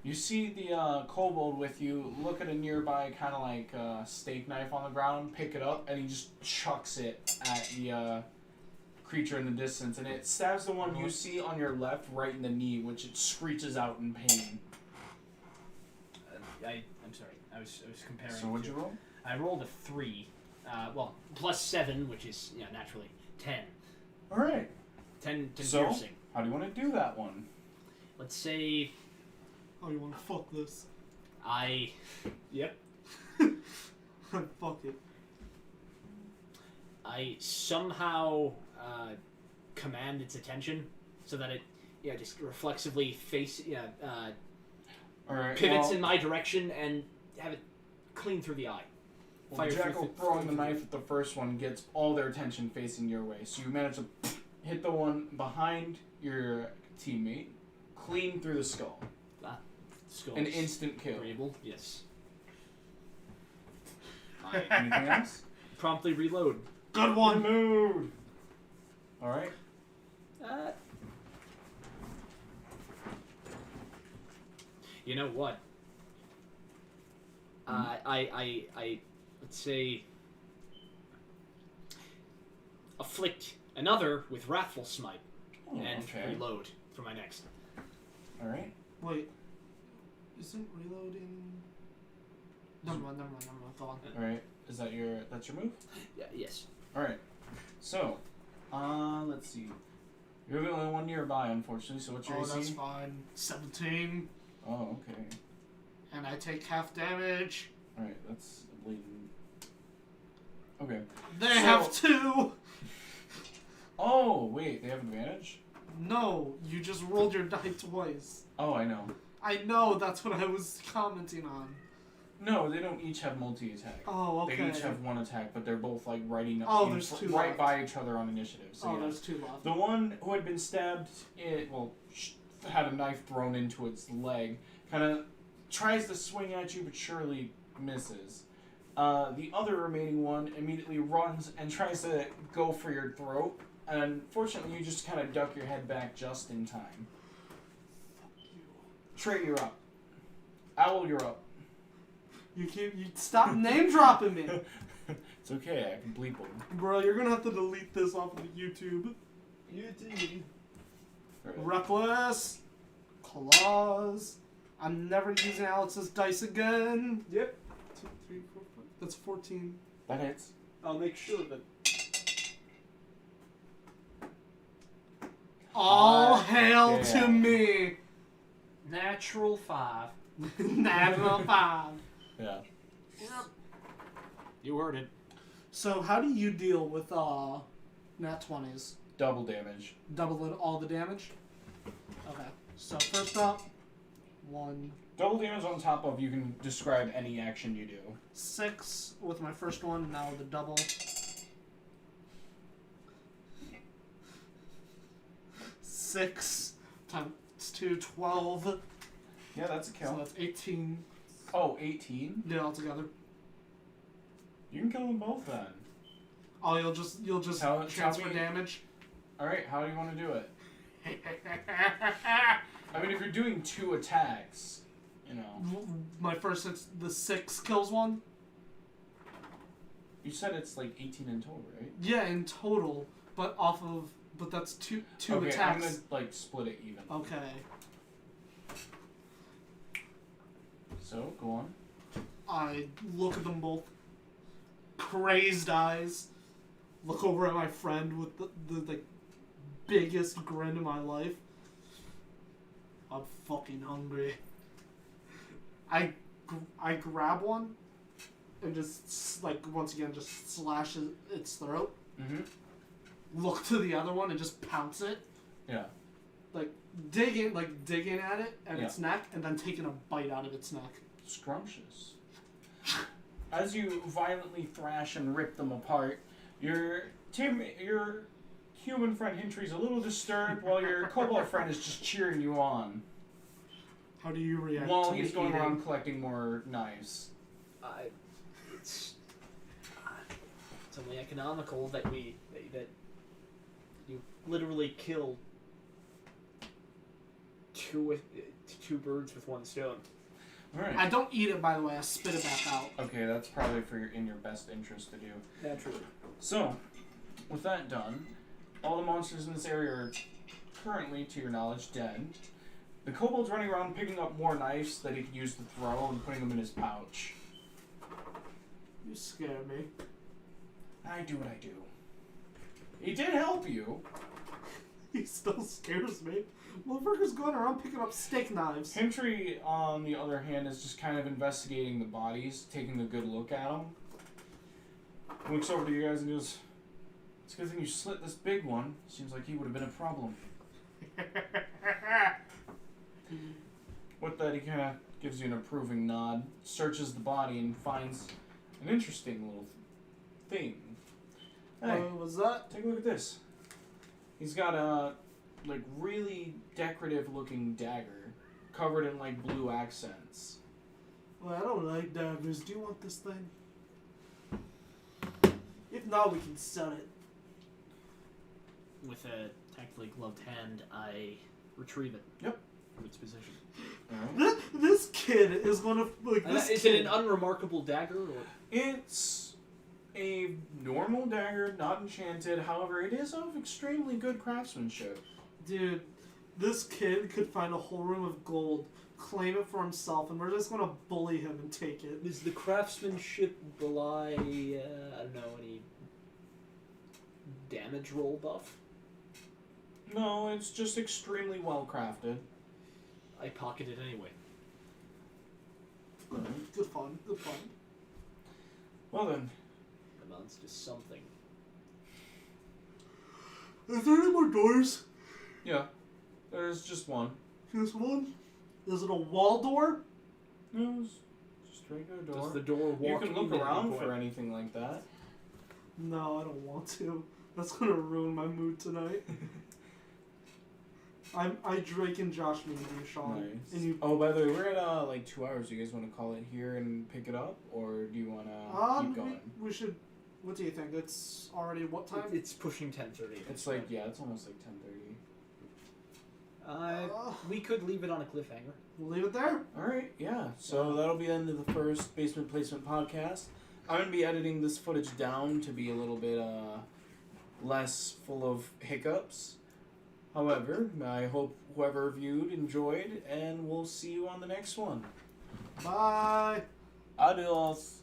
You see the kobold with you look at a nearby kind of like steak knife on the ground, pick it up, and he just chucks it at the creature in the distance, and it stabs the one you see on your left right in the knee, which it screeches out in pain. I'm sorry. I was comparing. So what'd to- you roll? I rolled a 3. Plus 7, which is naturally 10. All right. 10 So? piercing. How do you want to do that one? Let's say Oh, you wanna fuck this? I. Yep. Fuck it. I somehow command its attention so that it, just reflexively All right. pivots well, in my direction and have it clean through the eye. well, fire Jackal through- throwing the knife at the first one gets all their attention facing your way, so you manage to hit the one behind your teammate, clean through the skull. Skulls. An instant kill. Agreeable. Yes. Anything else? Promptly reload. Good one! Mood. All right. You know what? I let's say afflict another with wrathful smite Oh, and okay. reload for my next. All right. Wait. Isn't reloading. Never mind. Go on. All right. Is that that's your move? Yeah, yes. All right. So, let's see. You're the only one nearby, unfortunately. So what's your Oh, AC? that's fine. 17. Oh, okay. And I take half damage. All right. That's bleeding. Okay. They So- have 2! Oh, wait. They have advantage. No, you just rolled your die twice. Oh, I know. I know, that's what I was commenting on. No, they don't each have multi-attack. Oh, okay. They each have one attack, but they're both like right there's two right left. by each other on initiative. So yeah. There's two left. The one who had been stabbed, had a knife thrown into its leg, kind of tries to swing at you, but surely misses. The other remaining one immediately runs and tries to go for your throat, and fortunately you just kind of duck your head back just in time. Fuck you. Trey, you're up. Owl, you're up. You stop name dropping me. It's okay, I can bleep them. Bro, you're gonna have to delete this off of YouTube. Reckless. Claws. I'm never using Alex's dice again. Yep. 2, 3, 4, 5. That's 14. That hits. I'll make sure of it. All hail to Yeah. me. Natural 5. Natural 5. Yeah. You heard it. So how do you deal with nat 20s? Double damage. Double all the damage? Okay. So first up, 1, Double damage on top of you can describe any action you do. 6 with my first one, now with the double. 6 times 2, 12. Yeah, that's a kill. So that's 18. Oh, 18? Yeah, altogether. You can kill them both then. Oh, you'll just Tell transfer me- damage. Alright, how do you want to do it? I mean, if you're doing 2 attacks, you know. My first hits the 6 kills one. You said it's like 18 in total, right? Yeah, in total, but that's two okay, attacks. I'm gonna like split it even. Okay. So, go on. I look at them both, crazed eyes. Look over at my friend with the like biggest grin in my life. I'm fucking hungry. I grab one and just like once again just slash its throat. Mm-hmm. Look to the other one and just pounce it. Yeah. Like dig in at it at Yeah. its neck and then taking a bite out of its neck. Scrumptious. As you violently thrash and rip them apart, your human friend Hintry's a little disturbed while your kobold friend is just cheering you on. How do you react While to he's the going eating? around collecting more knives. It's only economical that that you literally kill two birds with one stone. Alright. I don't eat it, by the way. I spit it back out. Okay, that's probably in your best interest to do. Naturally. So, with that done, all the monsters in this area are currently, to your knowledge, dead. The kobold's running around picking up more knives that he can use to throw and putting them in his pouch. You scare me. I do what I do. He did help you. He still scares me. Motherfucker's going around picking up steak knives. Hintry, on the other hand, is just kind of investigating the bodies, taking a good look at them. Looks over to you guys and goes, "It's a good thing you slit this big one. Seems like he would have been a problem." With that, he kind of gives you an approving nod, searches the body, and finds an interesting little thing. Hey, What was that? take a look at this. He's got a really decorative looking dagger covered in blue accents. Well, I don't like daggers. Do you want this thing? If not, we can sell it. With a tactfully gloved hand, I retrieve it. Yep. From its position. This kid is gonna this Is kid. it an unremarkable dagger, or It's a normal dagger, not enchanted. However, it is of extremely good craftsmanship. Dude, this kid could find a whole room of gold, claim it for himself, and we're just gonna bully him and take it. does the craftsmanship belie I don't know, any damage roll buff? No, it's just extremely well crafted. I pocket it anyway. Good fun. Good fun. Well then, Amounts to something. Is there any more doors? yeah, there's just one. Just one? Is it a wall door? No, it's just a regular door. Does the door walk You can look in at around any for point? anything like that. No, I don't want to. That's gonna ruin my mood tonight. I Drake and Josh named you, Sean. Nice. And you. Oh, by the way, we're at like 2 hours. Do you guys want to call it here and pick it up, or do you want to keep going? We should. What do you think? It's already what time? It's pushing 10:30. It's like it's almost like 10:30. We could leave it on a cliffhanger. We'll leave it there. All right, yeah. So that'll be the end of the first Basement Placement podcast. I'm gonna be editing this footage down to be a little bit less full of hiccups. However, I hope whoever viewed enjoyed, and we'll see you on the next one. Bye. Adios.